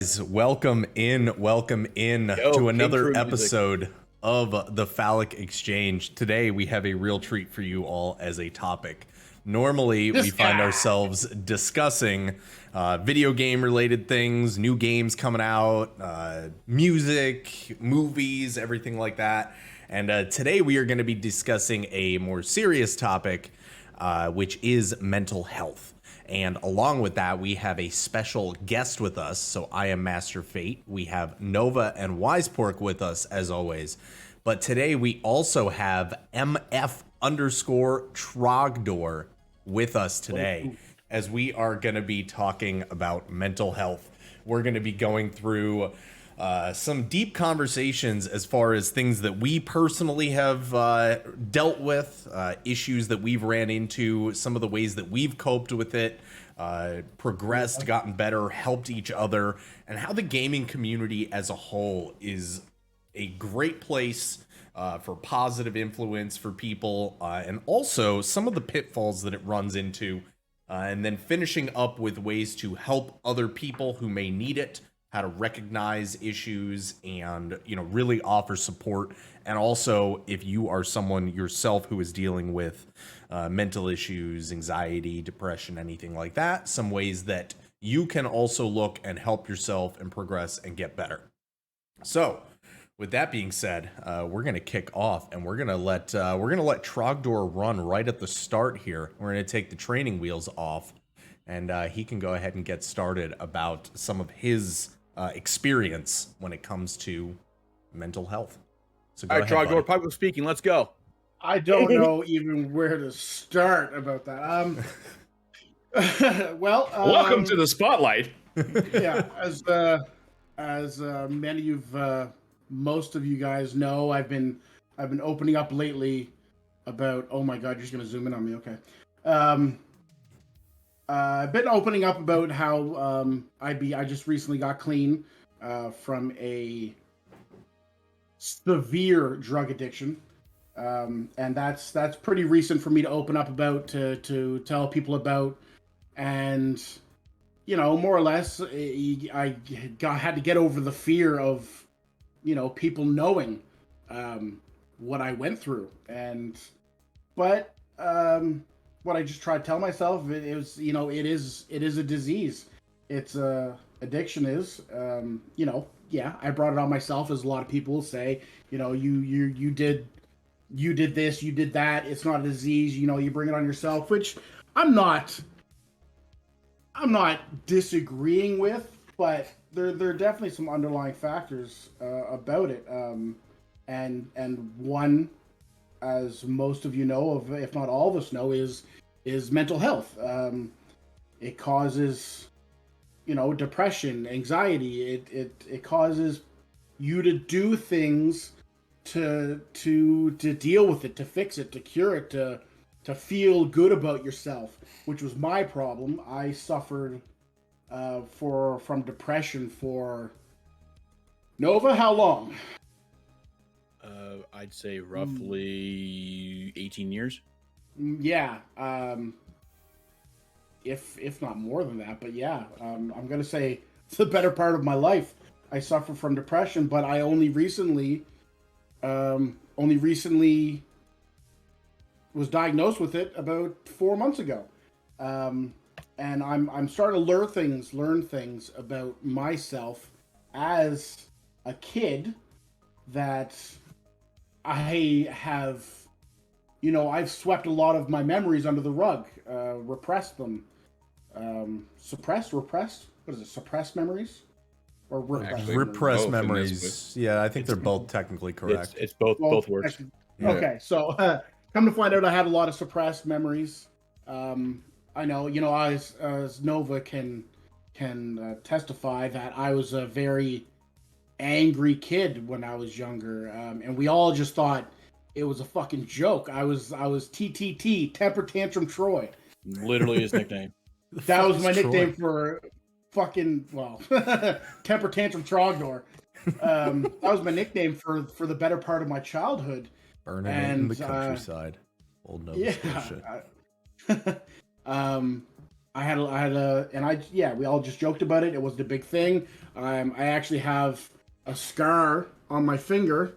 Welcome in Yo, to another intro episode of the Falic Exchange. Today we have a real treat for you all as a topic. Normally we find ourselves discussing video game related things, new games coming out, music, movies, everything like that. And today we are going to be discussing a more serious topic, which is mental health. And along with that, we have a special guest with us. So I am Master Fate. We have Nova and Wisepork with us as always. But today we also have MF underscore Trogdor with us today, as we are going to be talking about mental health. We're going to be going through some deep conversations as far as things that we personally have dealt with, issues that we've ran into, some of the ways that we've coped with it, progressed, gotten better, helped each other, and how the gaming community as a whole is a great place for positive influence for people, and also some of the pitfalls that it runs into, and then finishing up with ways to help other people who may need it, how to recognize issues and, really offer support. And also, if you are someone yourself who is dealing with mental issues, anxiety, depression, anything like that, some ways that you can also look and help yourself and progress and get better. So with that being said, we're going to kick off and we're going to let Trogdor run right at the start here. We're going to take the training wheels off and he can go ahead and get started about some of his experience when it comes to mental health. So go All right, ahead, Trogdor, public speaking. Let's go. I don't know even where to start about that. Welcome to the spotlight. Yeah, as many of most of you guys know, I've been opening up lately about. Oh my God, you're just gonna zoom in on me, okay? I've been opening up about how I just recently got clean from a severe drug addiction. And that's pretty recent for me to open up about, to tell people about, and more or less I had to get over the fear of people knowing what I went through, but what I just try to tell myself, it is a disease. It's addiction is, yeah, I brought it on myself, as a lot of people will say, you did this, you did that. It's not a disease, you bring it on yourself, which I'm not disagreeing with, but there are definitely some underlying factors about it. And one, as most of you know, of if not all of us know, is mental health. It causes, depression, anxiety. It causes you to do things to deal with it, to fix it, to cure it, to feel good about yourself, which was my problem. I suffered from depression for, Nova, how long? I'd say roughly 18 years. Yeah, if not more than that, but yeah, I'm gonna say it's the better part of my life. I suffer from depression, but I only recently was diagnosed with it about 4 months ago, and I'm starting to learn things about myself as a kid that I have. I've swept a lot of my memories under the rug, repressed them, repressed. What is it? Suppressed memories or repressed memories. Yeah, I think they're both technically correct. It's both words. Okay, so come to find out, I had a lot of suppressed memories. I know, as Nova can testify, that I was a very angry kid when I was younger, and we all just thought it was a fucking joke. I was TTT, Temper Tantrum Troy. Literally his nickname. That was my nickname for fucking, Temper Tantrum Trogdor. That was my nickname for the better part of my childhood. Burning it in the countryside. Old Nova Scotia. we all just joked about it. It wasn't a big thing. I actually have a scar on my finger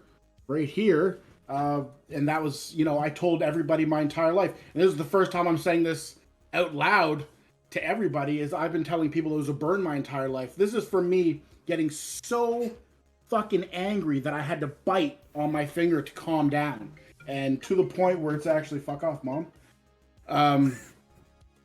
right here. And that was, I told everybody my entire life. And this is the first time I'm saying this out loud to everybody, is I've been telling people it was a burn my entire life. This is for me getting so fucking angry that I had to bite on my finger to calm down. And to the point where it's actually, fuck off, Mom.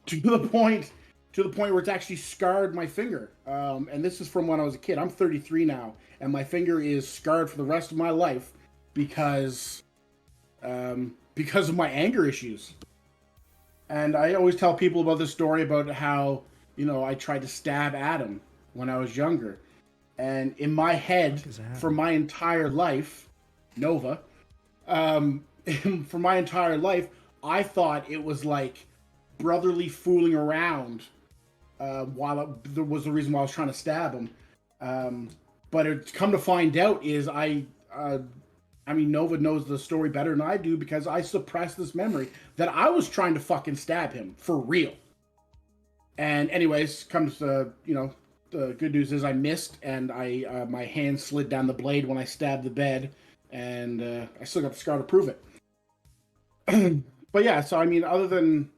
To the point where it's actually scarred my finger. And this is from when I was a kid. I'm 33 now, and my finger is scarred for the rest of my life because of my anger issues. And I always tell people about this story about how, I tried to stab Adam when I was younger. And in my head, for my entire life, Nova, for my entire life, I thought it was like brotherly fooling around there was the reason why I was trying to stab him. But it's come to find out is Nova knows the story better than I do, because I suppressed this memory that I was trying to fucking stab him for real. And anyways, comes the good news is I missed, and my hand slid down the blade when I stabbed the bed, and I still got the scar to prove it. But yeah, so other than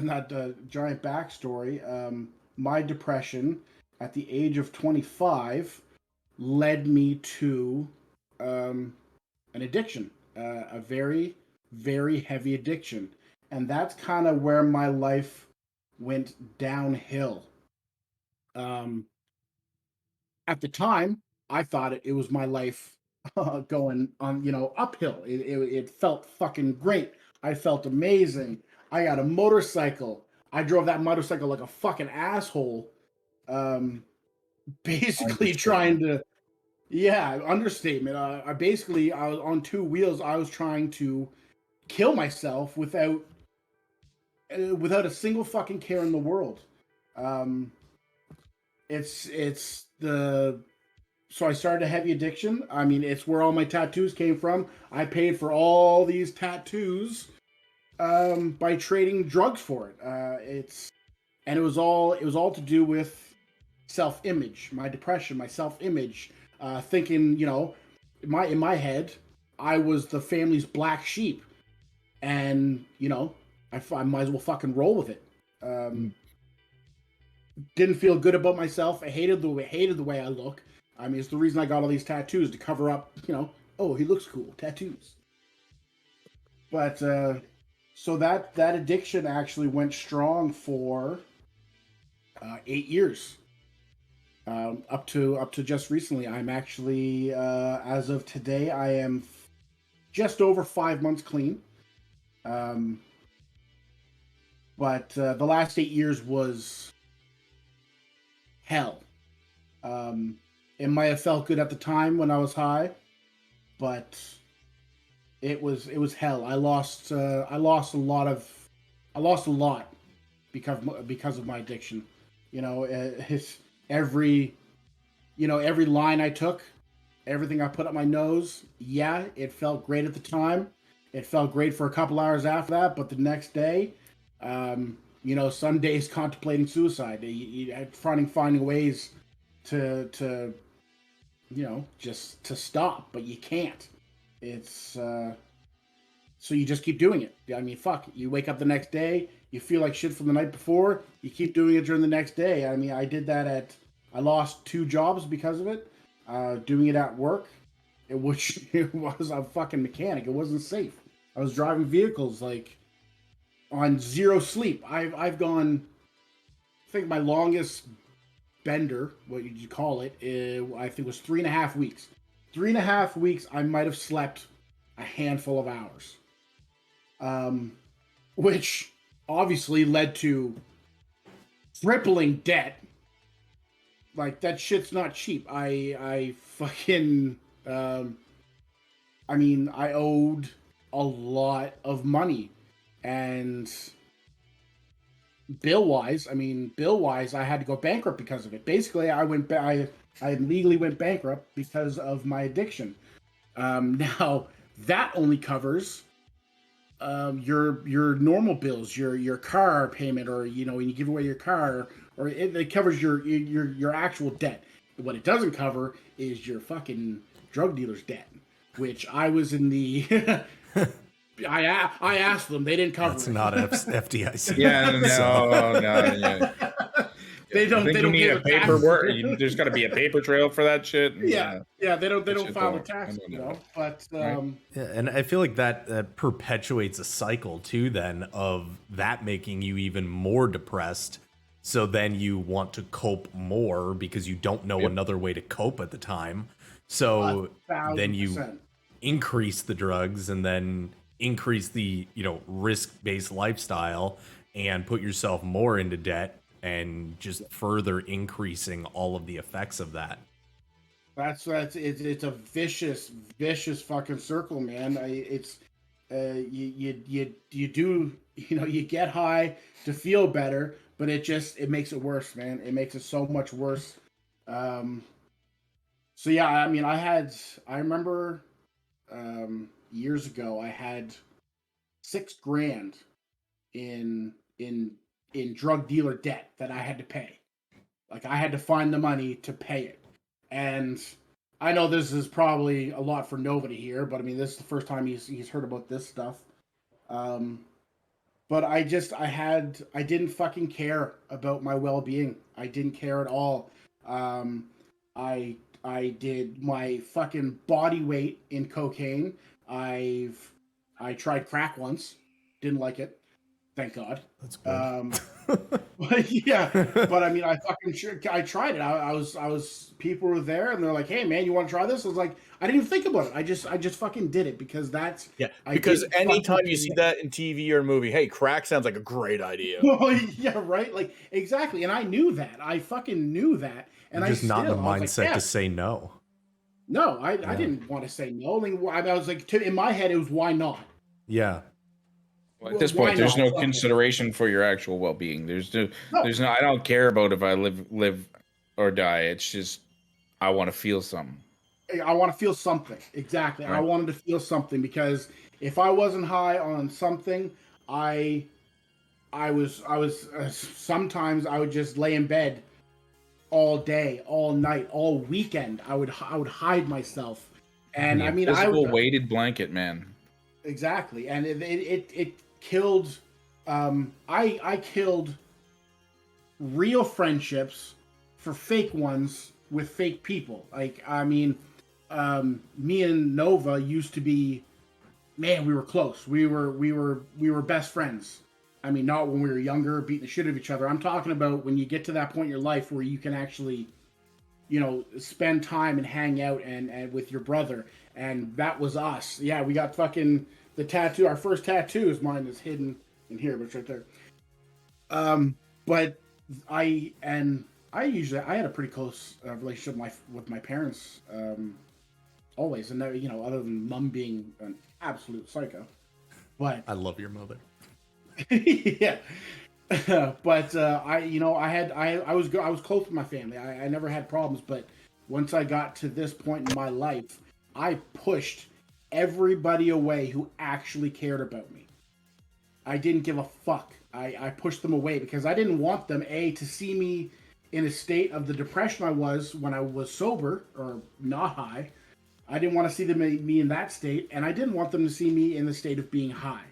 that giant backstory, my depression at the age of 25 led me to an addiction, a very, very heavy addiction. And that's kind of where my life went downhill. At the time, I thought it was my life going on, uphill. It felt fucking great. I felt amazing. I got a motorcycle. I drove that motorcycle like a fucking asshole. Basically trying to, understatement. I was on two wheels. I was trying to kill myself without a single fucking care in the world. So I started a heavy addiction. It's where all my tattoos came from. I paid for all these tattoos by trading drugs for it. It was all to do with self-image, my depression, my self-image, thinking, in my head, I was the family's black sheep, and I might as well fucking roll with it. Didn't feel good about myself. I hated the way I look. It's the reason I got all these tattoos, to cover up, oh, he looks cool, tattoos. But so that addiction actually went strong for 8 years. Up to just recently. I'm actually, as of today, I am just over 5 months clean. But the last 8 years was hell. It might have felt good at the time when I was high, but it was hell. I lost a lot because of my addiction. It's every line I took, everything I put up my nose. Yeah, it felt great at the time. It felt great for a couple hours after that, but the next day, some days contemplating suicide, finding ways to just to stop, but you can't. It's so you just keep doing it. Fuck, you wake up the next day, you feel like shit from the night before, you keep doing it during the next day. I did that I lost 2 jobs because of it, doing it at work, which it was a fucking mechanic. It wasn't safe. I was driving vehicles like on 0 sleep. I've gone, I think my longest bender, what you call it, I think was 3.5 weeks. 3.5 weeks, I might have slept a handful of hours. Which obviously led to crippling debt. Like, that shit's not cheap. I fucking, I owed a lot of money. And bill-wise, I had to go bankrupt because of it. Basically, I legally went bankrupt because of my addiction. Now, that only covers your normal bills, your car payment, or when you give away your car, or it covers your actual debt. What it doesn't cover is your fucking drug dealer's debt, which I was in the. I asked them, they didn't cover That's it. not FDIC. Yeah, So- no. Yeah. They don't. I think They you don't need pay a the taxes. paperwork. There's got to be a paper trail for that shit. And, Yeah. They don't. They that don't shit file the don't- taxes. no. But Right. Yeah, and I feel like that perpetuates a cycle too, then, of that making you even more depressed. So then you want to cope more because you don't know Yep. another way to cope at the time. So then you 1,000%. increase the drugs and then increase the risk-based lifestyle and put yourself more into debt and just further increasing all of the effects of that. It's a vicious fucking circle, man. It's you do you get high to feel better, but it makes it worse, man. It makes it so much worse. So yeah, I mean, I remember years ago I had $6,000 in drug dealer debt that I had to pay. Like I had to find the money to pay it. And I know this is probably a lot for nobody here, but I mean, this is the first time he's heard about this stuff. But I didn't fucking care about my well-being. I didn't care at all. I did my fucking body weight in cocaine. I tried crack once, didn't like it. Thank God. That's good. But yeah, but I mean, I tried it. I was people were there and they're like, "Hey, man, you want to try this?" I was like, I didn't even think about it. I just fucking did it because that's Because didn't anytime fucking- you see that in TV or a movie, hey, crack sounds like a great idea. Well, yeah, right. Like exactly, and I knew that. I fucking knew that, and You're just not in the I was mindset like, yeah. to say no. No, I didn't want to say no. I was like, in my head, it was why not. Yeah. Well, at this Why point, there's not? no Fuck it. consideration for your actual well-being. There's no, No. I don't care about if I live or die. It's just I want to feel something. I want to feel something. Exactly. I Right. wanted to feel something because if I wasn't high on something, I was sometimes I would just lay in bed all day, all night, all weekend. I would hide myself, and I mean Physical weighted blanket, man. exactly, and it killed. I killed real friendships for fake ones with fake people. Like I mean, me and Nova used to be, man, we were close. We were best friends. I mean, not when we were younger, beating the shit out of each other. I'm talking about when you get to that point in your life where you can actually, spend time and hang out and with your brother. And that was us. Yeah, we got fucking the tattoo. Our first tattoo is mine is hidden in here, but it's right there. But I had a pretty close relationship with my parents. Always, and other than mom being an absolute psycho, but I love your mother. yeah. But I was close with my family. I never had problems, but once I got to this point in my life, I pushed everybody away who actually cared about me. I didn't give a fuck. I pushed them away because I didn't want them to see me in a state of the depression I was when I was sober or not high. I didn't want to see me in that state, and I didn't want them to see me in the state of being high.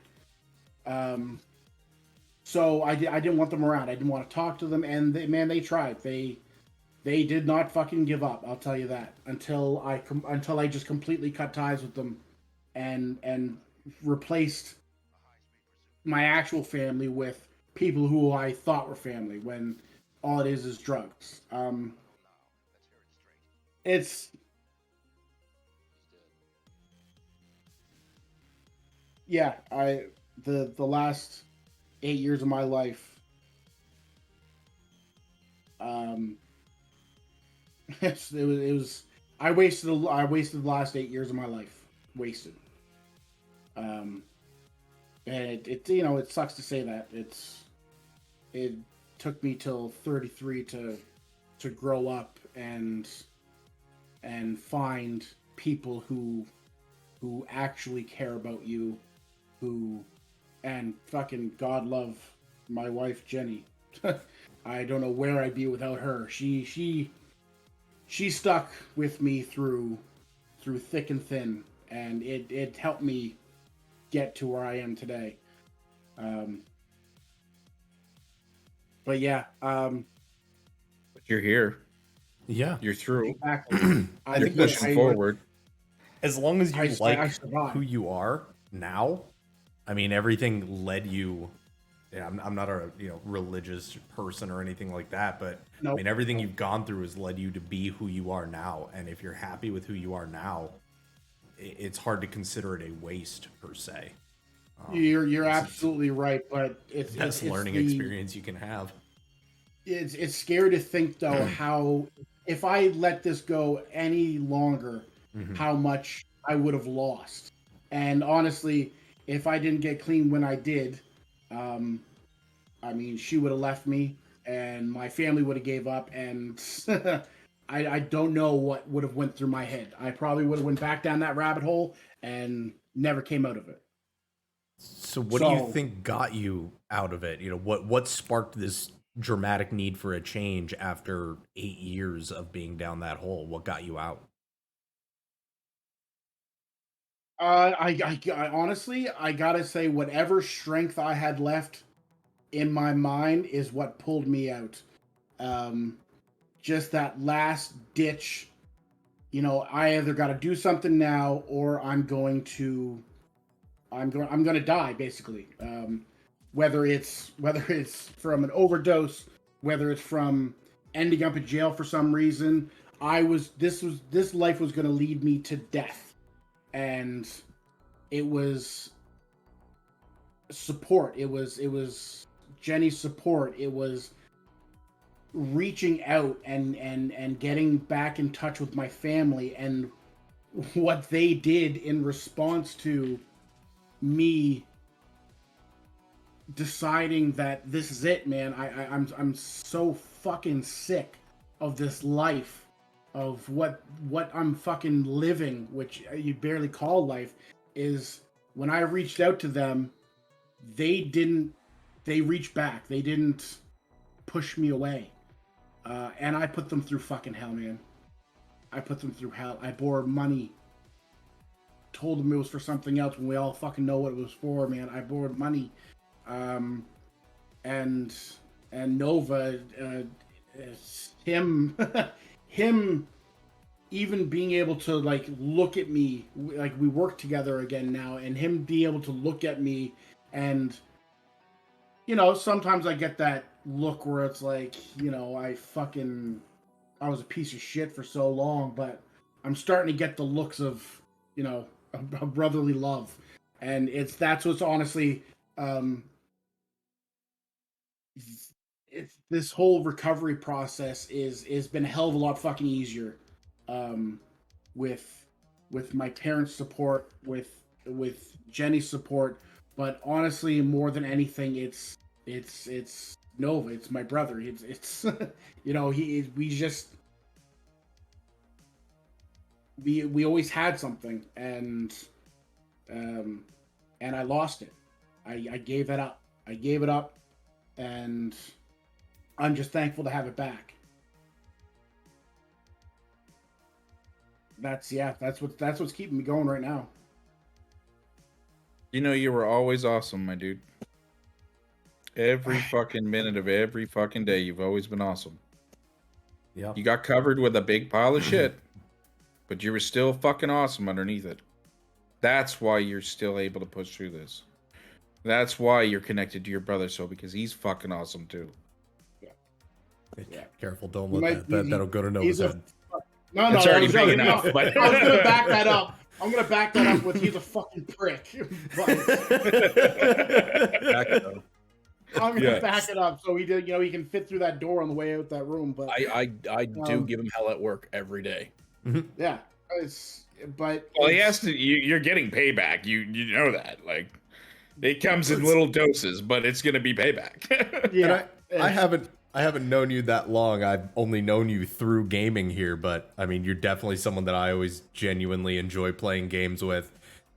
So I didn't want them around. I didn't want to talk to them, and they tried. They did not fucking give up. I'll tell you that until I just completely cut ties with them, and replaced my actual family with people who I thought were family when all it is drugs. It's yeah. The last 8 years of my life, it was I wasted the last 8 years of my life wasted. And it sucks to say that it took me till 33 to grow up and find people who actually care about you, who and fucking God love my wife Jenny. I don't know where I'd be without her. She stuck with me through thick and thin, and it helped me get to where I am today. But yeah, But you're here. Yeah. You're through. exactly. You're pushing forward. As long as you I like survived. who you are now, I mean, everything led you. Yeah, I'm not a religious person or anything like that, but I Nope. mean, everything you've gone through has led you to be who you are now. And if you're happy with who you are now, it's hard to consider it a waste per se. You're absolutely right, but it's Best learning experience you can have. It's scary to think though how if I let this go any longer, how much I would have lost. And honestly, if I didn't get clean when I did, I mean, she would have left me, and my family would have gave up, and I don't know what would have went through my head. I probably would have went back down that rabbit hole and never came out of it. So what do you think got you out of it? What sparked this dramatic need for a change after 8 years of being down that hole? What got you out? I honestly, I gotta say, whatever strength I had left in my mind is what pulled me out. Um, just that last ditch. I either got to do something now, or I'm going to die basically. Whether it's from an overdose, whether it's from ending up in jail for some reason, this life was going to lead me to death, and it was support. It was Jenny's support. It was reaching out and getting back in touch with my family, and what they did in response to me deciding that this is it, man. I'm so fucking sick of this life, of what I'm fucking living, which you barely call life. Is when I reached out to them, they reached back. They didn't push me away. And I put them through fucking hell, man. I put them through hell. I borrowed money. Told them it was for something else when we all fucking know what it was for, man. I borrowed money. And Nova, him even being able to like look at me, like we work together again now, and him be able to look at me, and sometimes I get that look where it's like, I was a piece of shit for so long, but I'm starting to get the looks of, a brotherly love. And that's what's honestly, it's this whole recovery process is been a hell of a lot fucking easier, with my parents' support, with Jenny's support, but honestly, more than anything, it's Nova. It's my brother. It's we always had something, and I lost it. I gave it up. And I'm just thankful to have it back. That's what's keeping me going right now. You were always awesome, my dude. Every fucking minute of every fucking day, you've always been awesome. Yeah. You got covered with a big pile of shit, but you were still fucking awesome underneath it. That's why you're still able to push through this. That's why you're connected to your brother because he's fucking awesome too. Yeah. Careful, don't let that'll go to Nova's head. No, it's already big joking. enough. But I was gonna back that up. I'm gonna back that up with he's a fucking prick. I'm gonna back it up so he can fit through that door on the way out that room. But I do give him hell at work every day. Yeah, he has to. You're getting payback. You know that. Like, it comes in little doses, but it's gonna be payback. Yeah, I haven't known you that long. I've only known you through gaming here, but I mean, you're definitely someone that I always genuinely enjoy playing games with.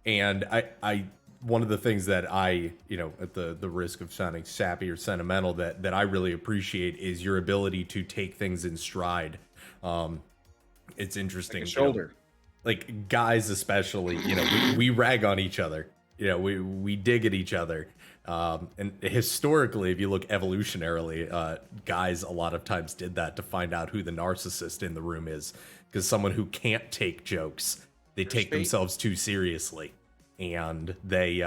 And I one of the things that I, at the risk of sounding sappy or sentimental, that I really appreciate is your ability to take things in stride. It's interesting. Like a shoulder. Like guys especially, we rag on each other. We dig at each other. And historically, if you look evolutionarily, guys a lot of times did that to find out who the narcissist in the room is. Because someone who can't take jokes, they take themselves too seriously. And they,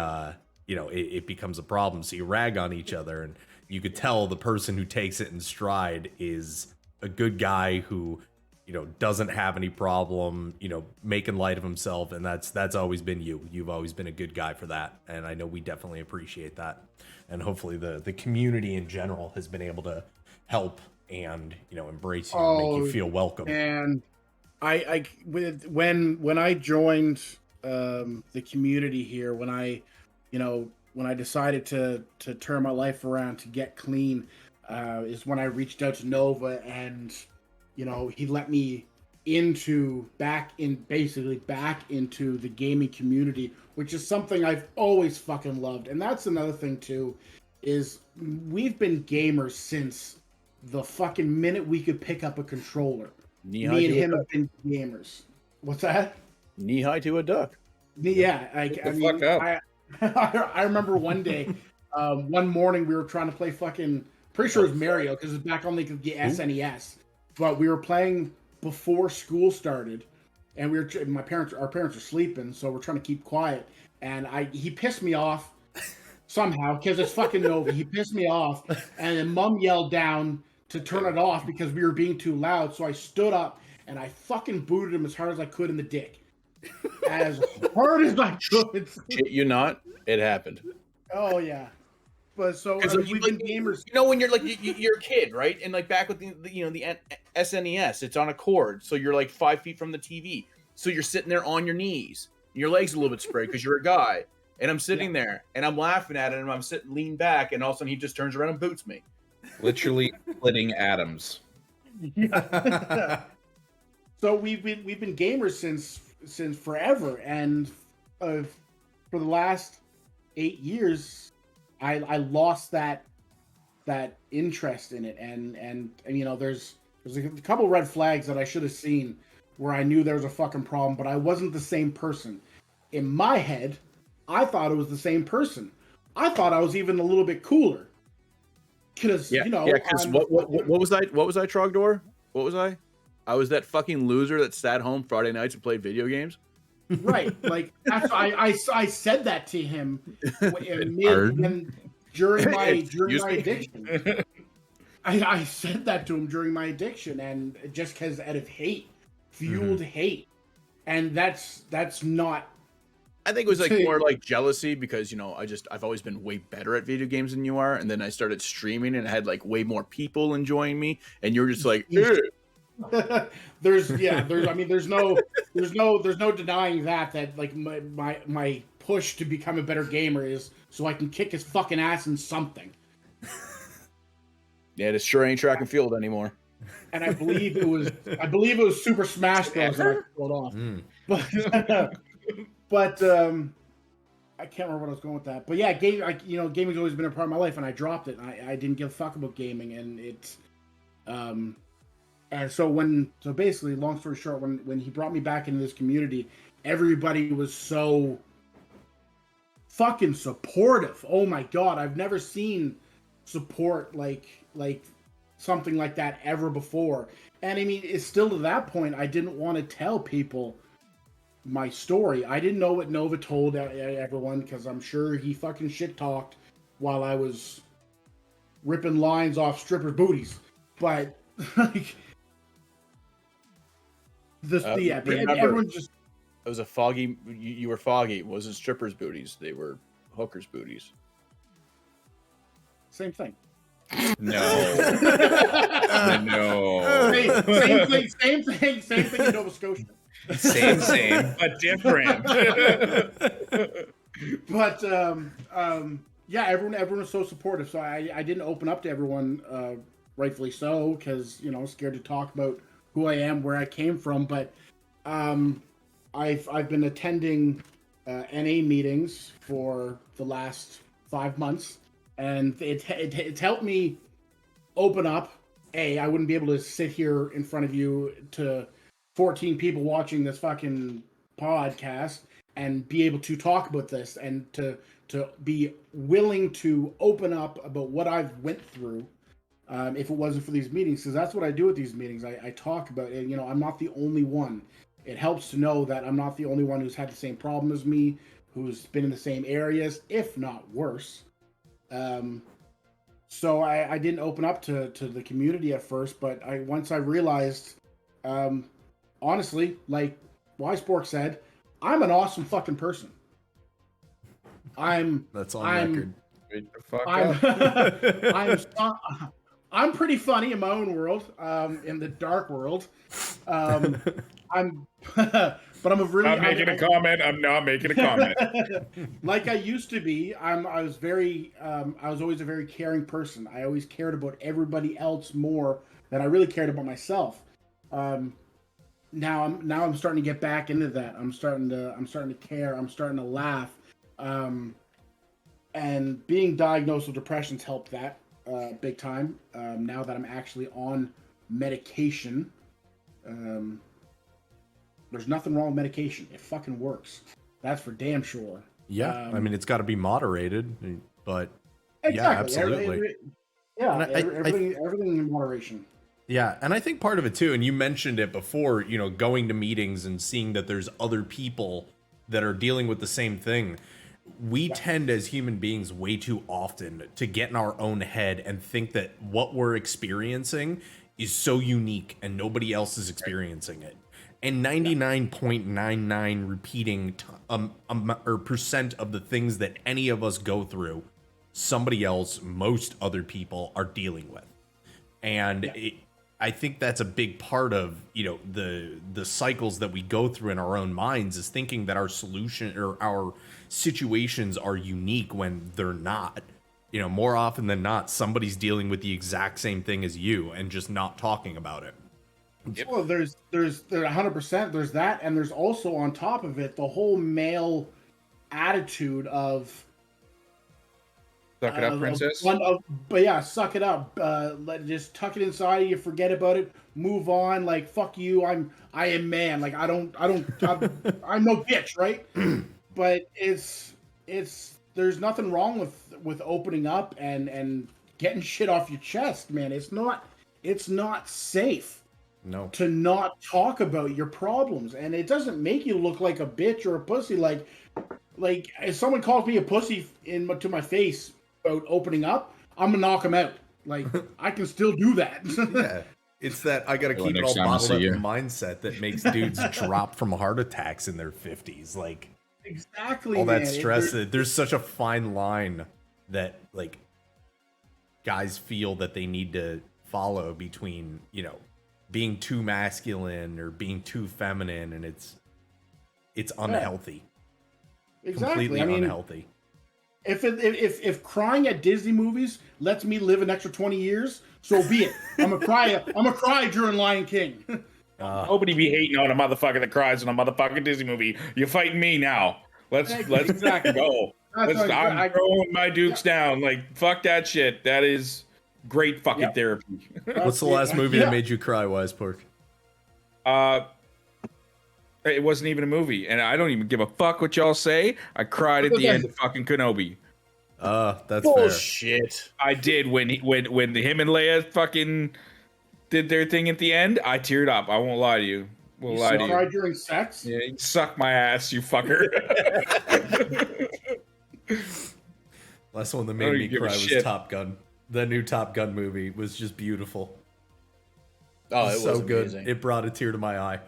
it becomes a problem. So you rag on each other, and you could tell the person who takes it in stride is a good guy who, doesn't have any problem, making light of himself. And that's always been you. You've always been a good guy for that. And I know we definitely appreciate that. And hopefully the community in general has been able to help and, embrace you and make you feel welcome. And when I joined the community here, when I decided to turn my life around, to get clean, is when I reached out to Nova, and he let me back into the gaming community, which is something I've always fucking loved. And that's another thing too, is we've been gamers since the fucking minute we could pick up a controller. Me and him have been gamers. What's that? Knee high to a duck. Yeah, I remember one day, one morning we were trying to play fucking, pretty sure it was Mario, because it's back on the SNES, but we were playing before school started, and our parents are sleeping, so we're trying to keep quiet, and he pissed me off somehow, because it's fucking Nova. He pissed me off, and then Mom yelled down to turn it off because we were being too loud. So I stood up and I fucking booted him as hard as I could in the dick. As hard as I could. Shit you not, it happened. Oh yeah. But so we've been gamers. When you're you're a kid, right? And like back with the SNES, it's on a cord, so you're like 5 feet from the TV. So you're sitting there on your knees. Your legs a little bit sprayed because you're a guy. And I'm sitting there and I'm laughing at it, and I'm sitting lean back, and all of a sudden he just turns around and boots me. Literally splitting atoms. Yeah. So we've been gamers since forever, and for the last 8 years, I lost that interest in it, and there's a couple red flags that I should have seen where I knew there was a fucking problem, but I wasn't the same person. In my head, I thought it was the same person. I thought I was even a little bit cooler. Because what was I? What was I, Trogdor? What was I? I was that fucking loser that sat home Friday nights and played video games. Right, like that's I said that to him during my addiction. I said that to him during my addiction, and just because out of hate, fueled hate, and that's not. I think it was like more like jealousy because I've always been way better at video games than you are, and then I started streaming and I had like way more people enjoying me, and you're just like, there's no denying that like my push to become a better gamer is so I can kick his fucking ass in something. Yeah, this sure ain't track and field anymore. And I believe it was Super Smash Bros. That I pulled off. But I can't remember what I was going with that. But yeah, gaming's always been a part of my life, and I dropped it. I didn't give a fuck about gaming, and it's and so basically, long story short, when he brought me back into this community, everybody was so fucking supportive. Oh my god, I've never seen support like something like that ever before. And I mean, it's still to that point, I didn't want to tell people my story. I didn't know what Nova told everyone, because I'm sure he fucking shit talked while I was ripping lines off strippers' booties. But like everyone just. It was a foggy. You were foggy. It wasn't strippers' booties. They were hookers' booties. Same thing. No. No. Same thing in Nova Scotia. Same, but different. But yeah, everyone was so supportive. So I didn't open up to everyone, rightfully so, because scared to talk about who I am, where I came from. But I've been attending NA meetings for the last 5 months, and it's helped me open up. I wouldn't be able to sit here in front of you to 14 people watching this fucking podcast and be able to talk about this and to be willing to open up about what I've went through. If it wasn't for these meetings, because that's what I do at these meetings. I talk about it. You know, I'm not the only one. It helps to know that I'm not the only one who's had the same problem as me, who's been in the same areas, if not worse. So I didn't open up to the community at first, but once I realized, honestly, like Wiseborg said, I'm an awesome fucking person. That's on record. Wait the fuck up. I'm pretty funny in my own world, in the dark world. I'm but I'm a really. I'm making a comment. I'm not making a comment. Like I used to be. I was always a very caring person. I always cared about everybody else more than I really cared about myself. Now I'm starting to get back into that. I'm starting to care. I'm starting to laugh. And being diagnosed with depression's helped that big time. Now that I'm actually on medication, there's nothing wrong with medication. It fucking works. That's for damn sure. Yeah, I mean, it's got to be moderated, but exactly. yeah, absolutely. Everything in moderation. Yeah, and I think part of it too, and you mentioned it before, you know, going to meetings and seeing that there's other people that are dealing with the same thing. We tend as human beings way too often to get in our own head and think that what we're experiencing is so unique and nobody else is experiencing it. And 99.99 repeating or percent of the things that any of us go through, somebody else, most other people are dealing with. And I think that's a big part of, you know, the cycles that we go through in our own minds, is thinking that our solution or our situations are unique when they're not. You know, more often than not, somebody's dealing with the exact same thing as you and just not talking about it. Well, there's 100%. There's that, and there's also on top of it the whole male attitude of Suck it up, princess. But yeah, suck it up. Just tuck it inside of you. Forget about it. Move on. Like fuck you. I am man. Like I'm no bitch, right? But it's there's nothing wrong with opening up and getting shit off your chest, man. It's not safe. No. To not talk about your problems, and it doesn't make you look like a bitch or a pussy. Like if someone calls me a pussy to my face about opening up, I'm gonna knock them out. Like I can still do that. Yeah, it's that I gotta keep it all bottled up mindset that makes dudes drop from heart attacks in their 50s. Like exactly, all that stress. There's such a fine line that like guys feel that they need to follow between, you know, being too masculine or being too feminine, and it's unhealthy. Exactly. Completely unhealthy. If crying at Disney movies lets me live an extra 20 years, so be it. I'm a cry during Lion King. Nobody be hating on a motherfucker that cries in a motherfucking Disney movie. You're fighting me now. Let's exactly. go. I'm throwing my dukes down. Like fuck that shit. That is great fucking therapy. What's the last movie that made you cry, Wisepork? It wasn't even a movie, and I don't even give a fuck what y'all say. I cried at the end of fucking Kenobi. That's bullshit. Fair. I did when him and Leia fucking did their thing at the end. I teared up. I won't lie to you. You cried during sex? Yeah, you suck my ass, you fucker. Last one that made me cry was Top Gun. The new Top Gun movie was just beautiful. Oh, it was so amazing. Good. It brought a tear to my eye.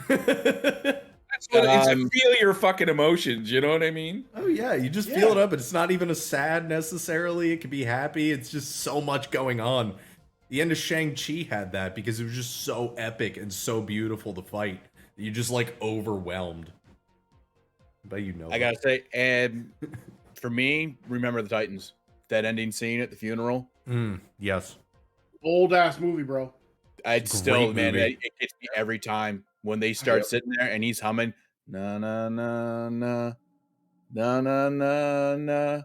It's a feel your fucking emotions. You know what I mean? Oh yeah, you just feel it up. It's not even a sad necessarily. It could be happy. It's just so much going on. The end of Shang-Chi had that because it was just so epic and so beautiful to fight. You're just like overwhelmed. But you know, I gotta say, and for me, Remember the Titans. That ending scene at the funeral. Yes. Old ass movie, bro. It gets me every time when they start sitting there and he's humming na na na na Na na na na.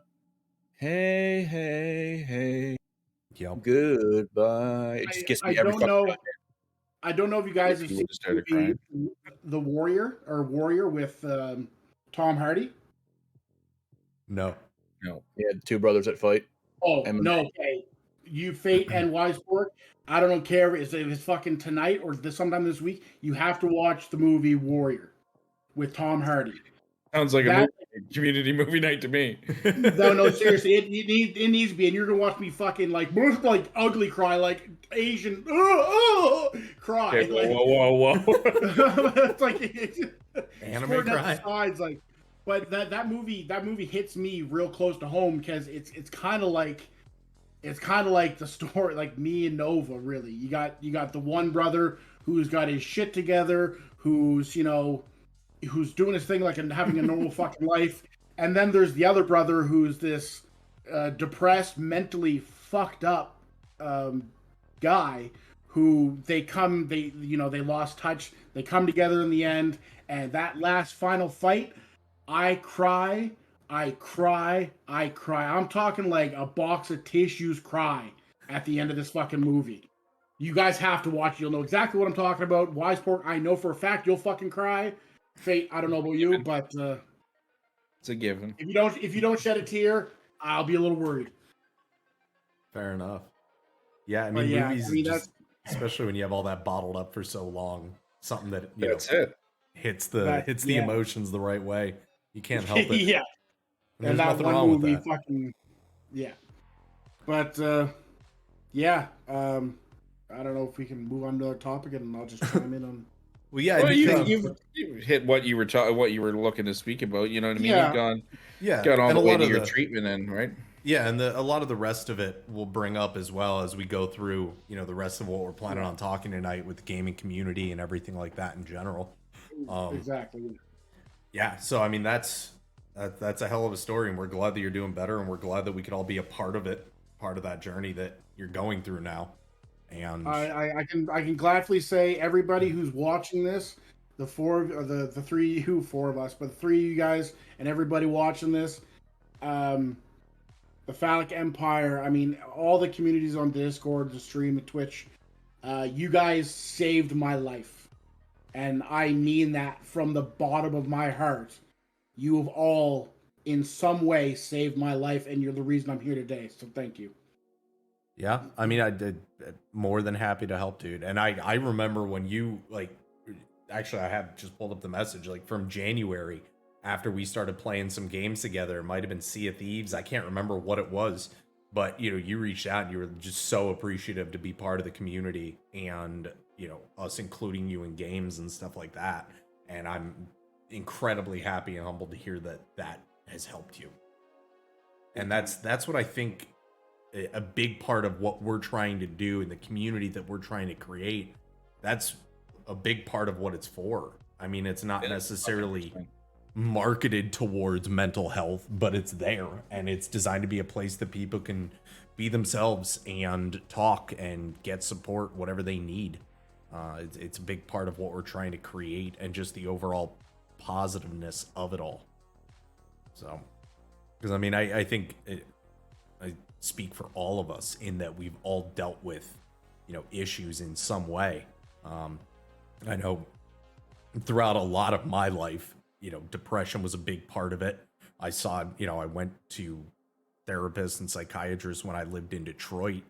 Hey hey hey. Yep. Goodbye. It just gets I me every don't know. fucking I don't know if you guys have You seen would have the started crying. movie The Warrior with Tom Hardy. No. No. Yeah, the two brothers that fight. Oh MMA. no, okay. You Fate and Wiseport. I don't care if it's fucking tonight or sometime this week. You have to watch the movie Warrior with Tom Hardy. Sounds like a That community movie night to me. no, seriously, it needs to be, and you're gonna watch me fucking like ugly cry, like Asian cry. Okay, Like, whoa. it's like it's Anime squirting out cry? the sides, like. But that movie hits me real close to home because it's kind of like the story, like me and Nova. Really, you got the one brother who's got his shit together, who's doing his thing like and having a normal fucking life, and then there's the other brother who's this depressed, mentally fucked up guy who they lost touch. They come together in the end, and that last final fight, I cry. I'm talking like a box of tissues cry at the end of this fucking movie. You guys have to watch it. You'll know exactly what I'm talking about. Wiseport, I know for a fact you'll fucking cry. Fate, I don't know about you, but It's a given. if you don't shed a tear, I'll be a little worried. Fair enough. Yeah, I But mean, yeah, movies, I mean, just, especially when you have all that bottled up for so long, something that That's it. hits the yeah. emotions the right way. You can't help it. Yeah, And there's that nothing one wrong with movie that. fucking yeah. But yeah, I don't know if we can move on to another topic, and I'll just chime in on. Well, yeah, Well, because, you hit what you were looking to speak about. You know what I mean? Yeah. You've got all and the a way lot to of your the treatment end, right? yeah, and a lot of the rest of it we'll bring up as well as we go through, the rest of what we're planning on talking tonight with the gaming community and everything like that in general. Exactly. Yeah, so I mean that's a hell of a story, and we're glad that you're doing better, and we're glad that we could all be a part of it, part of that journey that you're going through now. And I can gladly say everybody who's watching this, the four of us, but the three of you guys and everybody watching this, the Falic Empire. I mean, all the communities on Discord, the stream, the Twitch. You guys saved my life, and I mean that from the bottom of my heart. You have all, in some way, saved my life, and you're the reason I'm here today. So thank you. yeah, I mean, I did more than happy to help, dude. And I remember when you actually, I have just pulled up the message from January after we started playing some games together. It might have been Sea of Thieves. I can't remember what it was, but you reached out and you were just so appreciative to be part of the community and us including you in games and stuff like that. And I'm incredibly happy and humbled to hear that has helped you. And that's what I think a big part of what we're trying to do in the community that we're trying to create. That's a big part of what it's for. I mean, it's not necessarily 100%. marketed towards mental health, but it's there, and it's designed to be a place that people can be themselves and talk and get support, whatever they need. It's a big part of what we're trying to create, and just the overall positiveness of it all. So, because I mean, I think I speak for all of us in that we've all dealt with, issues in some way. I know throughout a lot of my life, depression was a big part of it. I saw, I went to therapists and psychiatrists when I lived in Detroit.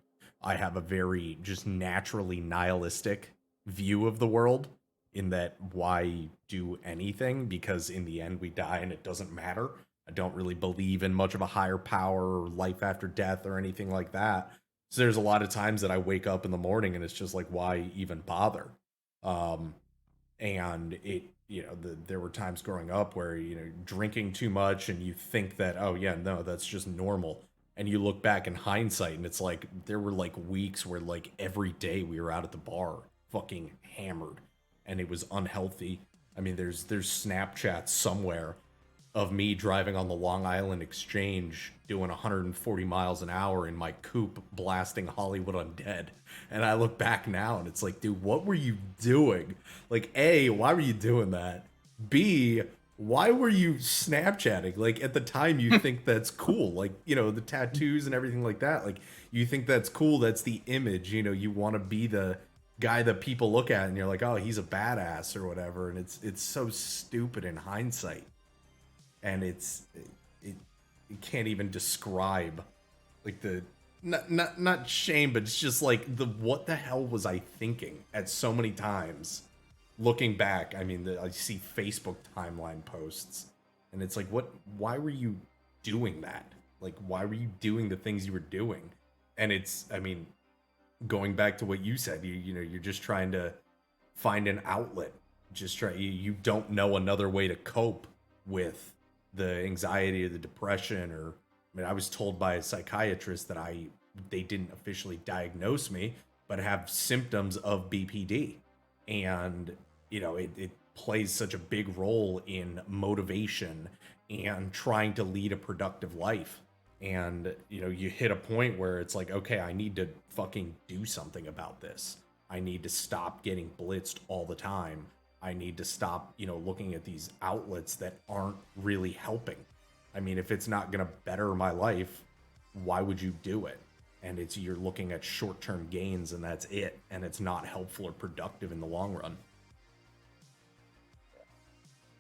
I have a very just naturally nihilistic view of the world, in that why do anything? Because in the end we die and it doesn't matter. I don't really believe in much of a higher power or life after death or anything like that. So there's a lot of times that I wake up in the morning and it's just like, why even bother? And it, there were times growing up where, drinking too much and you think that, oh yeah, no, that's just normal. And you look back in hindsight and it's like, there were weeks where every day we were out at the bar fucking hammered and it was unhealthy. I mean, there's Snapchats somewhere of me driving on the Long Island Exchange doing 140 miles an hour in my coupe blasting Hollywood Undead. And I look back now and it's like, dude, what were you doing? A, why were you doing that? B, why were you Snapchatting? Like at the time you think that's cool. Like, you know, the tattoos and everything like that. Like you think that's cool. That's the image, you know, you want to be the guy that people look at and you're like, "Oh, he's a badass" or whatever. And it's so stupid in hindsight. And it, it can't even describe like the not shame, but it's just like the what the hell was I thinking at so many times looking back. I mean, I see Facebook timeline posts and it's like, why were you doing that? Like, why were you doing the things you were doing? And it's, I mean, going back to what you said, you know, you're just trying to find an outlet. Just try, you don't know another way to cope with the anxiety or the depression. Or I mean, I was told by a psychiatrist that they didn't officially diagnose me, but have symptoms of BPD. And you know, it plays such a big role in motivation and trying to lead a productive life. And you know, you hit a point where it's like, okay, I need to fucking do something about this. I need to stop getting blitzed all the time. I need to stop, you know, looking at these outlets that aren't really helping. I mean, if it's not going to better my life, why would you do it? And it's, you're looking at short-term gains and that's it. And it's not helpful or productive in the long run.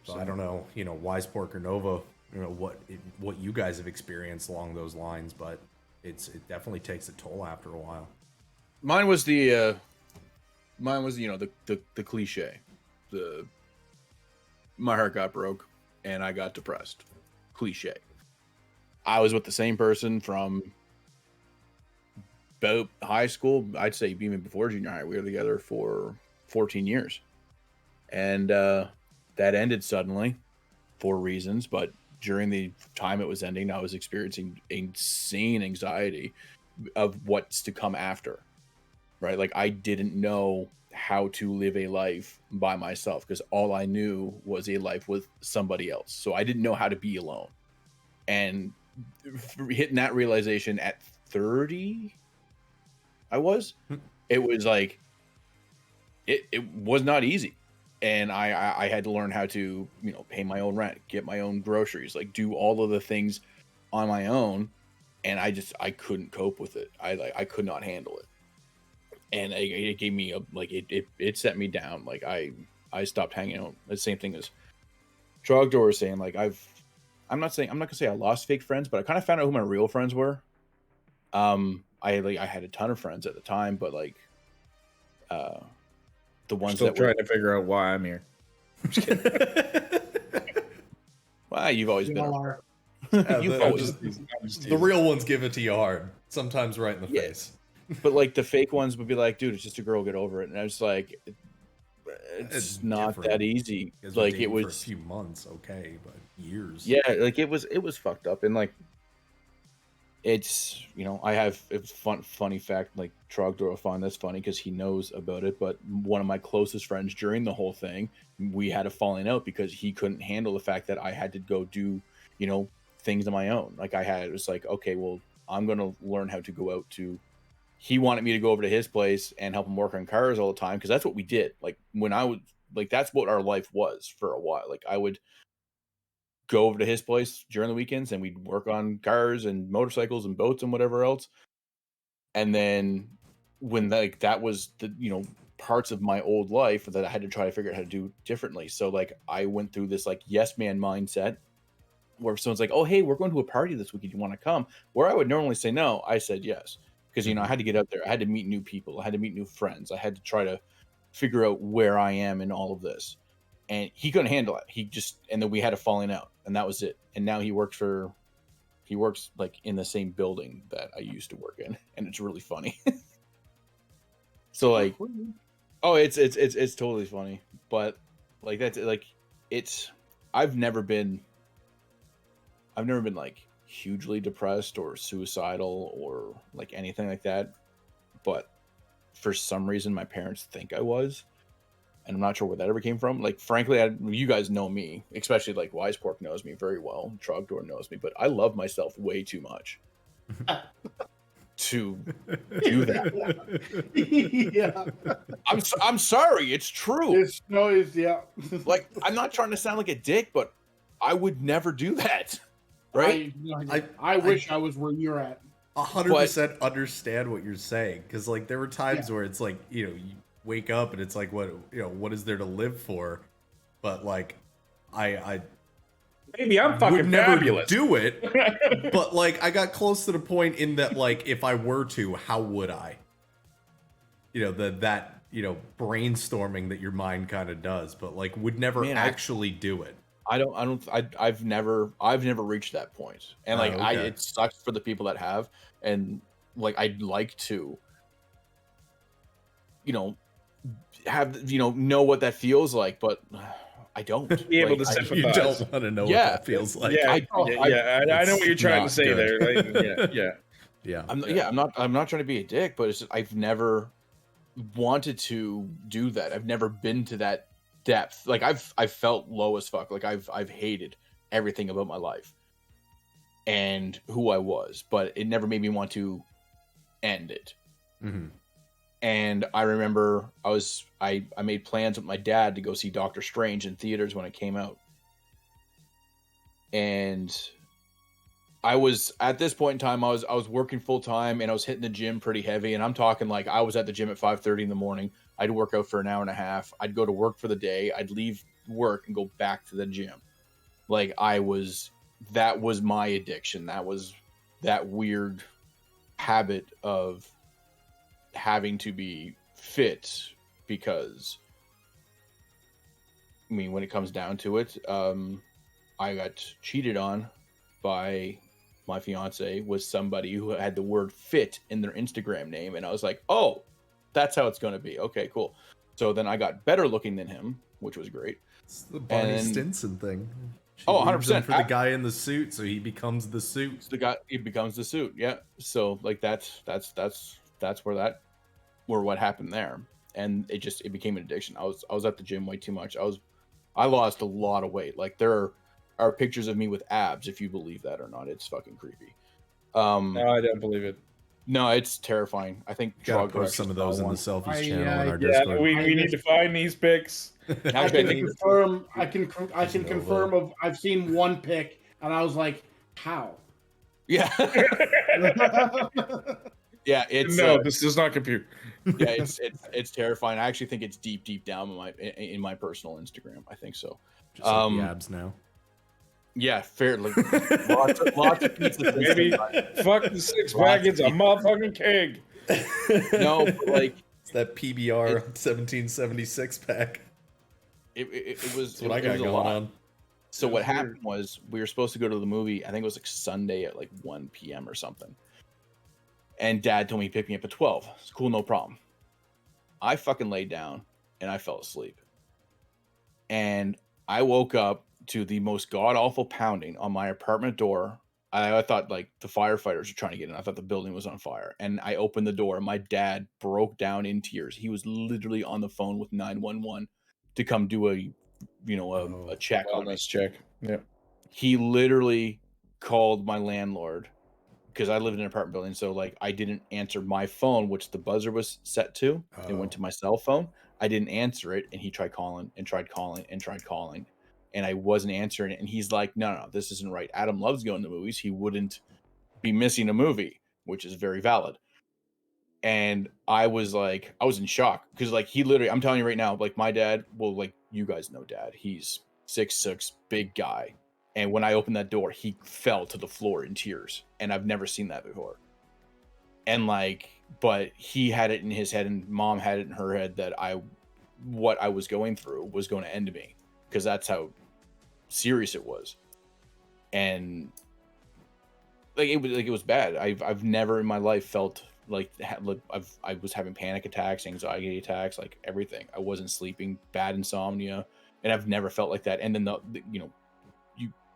So I don't know, you know, Wise Pork or Nova, you know, what you guys have experienced along those lines, but it definitely takes a toll after a while. Mine was you know, the cliche. My heart got broke and I got depressed. Cliche. I was with the same person from about high school. I'd say even before junior high. We were together for 14 years. And that ended suddenly for reasons, but during the time it was ending, I was experiencing insane anxiety of what's to come after. Right? Like I didn't know how to live a life by myself because all I knew was a life with somebody else. So I didn't know how to be alone. And hitting that realization at 30, it was like, it was not easy. And I had to learn how to, you know, pay my own rent, get my own groceries, like do all of the things on my own. And I couldn't cope with it. I could not handle it. And it gave me it set me down. Like I stopped hanging out. The same thing as Trogdor was saying. Like I'm not gonna say I lost fake friends, but I kind of found out who my real friends were. I had a ton of friends at the time, but like the ones still that trying to figure out why I'm here. I'm just kidding. Well, you've always been. You've always, the real ones give it to you hard. Sometimes right in the face. But like the fake ones would be like, dude, it's just a girl, get over it. And I was like, it's not different. That easy. Like it was for a few months, okay, but years. Yeah, like it was fucked up. And like it's, you know, it's funny fact, like Trogdor will find this funny because he knows about it, but one of my closest friends during the whole thing, we had a falling out because he couldn't handle the fact that I had to go do, you know, things on my own. Like it was like, okay, well, I'm gonna learn how to go out to. He wanted me to go over to his place and help him work on cars all the time because that's what we did. Like when I was like, that's what our life was for a while. Like I would go over to his place during the weekends and we'd work on cars and motorcycles and boats and whatever else. And then when like that was the, you know, parts of my old life that I had to try to figure out how to do differently. So like I went through this like yes man mindset where someone's like, oh, hey, we're going to a party this weekend. You want to come? Where I would normally say no, I said yes. Because, you know, I had to get out there. I had to meet new people. I had to meet new friends. I had to try to figure out where I am in all of this. And he couldn't handle it. And then we had a falling out. And that was it. And now he works like in the same building that I used to work in. And it's really funny. So like, oh, it's totally funny. But like, that's like, I've never been like, hugely depressed or suicidal or like anything like that, but for some reason my parents think I was, and I'm not sure where that ever came from. Like frankly, you guys know me, especially like Wise Pork knows me very well, Trogdor knows me, but I love myself way too much to do that. Yeah, I'm sorry, it's true. It's yeah. Like I'm not trying to sound like a dick, but I would never do that. Right? I wish I was where you're at. 100% understand what you're saying, because like there were times Yeah. where it's like, you wake up and it's like, what is there to live for? But like I Maybe I'm fucking would never fabulous. do it. But like I got close to the point in that, like, if I were to, how would I? That brainstorming that your mind kind of does, but like would never actually do it. I've never reached that point. And like okay. it sucks for the people that have, and like I'd like to have know what that feels like, but I don't Be able to You sympathize. don't want to know what that feels like. Yeah, I know what you're trying to say good. there. Like, Yeah. I'm not trying to be a dick, but it's just, I've never wanted to do that. I've never been to that depth. Like I've felt low as fuck. Like I've hated everything about my life and who I was, but it never made me want to end it. Mm-hmm. And I remember I made plans with my dad to go see Doctor Strange in theaters when it came out. And I was, at this point in time, I was working full time and I was hitting the gym pretty heavy. And I'm talking like I was at the gym at 5:30 in the morning. I'd work out for an hour and a half. I'd go to work for the day. I'd leave work and go back to the gym. Like that was my addiction. That was that weird habit of having to be fit, because I mean, when it comes down to it, I got cheated on by my fiance with somebody who had the word fit in their Instagram name. And I was like, oh, that's how it's going to be. Okay, cool. So then I got better looking than him, which was great. It's the Barney Stinson thing. She 100% for the guy in the suit, so he becomes the suit. He becomes the suit. Yeah. So like that's where what happened there. And it became an addiction. I was at the gym way too much. I lost a lot of weight. Like there are pictures of me with abs, if you believe that or not. It's fucking creepy. No, I don't believe it. No, it's terrifying. I think gotta post some of those in the selfies channel on our Discord. We need to find these pics. I can confirm. I can confirm. I've seen one pic, and I was like, "How?" Yeah. Yeah. It's this does not compute. Yeah, it's terrifying. I actually think it's deep down in my personal Instagram. I think so. Just like the abs now. Yeah, fairly. lots of pieces. Maybe fuck the six pack. It's a motherfucking keg. No, but like it's that PBR 1776 pack. It was. That's what I got going on. So what happened was we were supposed to go to the movie. I think it was like Sunday at like 1 p.m. or something. And Dad told me he'd pick me up at 12. It's cool, no problem. I fucking laid down and I fell asleep. And I woke up to the most god-awful pounding on my apartment door. I thought like the firefighters were trying to get in. I thought the building was on fire. And I opened the door and my dad broke down in tears. He was literally on the phone with 911 to come do a check on this check. Yeah. He literally called my landlord, because I lived in an apartment building. So like I didn't answer my phone, which the buzzer was set to. It went to my cell phone. I didn't answer it. And he tried calling and tried calling and tried calling. And I wasn't answering it. And he's like, no, this isn't right. Adam loves going to movies. He wouldn't be missing a movie, which is very valid. And I was in shock, because like he literally, I'm telling you right now, like my dad, well, like you guys know Dad, he's 6'6", big guy. And when I opened that door, he fell to the floor in tears. And I've never seen that before. And like, but he had it in his head and Mom had it in her head that what I was going through was going to end me, because that's how serious it was. And like it was bad. I've never in my life felt like I was having panic attacks, anxiety attacks, like everything. I wasn't sleeping, bad insomnia, and I've never felt like that. And then you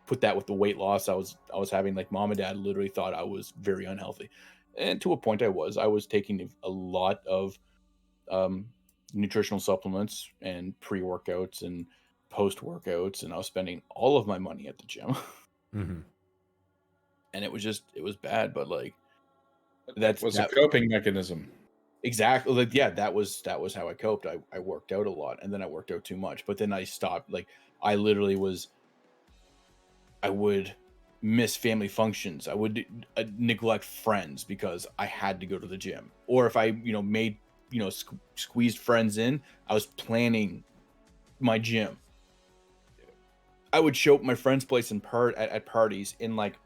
put that with the weight loss I was having. Like Mom and Dad literally thought I was very unhealthy, and to a point I was taking a lot of nutritional supplements and pre-workouts and post-workouts, and I was spending all of my money at the gym. Mm-hmm. And it was bad, but like that was a coping mechanism. Exactly. Like, yeah, that was how I coped. I worked out a lot, and then I worked out too much, but then I stopped. Like I literally was I would miss family functions. I would neglect friends because I had to go to the gym. Or if I, made, squeezed friends in, I was planning my gym. I would show up at my friend's place and at parties in like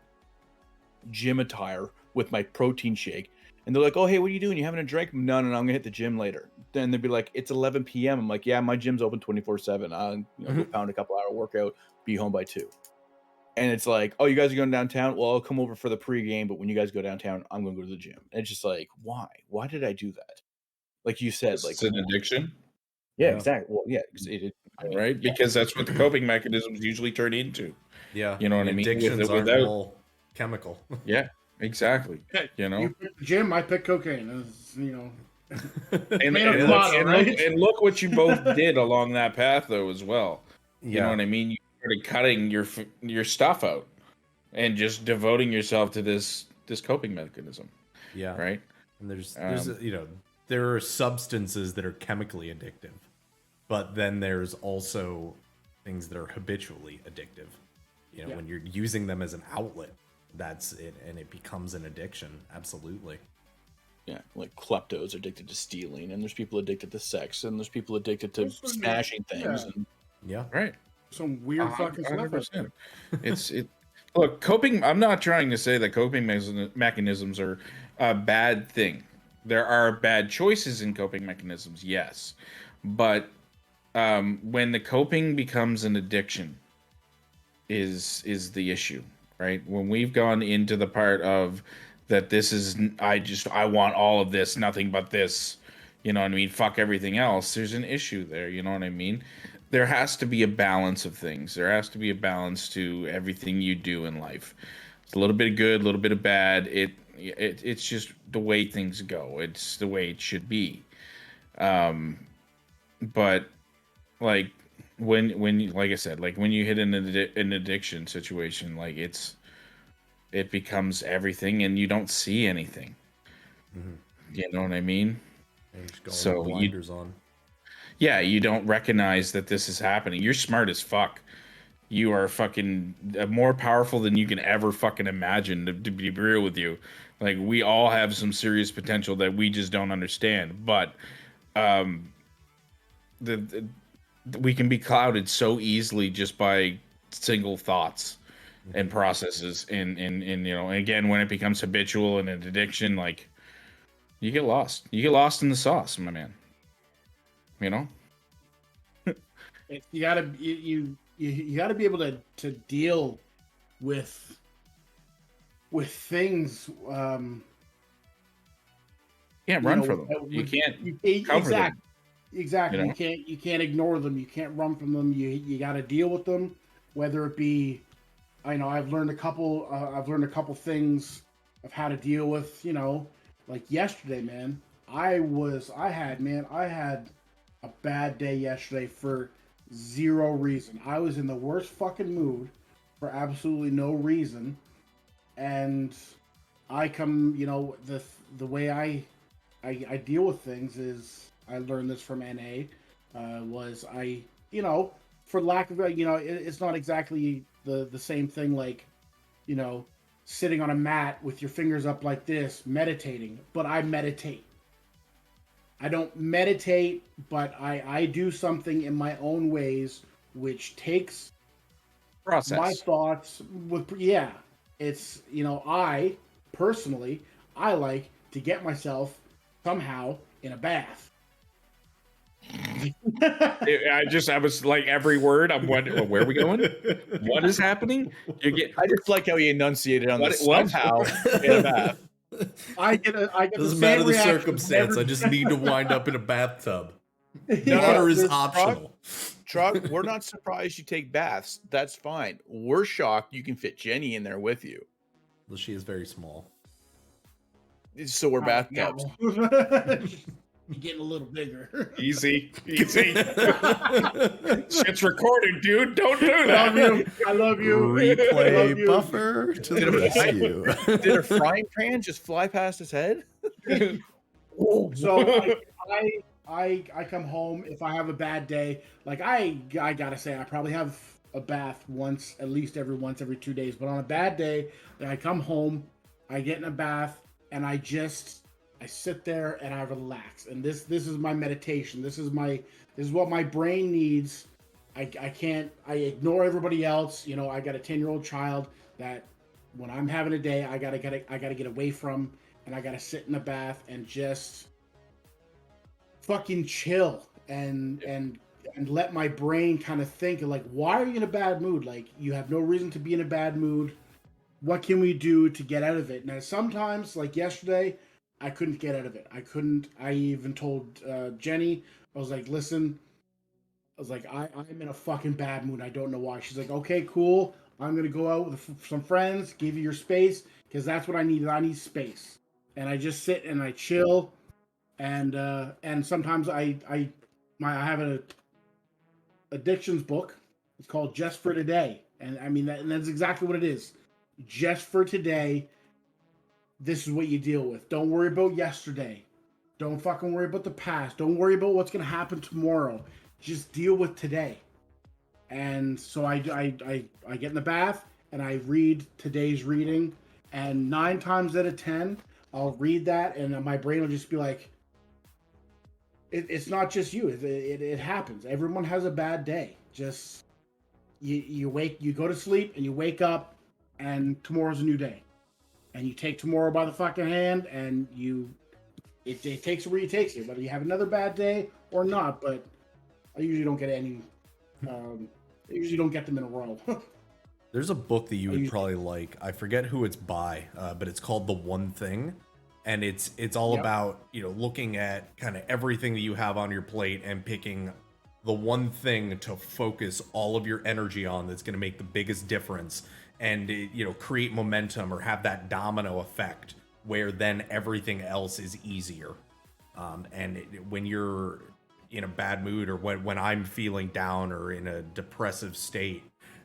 gym attire with my protein shake. And they're like, "Oh, hey, what are you doing? You having a drink?" No, I'm gonna hit the gym later. Then they'd be like, "It's 11 p.m." I'm like, "Yeah, my gym's open 24/7. I'll go pound a couple hour workout, be home by 2." And it's like, "Oh, you guys are going downtown? Well, I'll come over for the pregame, but when you guys go downtown, I'm gonna go to the gym." And it's just like, why? Why did I do that? Like you said, like It's an addiction, yeah, Yeah. exactly. Well, yeah, I mean, right? yeah. Because that's what the coping mechanisms usually turn into. Yeah. You know what I mean? Addictions aren't Without, all chemical. yeah, exactly. You know, You pick the gym, I pick cocaine. It's, and, Made up and, motto, and, right? look, and look what you both did along that path, though, as well. You know Yeah. what I mean? You started cutting your stuff out and just devoting yourself to this coping mechanism, Yeah. right? And there's there are substances that are chemically addictive, but then there's also things that are habitually addictive. Yeah. When you're using them as an outlet, that's it, and it becomes an addiction. Absolutely. Yeah, like kleptos are addicted to stealing, and there's people addicted to sex, and there's people addicted to There's some- smashing things. yeah. And Yeah. Right. Some weird fucking stuff. 100%. Look, coping. I'm not trying to say that coping mechanisms are a bad thing. There are bad choices in coping mechanisms, yes, but when the coping becomes an addiction, is the issue, right? When we've gone into the part of that, this is I want all of this, nothing but this. You know what I mean? Fuck everything else. There's an issue there. You know what I mean? There has to be a balance of things. There has to be a balance to everything you do in life. It's a little bit of good, a little bit of bad. It's just the way things go. It's the way it should be. But like when like I said, like when you hit an addiction situation, like it becomes everything, and you don't see anything. You know what I mean? And just going So with blinders on. Yeah, you don't recognize that this is happening. You're smart as fuck. You are fucking more powerful than you can ever fucking imagine, to be real with you. Like, we all have some serious potential that we just don't understand. But we can be clouded so easily just by single thoughts and processes. And again, when it becomes habitual and an addiction, like, you get lost. You get lost in the sauce, my man. You know? You gotta you gotta be able to deal with things. Can't run from them. You can't cover them. Exactly. You know? You can't ignore them. You can't run from them. You got to deal with them. Whether it be, I've learned a couple things of how to deal with. Like yesterday, man. I had a bad day yesterday for zero reason. I was in the worst fucking mood for absolutely no reason, and I come, the way I deal with things is, I learned this from NA, was for lack of, it's not exactly the same thing, like, sitting on a mat with your fingers up like this, meditating, but I meditate. I don't meditate, but I do something in my own ways, which takes Process. my thoughts with, it's, I personally, I like to get myself somehow in a bath. I was like, every word. I'm wondering, where are we going? What is happening? I just like how he enunciated on this What? somehow in a bath. I get the Doesn't same matter the reaction circumstance. whenever- I just need to wind up in a bathtub. Yeah, Water is there's- optional. Truck, we're not surprised you take baths. That's fine. We're shocked you can fit Jenny in there with you. Well, she is very small. So we're bathtubs. You're getting a little bigger. Easy. Shit's recorded, dude. Don't do that. I love you. Replay I love you. buffer to the rescue. Did a frying pan just fly past his head? So I come home if I have a bad day. Like I gotta say, I probably have a bath at least every 2 days. But on a bad day, I come home, I get in a bath, and I sit there and I relax. And this is my meditation. This is what my brain needs. I ignore everybody else. You know, I got a 10-year-old child that when I'm having a day, I gotta get away from, and I gotta sit in the bath and just fucking chill and let my brain kind of think of like, why are you in a bad mood? Like, you have no reason to be in a bad mood. What can we do to get out of it? Now, sometimes, like yesterday, I couldn't get out of it. I even told Jenny, I was like, listen, I was like, I'm in a fucking bad mood. I don't know why. She's like, okay, cool. I'm going to go out with some friends, give you your space, because that's what I need. I need space. And I just sit and I chill. And sometimes I have an addictions book. It's called Just for Today. And I mean, that's exactly what it is. Just for today, this is what you deal with. Don't worry about yesterday. Don't fucking worry about the past. Don't worry about what's going to happen tomorrow. Just deal with today. And so I get in the bath and I read today's reading. And 9 times out of 10, I'll read that and my brain will just be like, it's not just you. It happens. Everyone has a bad day. Just you go to sleep and you wake up and tomorrow's a new day. And you take tomorrow by the fucking hand and it takes you where it takes you. Whether you have another bad day or not, but I usually don't get any. I usually don't get them in a row. There's a book that you would probably like. I forget who it's by, but it's called The One Thing, and it's all about, you know, looking at kind of everything that you have on your plate and picking the one thing to focus all of your energy on that's going to make the biggest difference and, you know, create momentum or have that domino effect where then everything else is easier. When you're in a bad mood or when I'm feeling down or in a depressive state,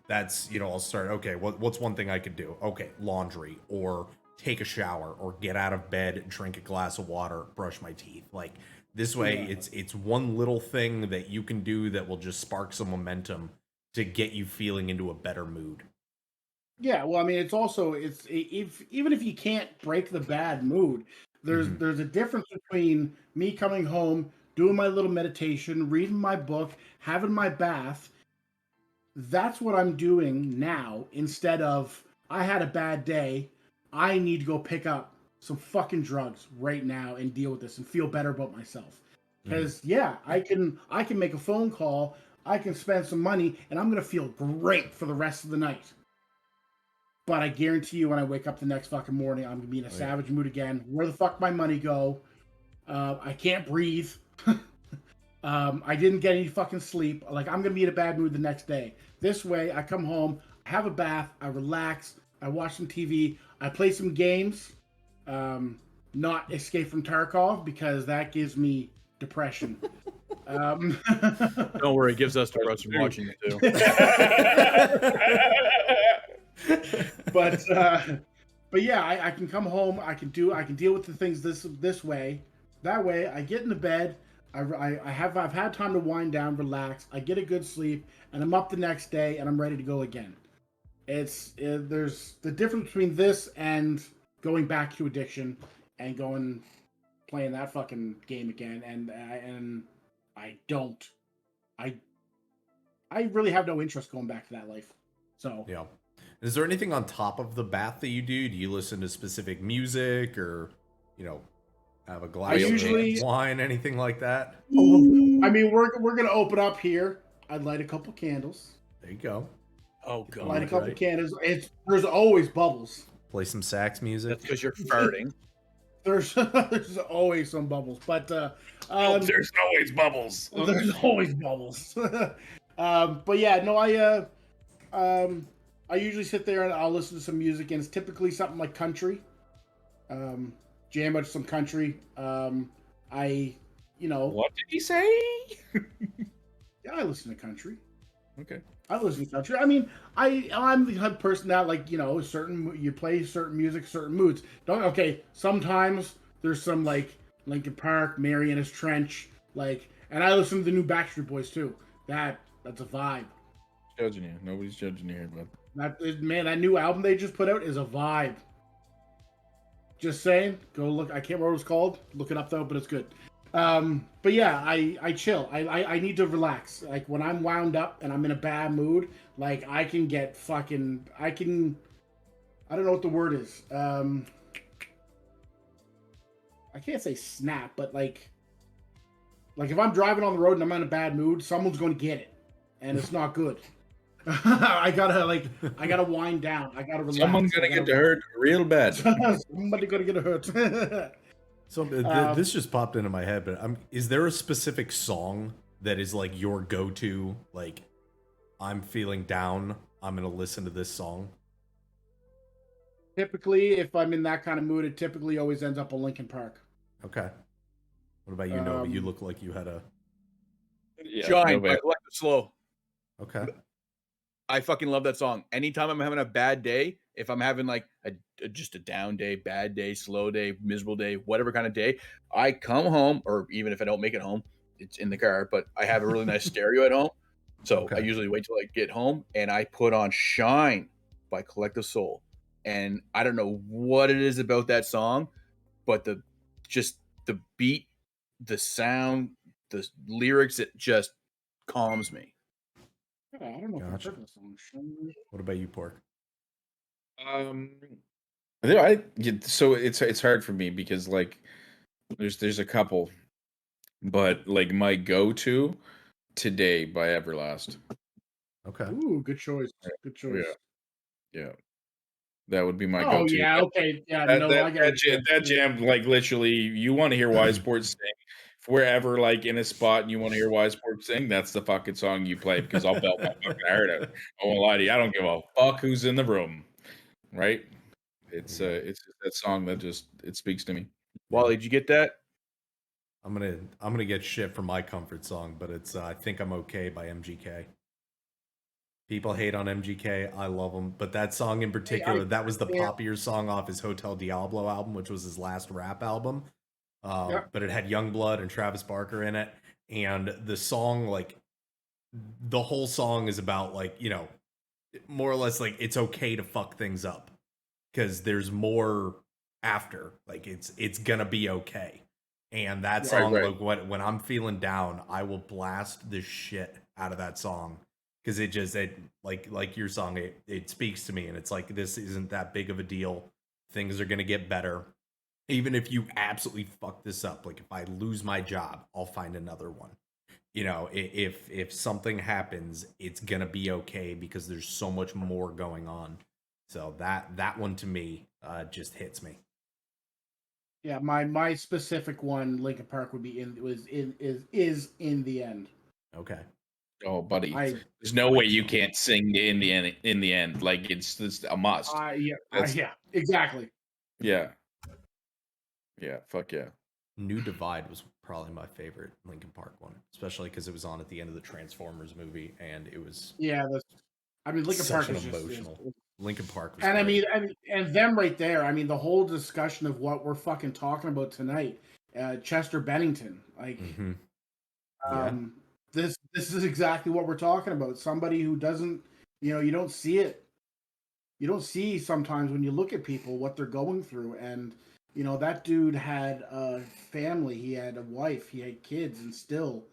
that's, you know, I'll start, okay, what's one thing I could do? Okay, laundry, or take a shower, or get out of bed, drink a glass of water, brush my teeth. Like, this way, it's one little thing that you can do that will just spark some momentum to get you feeling into a better mood. Yeah, well, I mean, even if you can't break the bad mood, there's a difference between me coming home, doing my little meditation, reading my book, having my bath. That's what I'm doing now, instead of, I had a bad day, I need to go pick up some fucking drugs right now and deal with this and feel better about myself. Because I can make a phone call, I can spend some money, and I'm gonna feel great for the rest of the night. But I guarantee you, when I wake up the next fucking morning, I'm gonna be in a savage mood again. Where the fuck my money go? I can't breathe. I didn't get any fucking sleep. Like, I'm gonna be in a bad mood the next day. This way, I come home, I have a bath, I relax, I watch some TV, I play some games. Not Escape from Tarkov, because that gives me depression. Don't worry, it gives us depression watching it too. But yeah, I can come home, I can deal with the things this way. That way, I get into bed. I've had time to wind down, relax. I get a good sleep, and I'm up the next day, and I'm ready to go again. There's the difference between this and going back to addiction and playing that fucking game again. And I really have no interest going back to that life. So yeah. Is there anything on top of the bath that you do? Do you listen to specific music, or, you know, have a glass of wine, anything like that? I mean, we're gonna open up here. I'd light a couple candles. There you go. Oh god. Light a couple candles. There's always bubbles. Play some sax music. That's because you're farting. There's always some bubbles, but there's always bubbles. There's always bubbles. But yeah, no, I usually sit there and I'll listen to some music, and it's typically something like country. Jam out some country. What did he say? Yeah, I listen to country. Okay. I listen to country. I mean, I'm the type of person that, like, you know, you play certain music, certain moods. Sometimes there's some, like, Linkin Park, Marianas Trench, like, and I listen to the new Backstreet Boys too. That's a vibe. judging you. Nobody's judging you here, bud. That new album they just put out is a vibe. Just saying, go look. I can't remember what it's called. Look it up though, but it's good. But yeah, I chill. I need to relax. Like when I'm wound up and I'm in a bad mood, like I can get fucking. I don't know what the word is. I can't say snap, but like if I'm driving on the road and I'm in a bad mood, someone's going to get it, and it's not good. I gotta wind down. I gotta relax. Someone's gonna get hurt real bad. Somebody gonna get hurt. So this just popped into my head, but is there a specific song that is like your go-to? Like, I'm feeling down, I'm gonna listen to this song. Typically, if I'm in that kind of mood, it typically always ends up a Linkin Park. Okay. What about you, Nova? You look like you had a Shine by Collective Slow. Okay. I fucking love that song. Anytime I'm having a bad day, if I'm having like just a down day, bad day, slow day, miserable day, whatever kind of day, I come home, or even if I don't make it home, it's in the car, but I have a really nice stereo at home. So Okay. I usually wait till I get home and I put on Shine by Collective Soul. And I don't know what it is about that song, but the beat, the sound, the lyrics, it just calms me. Yeah, I don't know if Gotcha. I've heard this song. What about you, Pork? So it's hard for me because like there's a couple, but like my go-to Today by Everlast. Okay. Ooh, good choice. Good choice. Yeah. That would be my Oh go-to. yeah, okay, yeah. That, No, that, I get that, it. jam, that jam, like literally, you want to hear Wise Sports sing. If we're ever like in a spot and you want to hear Wise Sports sing, that's the fucking song you play because I'll belt my fucking heart out. I won't lie to you. I don't give a fuck who's in the room, right? It's just that song that just it speaks to me. Wally, did you get that? I'm gonna get shit for my comfort song, but it's I Think I'm Okay by MGK. People hate on MGK. I love him, but that song in particular, that was the poppier song off his Hotel Diablo album, which was his last rap album. But it had Youngblood and Travis Barker in it, and the song, like, the whole song is about, like, you know, more or less like it's okay to fuck things up because there's more after. Like it's gonna be okay. And that song, like when I'm feeling down, I will blast the shit out of that song because it like your song, it speaks to me, and it's like this isn't that big of a deal. Things are gonna get better. Even if you absolutely fuck this up, like if I lose my job, I'll find another one. You know, if something happens, it's gonna be okay because there's so much more going on. So that one to me just hits me. Yeah, my specific one, Linkin Park, would be is in the end. Okay. Oh, buddy, there's no way you can't sing in the end. In the end, like it's a must. Yeah, exactly. Yeah, fuck yeah. New Divide was probably my favorite Linkin Park one, especially because it was on at the end of the Transformers movie, and it was Linkin Park is emotional. Linkin Park was and great. and them right there. I mean, the whole discussion of what we're fucking talking about tonight, Chester Bennington, like, this is exactly what we're talking about. Somebody who doesn't, you don't see it. You don't see sometimes when you look at people what they're going through, and that dude had a family, he had a wife, he had kids, and still,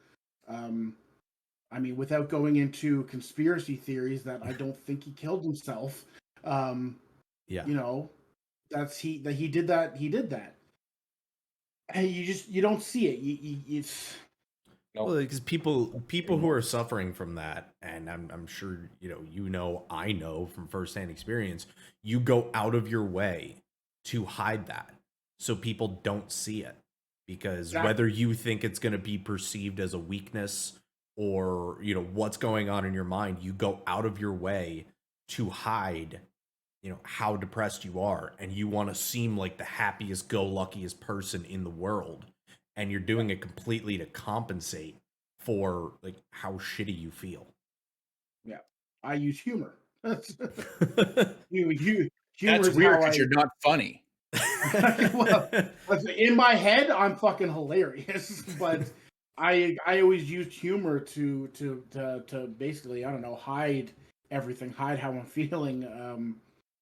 I mean, without going into conspiracy theories, that I don't think he killed himself. He did that, and you don't see it. It's well, because people who are suffering from that, and I'm sure I know from firsthand experience, you go out of your way to hide that so people don't see it, because whether you think it's going to be perceived as a weakness or what's going on in your mind, you go out of your way to hide how depressed you are, and you want to seem like the happiest go luckiest person in the world, and you're doing it completely to compensate for like how shitty you feel. Yeah, I use humor. Humor That's weird because you're not funny. Well, in my head, I'm fucking hilarious, but I always used humor to basically, I don't know, hide everything, hide how I'm feeling.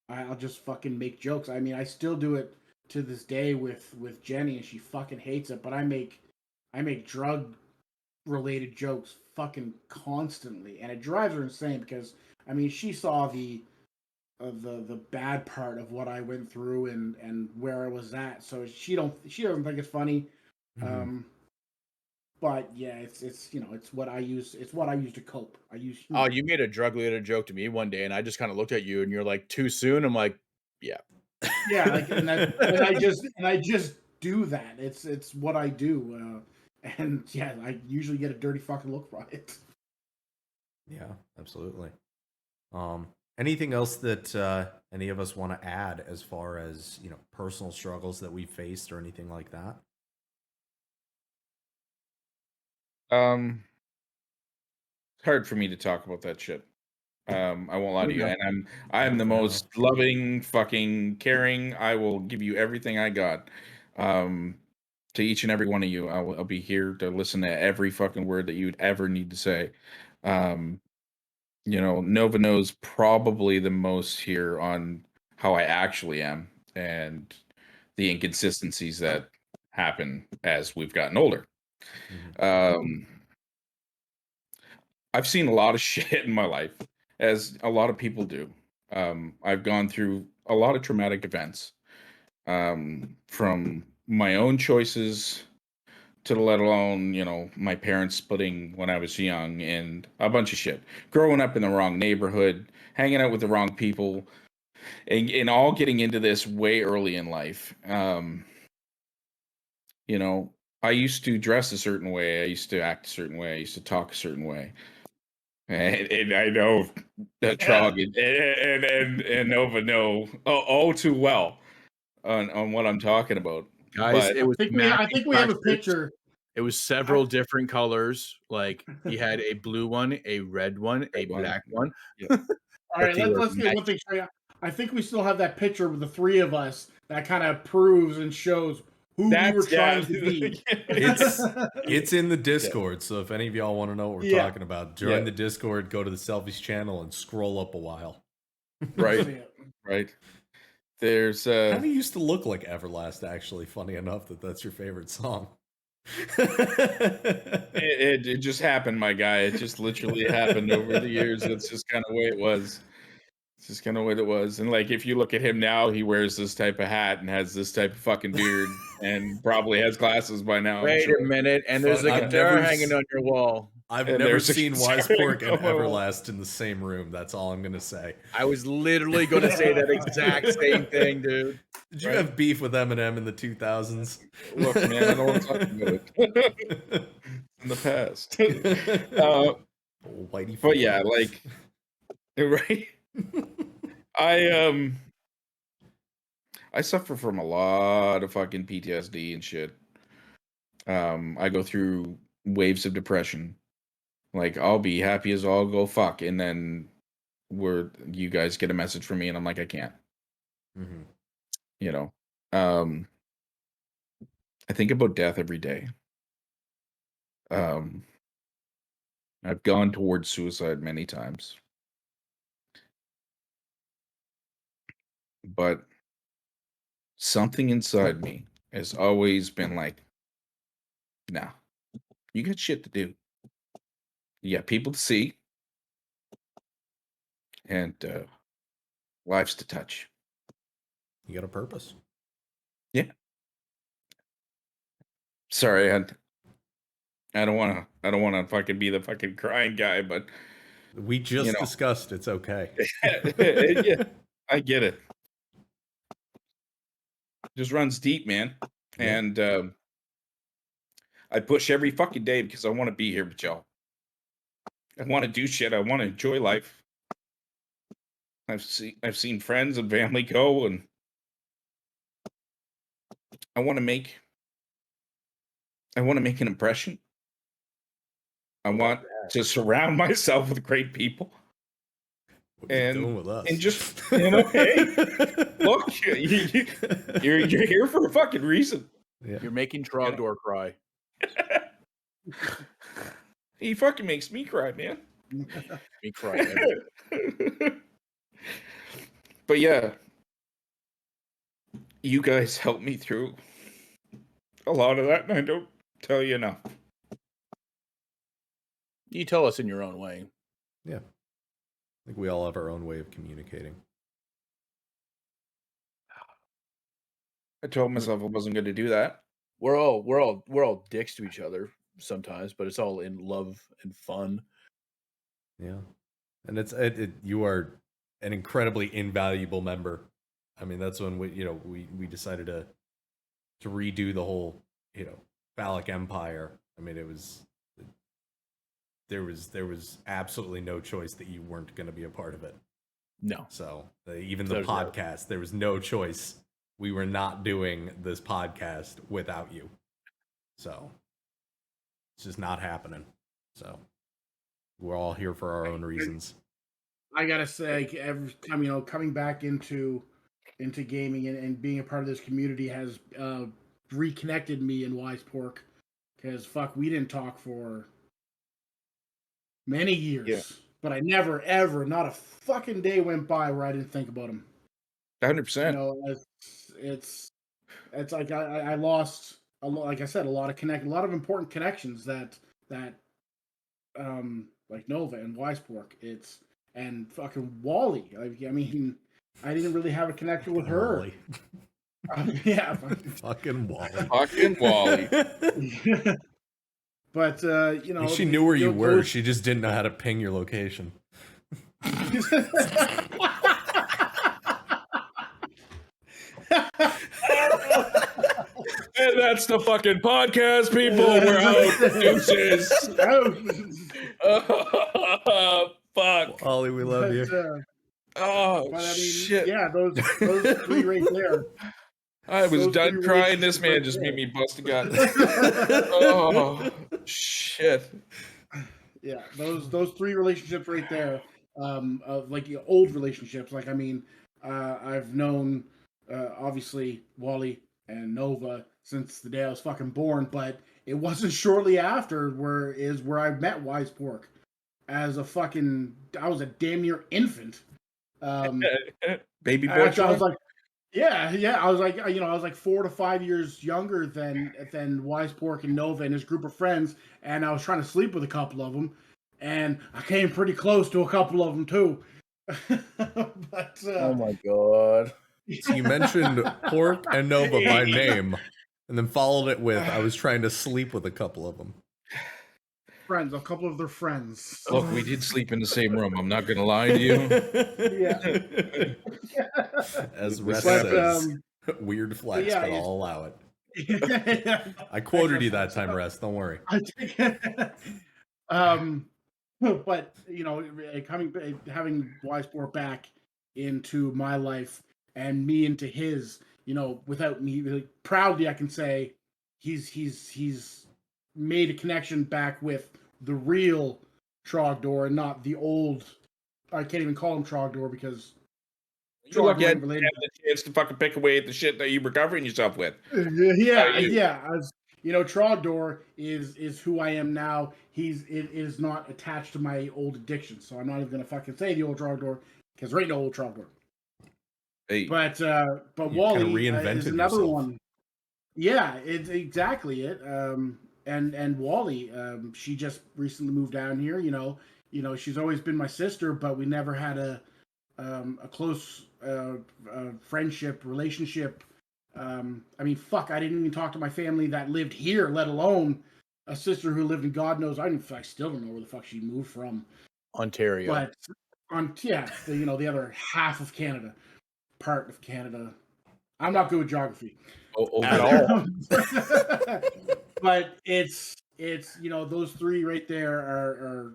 I'll just fucking make jokes. I mean, I still do it to this day with Jenny, and she fucking hates it. But I make drug related jokes fucking constantly, and it drives her insane because I mean, she saw the bad part of what I went through and where I was at, so she doesn't think it's funny. Mhm. But yeah, it's you know it's what I use. It's what I use to cope. I use Oh, humor. you made a drug related joke to me one day, and I just kind of looked at you, and you're like, "Too soon." I'm like, "Yeah." Yeah, like and I just do that. It's what I do. And yeah, I usually get a dirty fucking look from it. Yeah, absolutely. Um, Anything else that any of us want to add as far as personal struggles that we faced or anything like that? Um, it's hard for me to talk about that shit. I won't lie to you, Okay. and I'm the Fair most enough. loving, fucking caring. I will give you everything I got. Um, to each and every one of you, I'll be here to listen to every fucking word that you'd ever need to say. Um, Nova knows probably the most here on how I actually am and the inconsistencies that happen as we've gotten older. Mhm. Um, I've seen a lot of shit in my life, as a lot of people do. I've gone through a lot of traumatic events, from my own choices to let alone, my parents splitting when I was young and a bunch of shit. Growing up in the wrong neighborhood, hanging out with the wrong people, and all getting into this way early in life. You know, I used to dress a certain way, I used to act a certain way, I used to talk a certain way. And I know that Trog and Nova know all too well on what I'm talking about. Guys, But it was I matching think we have a tracksuits. picture. It was I, several different colors. Like he had a blue one, a red one, a red one, black one, yeah, all but right, they were let's get one matching. thing straight. I think we still have that picture with the three of us that kind of proves and shows who we were that's yeah, trying to be. It's in the yeah, Discord, so if any of y'all want to know what we're Yeah, talking about, join yeah, the Discord, go to the Selfies channel, and scroll up a while. you'll right, see it. right. There's Kind of used to look like Everlast, actually. Funny enough that that's your favorite song. it just happened, my guy. It just literally happened over the years. That's just kind of the way it was. It's just kind of what it was. And like, if you look at him now, he wears this type of hat and has this type of fucking beard and probably has glasses by now, I'm Wait sure. a minute, and there's a I've guitar never hanging on your wall. I've And never there's a seen guitar Wisepork and on my wall. Everlast in the same room. That's all I'm gonna say. I was literally going to say that exact same thing, dude. Did you Right? have beef with Eminem in the 2000s? Look, man, I don't want to talk about it. In the past. uh, Whitey but yeah, Ford. like, right? I I suffer from a lot of fucking PTSD and shit. I go through waves of depression. Like, I'll be happy as all go fuck, and then you guys get a message from me, and I'm like, I can't. Mhm. You know, um, I think about death every day. Um, I've gone towards suicide many times, but something inside me has always been like, nah, you got shit to do. You got people to see, and lives to touch. You got a purpose. Yeah. Sorry, I don't want to fucking be the fucking crying guy, but We you just know, discussed it's okay. yeah, I get it. Just runs deep, man. Yeah. And I push every fucking day because I want to be here with y'all. I want to do shit. I want to enjoy life. I've seen friends and family go, and I want to make an impression. I want to surround myself with great people, What are you doing and with us? just hey, look, you're here for a fucking reason. Yeah. You're making You know? Trogdor cry. He fucking makes me cry, man. Me cry. But yeah, you guys helped me through a lot of that, and I don't tell you enough. You tell us in your own way. Yeah. I think we all have our own way of communicating. I told myself I wasn't going to do that. We're all dicks to each other sometimes, but it's all in love and fun. Yeah. And you are an incredibly invaluable member. I mean, that's when we decided to redo the whole, Falic Empire. I mean, there was absolutely no choice that you weren't going to be a part of it. No. So even the podcast, there was no choice. We were not doing this podcast without you. So it's just not happening. So we're all here for our own reasons. I gotta say, every time coming back into gaming and being a part of this community has reconnected me and Wise Pork, because fuck, we didn't talk for many years. Yeah. But I never ever, not a fucking day went by where I didn't think about him. 100%. It's like I lost a lot. Like I said, a lot of important connections that like Nova and Wise Pork. And fucking Wally. I mean, I didn't really have a connection with her. Wally. Yeah, fucking Wally. Fucking Wally. But she knew where you were. She just didn't know how to ping your location. And that's the fucking podcast, people. We're out. Deuces. Fuck. Wally, we love you. Shit. Yeah, those three right there. I was done crying. This man just made me bust a gut. Oh, shit. Yeah, those three relationships right there, like old relationships. Like, I mean, I've known obviously Wally and Nova since the day I was fucking born, but it wasn't shortly after where I met Wise Pork as a fucking, I was a damn near infant. Baby boy. I was like, yeah. I was like, I was like 4 to 5 years younger than Wise Pork and Nova and his group of friends, and I was trying to sleep with a couple of them, and I came pretty close to a couple of them too. But oh my god! So you mentioned Pork and Nova by name, and then followed it with, "I was trying to sleep with a couple of them." Friends, a couple of their friends. Look, we did sleep in the same room. I'm not gonna lie to you. Yeah. As Rest says, weird flex, but I'll allow it. I quoted you that time, Rest. Don't worry. But having Wise Pork back into my life and me into his, without me, proudly I can say he's made a connection back with the real Trogdor and not the old. I can't even call him Trogdor because you're lucky I didn't have the chance to fucking pick away at the shit that you were covering yourself with. Yeah. Trogdor is who I am now. It is not attached to my old addiction, so I'm not even gonna fucking say the old Trogdor because there ain't no old Trogdor. Hey. But Wally is another yourself. one. Yeah, it's exactly it. And Wally, she just recently moved down here. She's always been my sister, but we never had a close friendship relationship. I mean, fuck, I didn't even talk to my family that lived here, let alone a sister who lived in God knows. I still don't know where the fuck she moved from. Ontario. But the other half of Canada, part of Canada. I'm not good with geography. At all. But it's those three right there are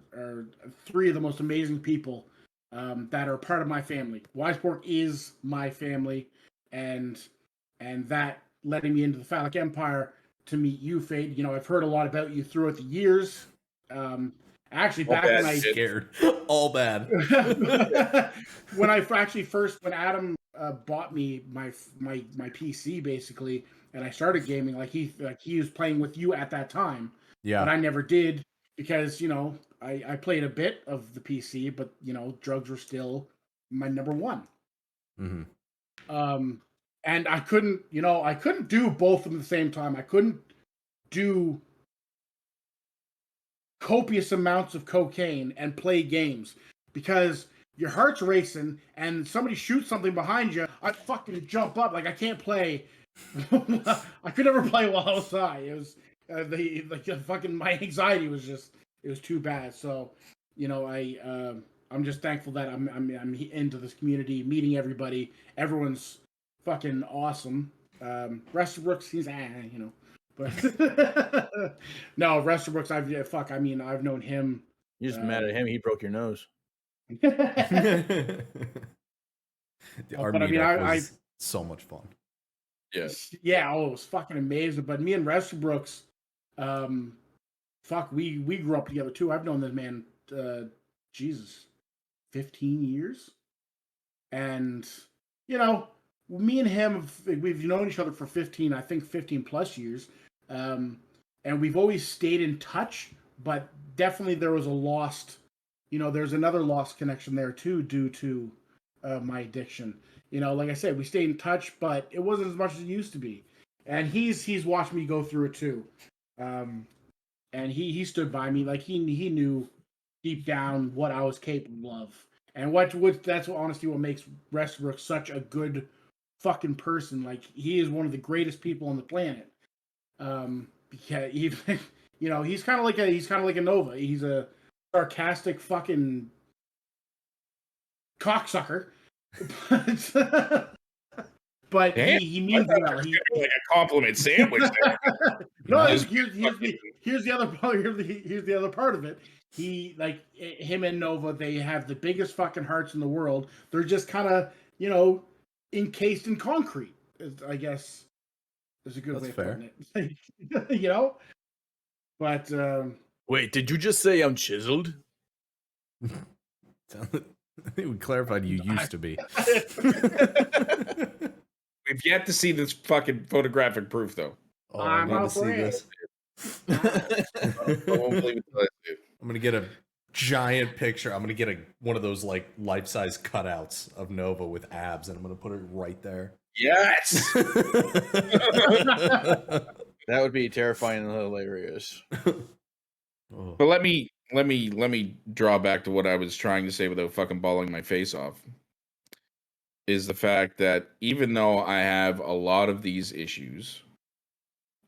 three of the most amazing people that are part of my family. Wise Pork is my family, and that letting me into the Falic Empire to meet you, Fade. I've heard a lot about you throughout the years. Actually, back when I scared, all bad. when I actually first when Adam bought me my PC basically, and I started gaming, like he was playing with you at that time. Yeah. but I never did because I played a bit of the PC, but drugs were still my number one. Mm-hmm. And I couldn't do both at the same time. I couldn't do copious amounts of cocaine and play games because your heart's racing and somebody shoots something behind you. I fucking jump up like I can't play. I could never play while I was high. It was fucking my anxiety was just it was too bad. So I'm just thankful that I'm into this community, meeting everybody. Everyone's fucking awesome. Restabrooks, he's but no, Restabrooks. I've known him. You're just mad at him. He broke your nose. The our But I mean, meetup was so much fun. Yeah. Oh, it was fucking amazing. But me and Restabrooks, we grew up together too. I've known this man, Jesus, 15 years, and me and him, we've known each other for 15 plus years. And we've always stayed in touch, but definitely there was a lost, there's another lost connection there too, due to my addiction. Like I said, we stayed in touch, but it wasn't as much as it used to be. And he's watched me go through it too. And he stood by me, like he knew deep down what I was capable of, and that's honestly what makes Westbrook such a good fucking person. Like he is one of the greatest people on the planet. Because he's kind of like a Nova. He's a sarcastic fucking cocksucker, but Damn, he means well. He like a compliment sandwich there. no, Nice. here's the other part. Here's the other part of it. He him and Nova. They have the biggest fucking hearts in the world. They're just kind of encased in concrete. I guess is a good That's way of fair. putting it. But Wait, did you just say I'm chiseled? I think we clarified you used to be. We've yet to see this fucking photographic proof, though. Oh, I I'm need to not see afraid. this. I won't believe it till I see it. I'm gonna get a giant picture. I'm gonna get one of those like life-size cutouts of Nova with abs, and I'm gonna put it right there. Yes. That would be terrifying and hilarious. Oh. But let me draw back to what I was trying to say without fucking bawling my face off. Is the fact that even though I have a lot of these issues,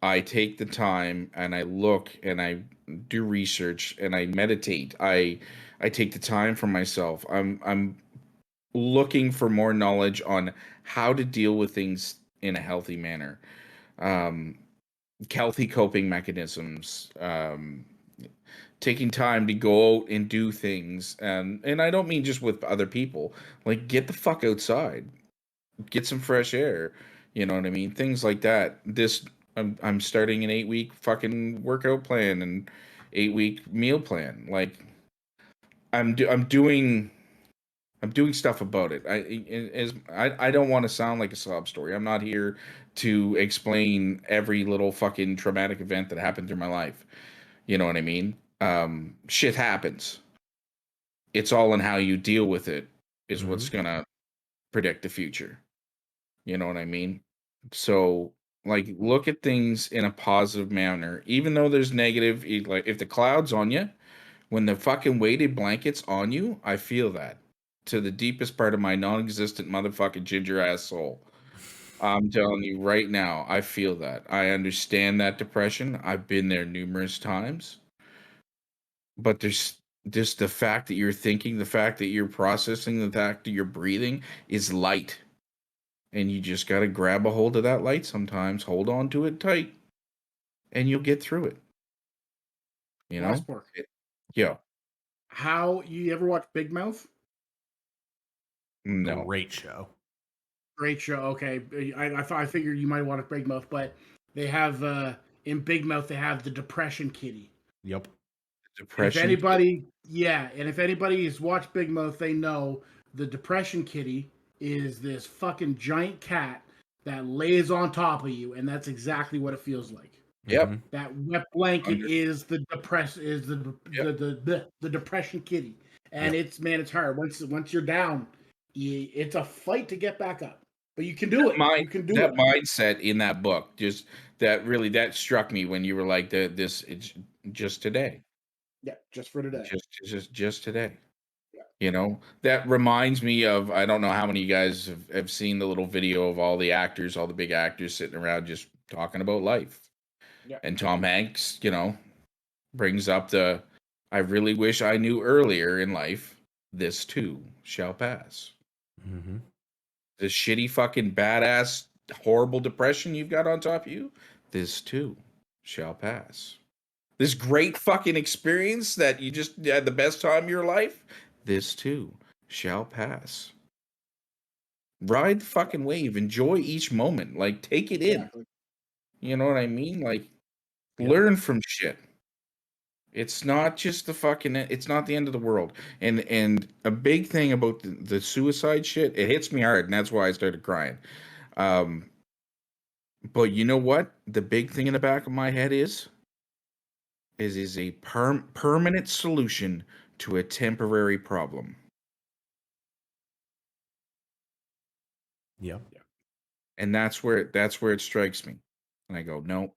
I take the time and I look and I do research and I meditate. I take the time for myself. I'm looking for more knowledge on how to deal with things in a healthy manner. Healthy coping mechanisms, taking time to go out and do things, and I don't mean just with other people. Like get the fuck outside, get some fresh air. You know what I mean? Things like that. I'm starting an 8-week fucking workout plan and 8-week meal plan. Like I'm doing stuff about it. I don't want to sound like a sob story. I'm not here to explain every little fucking traumatic event that happened through my life. You know what I mean? Shit happens. It's all in how you deal with it is what's gonna predict the future. You know what I mean? So like look at things in a positive manner, even though there's negative. Like if the cloud's on you, when the fucking weighted blanket's on you, I feel that to the deepest part of my non-existent motherfucking ginger ass soul. I'm telling you right now, I feel that. I understand that depression. I've been there numerous times. But there's just the fact that you're thinking, the fact that you're processing, the fact that you're breathing is light. And you just got to grab a hold of that light sometimes, hold on to it tight, and you'll get through it. You know? Westbrook, Yeah. how you ever watch Big Mouth? No. Great show. Great show. Okay, I figured you might want to Big Mouth, but they have in Big Mouth they have the Depression Kitty. Yep. Depression. If anybody has watched Big Mouth, they know the Depression Kitty is this fucking giant cat that lays on top of you, and that's exactly what it feels like. Yep. That wet blanket Under- is the Yep. the depression kitty, and Yep. it's hard once you're down. It's a fight to get back up, but you can do it. Mind You can do that it. mindset in that book, just that struck me when you were like this. It's just today, Yeah, just for today. just today. Yeah. You know, that reminds me of, I don't know how many of you guys have seen the little video of all the actors, all the big actors sitting around just talking about life. Yeah. And Tom Hanks, brings up I really wish I knew earlier in life, this too shall pass. Mm-hmm. This shitty fucking badass horrible depression you've got on top of you, this too shall pass. This great fucking experience that you just had the best time of your life, this too shall pass. Ride the fucking wave. Enjoy each moment. Like, take it in. Exactly. You know what I mean? Like, Yeah. learn from shit. It's not just it's not the end of the world. And a big thing about the suicide shit, it hits me hard, and that's why I started crying. But you know what? The big thing in the back of my head is a permanent solution to a temporary problem. Yeah. And that's where it strikes me. And I go, no,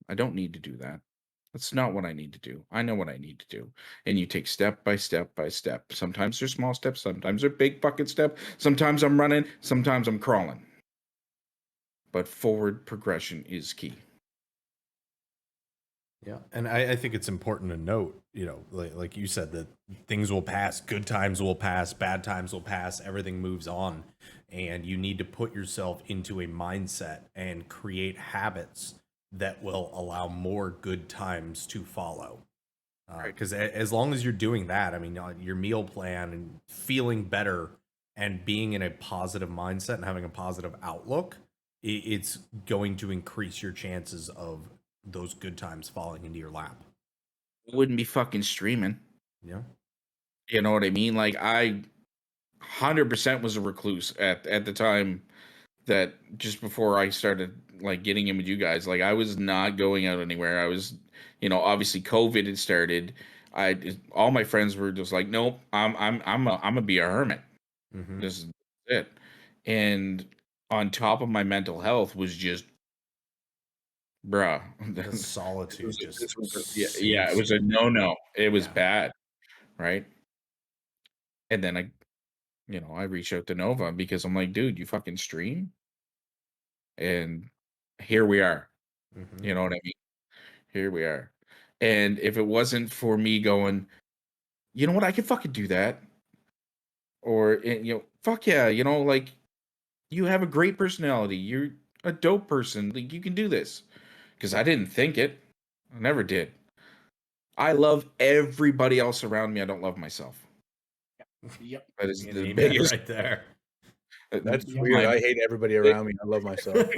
I don't need to do that. That's not what I need to do. I know what I need to do. And you take step by step by step. Sometimes they're small steps, sometimes they're big fucking steps. Sometimes I'm running, sometimes I'm crawling. But forward progression is key. Yeah, and I think it's important to note, like you said, that things will pass, good times will pass, bad times will pass, everything moves on, and you need to put yourself into a mindset and create habits that will allow more good times to follow. Because as long as you're doing that, I mean, your meal plan and feeling better and being in a positive mindset and having a positive outlook, it's going to increase your chances of those good times falling into your lap. I wouldn't be fucking streaming. Yeah. You know what I mean? Like, I 100% was a recluse at the time, that just before I started like getting in with you guys. Like, I was not going out anywhere. I was, obviously COVID had started. All my friends were just like, nope, I'm gonna be a hermit. Mm-hmm. This is it. And on top of my mental health was just, bruh. The solitude just Yeah, it sinks was a you. no. It was Yeah. bad, right? And then I reached out to Nova because I'm like, dude, you fucking stream? And here we are. Mm-hmm. You know what I mean? Here we are. And if it wasn't for me going, you know what, I could fucking do that. Or, fuck yeah, like, you have a great personality. You're a dope person. Like, you can do this. Because I didn't think it. I never did. I love everybody else around me. I don't love myself. Yep. That is An the amen biggest. right there. That's Yeah. weird. I hate everybody around me. I love myself.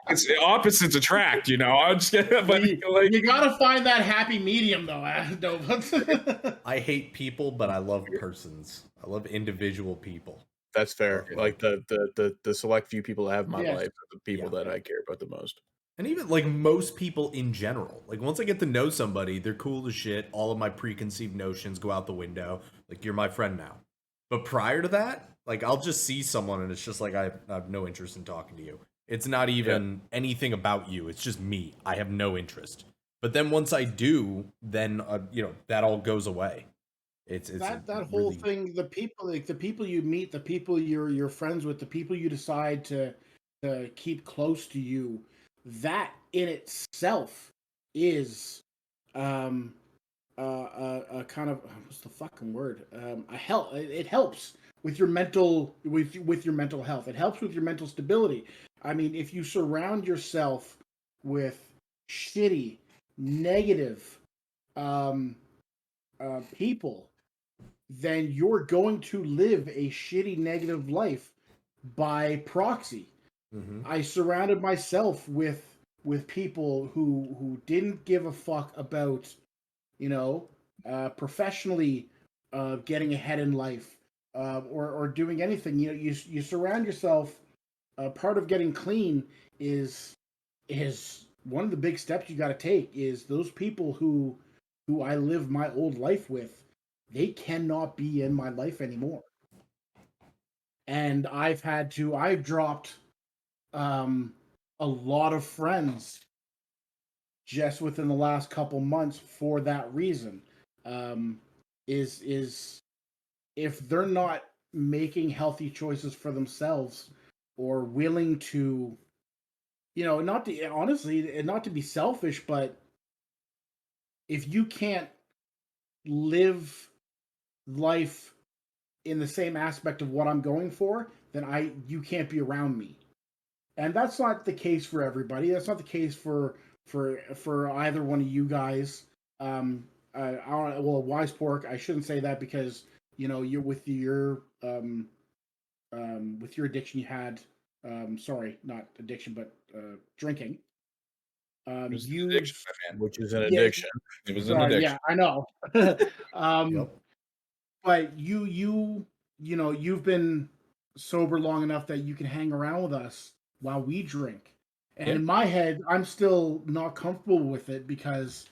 It's opposites attract, I'm just kidding, but like, you gotta find that happy medium, though. No. I hate people, but I love persons. I love individual people. That's fair. Love Like the select few people I have in my Yes. life are the people that I care about the most. And even like most people in general, like once I get to know somebody, they're cool as shit. All of my preconceived notions go out the window. Like, you're my friend now. But prior to that, like, I'll just see someone and it's just like, I have no interest in talking to you. It's not even anything about you. It's just me. I have no interest. But then once I do, then that all goes away. It's that a whole really, thing, the people you meet, the people you're friends with, the people you decide to keep close to you, that in itself is a kind of, what's the fucking word, a help. It helps with your mental with your mental health. It helps with your mental stability. I mean, if you surround yourself with shitty, negative um people, then you're going to live a shitty negative life by proxy. mm-hmm. I surrounded myself with people who didn't give a fuck about, professionally getting ahead in life, or doing anything. You surround yourself. Part of getting clean is is one of the big steps you got to take is those people who I live my old life with, they cannot be in my life anymore. And I've dropped a lot of friends just within the last couple months for that reason. Um, is if they're not making healthy choices for themselves or willing to, not to honestly, not to be selfish, but if you can't live life in the same aspect of what I'm going for, then you can't be around me. And that's not the case for everybody. That's not the case for either one of you guys. Wise Pork. I shouldn't say that because you're with your addiction you had. Sorry, not addiction, but drinking. It was an You addiction, my man. which is an Yeah, addiction. It was an sorry, addiction. yeah, I know. Yep. But you've been sober long enough that you can hang around with us while we drink. And Yeah. in my head, I'm still not comfortable with it because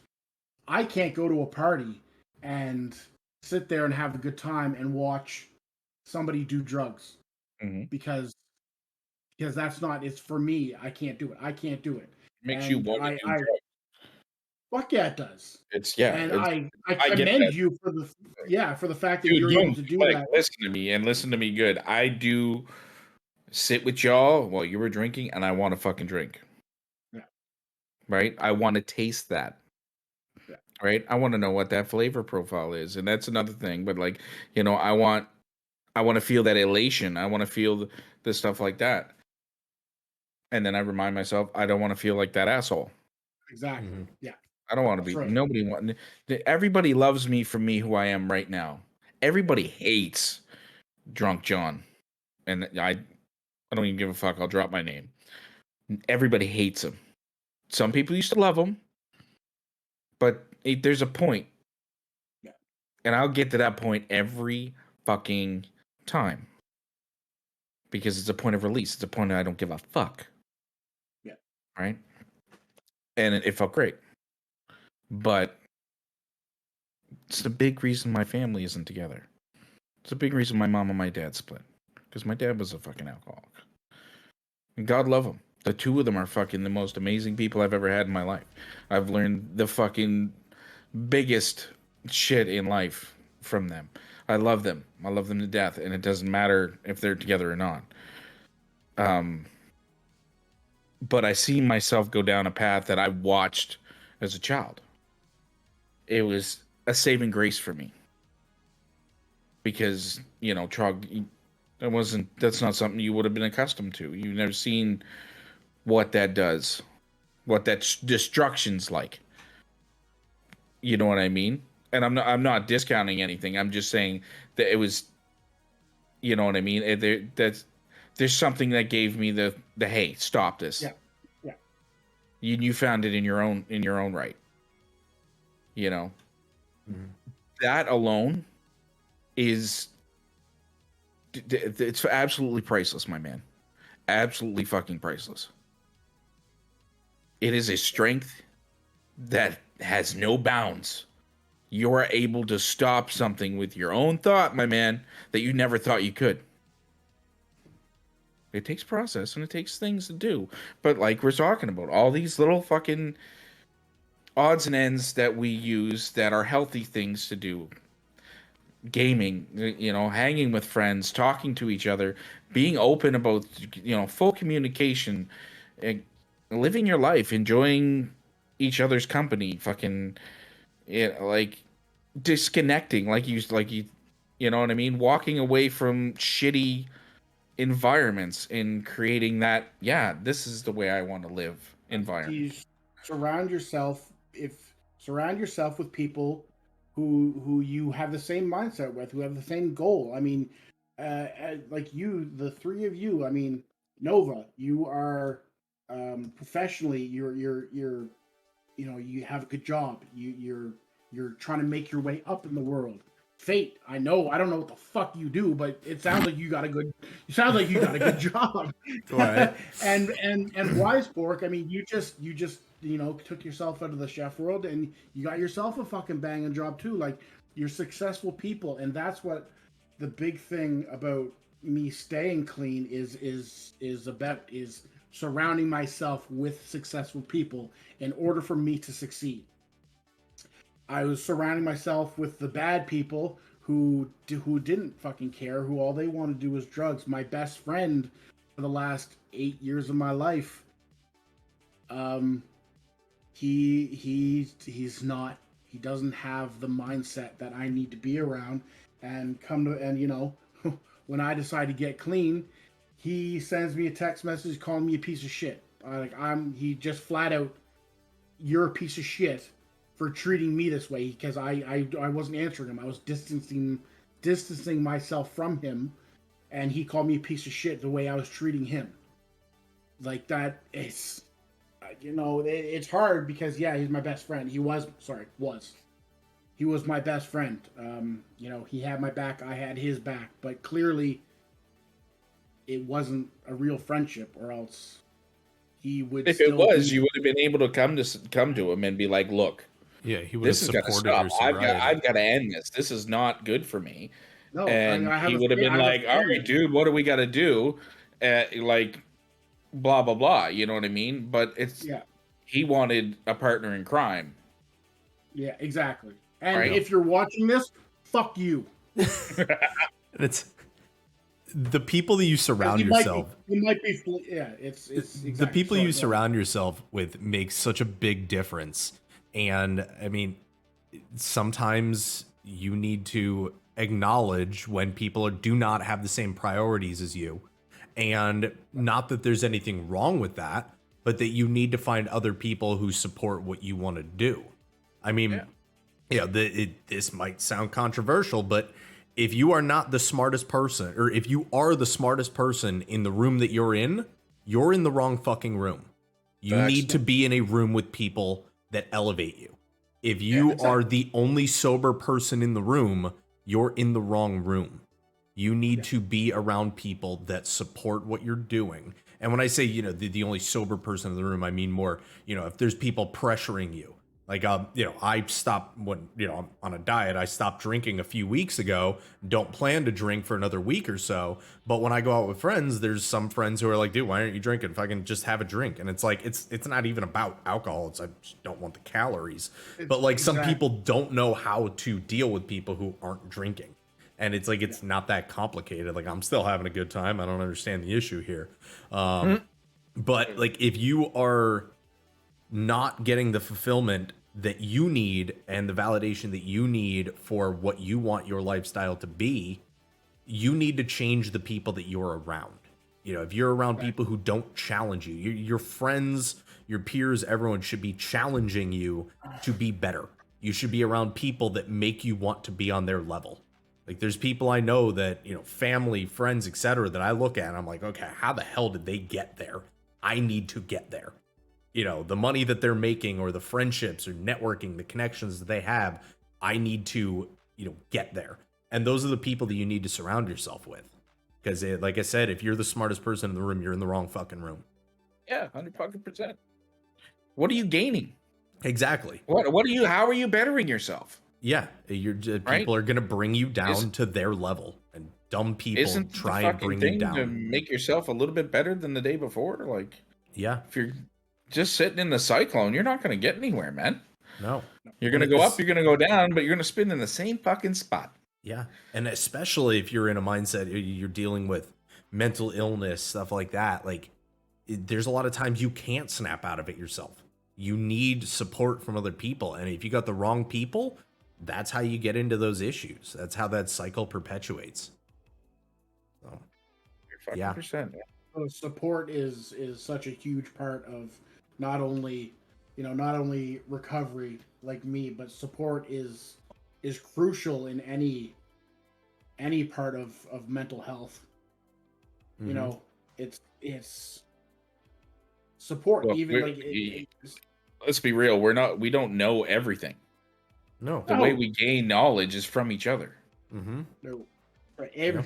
I can't go to a party and sit there and have a good time and watch somebody do drugs Mm-hmm. because that's not, it's for me. I can't do it. I can't do it. Makes you And want to do I drugs. fuck yeah, it does. It's And I I get commend that. you for the fact that Dude, you're able to do like, that. listen to me and listen to me good. I do sit with y'all while you were drinking, and I want to fucking drink. Yeah. Right? I want to taste that. Yeah. Right? I want to know what that flavor profile is, and that's another thing. But like, I want to feel that elation. I want to feel the stuff like that. And then I remind myself, I don't want to feel like that asshole. Exactly. Mhm. Yeah. I don't want to That's be. right. Nobody want. Everybody loves me for me who I am right now. Everybody hates Drunk John, and I don't even give a fuck. I'll drop my name. Everybody hates him. Some people used to love him, but there's a point, Yeah. and I'll get to that point every fucking time because it's a point of release. It's a point I don't give a fuck. Yeah. Right. And it felt great, but it's the big reason my family isn't together. It's a big reason my mom and my dad split because my dad was a fucking alcoholic. And God love them. The two of them are fucking the most amazing people I've ever had in my life. I've learned the fucking biggest shit in life from them. I love them. I love them to death, and it doesn't matter if they're together or not. But I see myself go down a path that I watched as a child. It was a saving grace for me because that's not something you would have been accustomed to. You've never seen what that does, what that destruction's like. You know what I mean? And I'm not discounting anything. I'm just saying that it was, you know what I mean? There's something that gave me the hey, stop this. Yeah. Yeah. You found it in your own right. You know. Mhm. That alone is it's absolutely priceless, my man. Absolutely fucking priceless. It is a strength that has no bounds. You are able to stop something with your own thought, my man, that you never thought you could. It takes process and it takes things to do. But like we're talking about, all these little fucking odds and ends that we use that are healthy things to do. Gaming, hanging with friends, talking to each other, being open about, full communication, and living your life, enjoying each other's company, fucking, like disconnecting, you know what I mean? Walking away from shitty environments and creating that, yeah, this is the way I want to live environment. You surround yourself with people who you have the same mindset with, who have the same goal. I mean, like the three of you. I mean, Nova, you are professionally. You have a good job. You're trying to make your way up in the world. Fate, I don't know what the fuck you do, but it sounds like you got a good job. Right. and Wise Pork, I mean, you just took yourself out of the chef world and you got yourself a fucking banging job too. Like, you're successful people, and that's what the big thing about me staying clean is surrounding myself with successful people in order for me to succeed. I was surrounding myself with the bad people who didn't fucking care, who all they wanted to do was drugs. My best friend for the last 8 years of my life, he's not, he doesn't have the mindset that I need to be around. And when I decide to get clean, he sends me a text message calling me a piece of shit. He just flat out, you're a piece of shit for treating me this way, because I wasn't answering him. I was distancing myself from him, and he called me a piece of shit the way I was treating him. Like, that is, it's hard because he's my best friend. He was my best friend. He had my back, I had his back, but clearly it wasn't a real friendship, or else he would. If it was, you would have been able to come to him and be like, "Look, yeah, he would have supported your sobriety. sobriety. I've got to end this. This is not good for me." No, and he would have been like, "All right, dude, what do we got to do?" Like, blah blah blah. You know what I mean? But he wanted a partner in crime. Yeah, exactly. And if you're watching this, fuck you. It's the people that you surround yourself. It's exactly. The people you surround yourself with makes such a big difference. And I mean, sometimes you need to acknowledge when people do not have the same priorities as you. And not that there's anything wrong with that, but that you need to find other people who support what you want to do. I mean, this might sound controversial, but if you are not the smartest person, or if you are the smartest person in the room that you're in the wrong fucking room. You need to be in a room with people that elevate you. If you are the only sober person in the room, you're in the wrong room. You need to be around people that support what you're doing. And when I say, the only sober person in the room, I mean more, if there's people pressuring you. Like, I stopped I'm on a diet. I stopped drinking a few weeks ago. Don't plan to drink for another week or so. But when I go out with friends, there's some friends who are like, dude, why aren't you drinking? If I can just have a drink. And it's like, it's not even about alcohol. I just don't want the calories. But like, some people don't know how to deal with people who aren't drinking. And it's like, it's not that complicated. Like, I'm still having a good time. I don't understand the issue here. But like, if you are not getting the fulfillment that you need and the validation that you need for what you want your lifestyle to be, you need to change the people that you're around. If you're around people who don't challenge you, your friends, your peers, everyone should be challenging you to be better. You should be around people that make you want to be on their level. Like, there's people I know that, family, friends, etc., that I look at and I'm like, okay, how the hell did they get there? I need to get there. The money that they're making, or the friendships or networking, the connections that they have, I need to, get there. And those are the people that you need to surround yourself with. Because like I said, if you're the smartest person in the room, you're in the wrong fucking room. Yeah, 100%. What are you gaining? Exactly. How are you bettering yourself? Yeah, people are going to bring you down to their level, and dumb people try and bring you down. To make yourself a little bit better than the day before. Like, yeah, if you're just sitting in the cyclone, you're not going to get anywhere, man. No. You're going to go up, you're going to go down, but you're going to spin in the same fucking spot. Yeah. And especially if you're in a mindset, you're dealing with mental illness, stuff like that. Like, there's a lot of times you can't snap out of it yourself. You need support from other people. And if you got the wrong people, that's how you get into those issues. That's how that cycle perpetuates. So, you're 5%. Yeah. So support is such a huge part of not only recovery, like me, but support is crucial in any part of mental health. Mm-hmm. It's support. Look, even let's be real, we don't know everything. No. The way we gain knowledge is from each other. Mm-hmm. No. Right,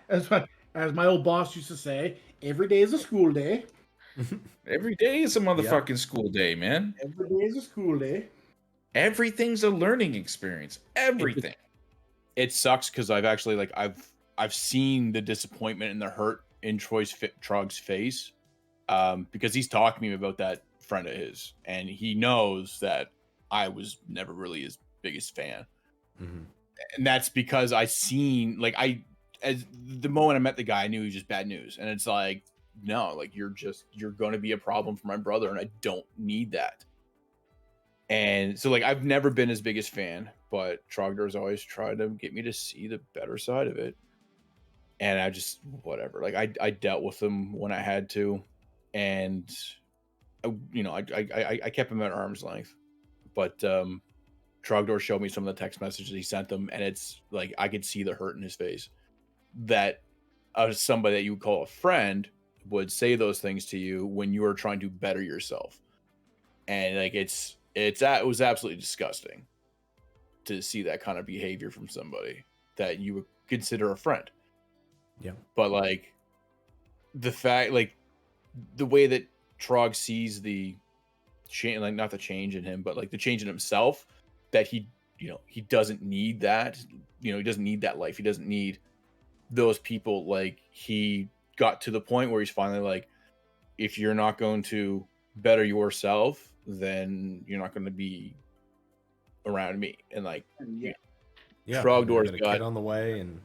as my old boss used to say, every day is a school day. Every day is a motherfucking school day, man. Every day is a school day. Everything's a learning experience. Everything. It sucks because I've actually like I've seen the disappointment and the hurt in Trog's face, because he's talked to me about that friend of his, and he knows that I was never really his biggest fan, Mm-hmm. and that's because I seen like as the moment I met the guy, I knew he was just bad news, and it's like, no, like you're going to be a problem for my brother, and I don't need that. And so like I've never been his biggest fan, but Trogdor's always tried to get me to see the better side of it. And I just whatever. Like I dealt with him when I had to, and I kept him at arm's length. But Trogdor showed me some of the text messages he sent them, and it's like I could see the hurt in his face. That somebody that you would call a friend would say those things to you when you are trying to better yourself. And like it was absolutely disgusting to see that kind of behavior from somebody that you would consider a friend. Yeah. But like the fact, like the way that Trog sees the change, like not the change in him, but like the change in himself, that he doesn't need that. He doesn't need that life. He doesn't need those people. Like he got to the point where he's finally like, if you're not going to better yourself, then you're not going to be around me. And like, Yeah. Trogdor's got a got kid on the way, and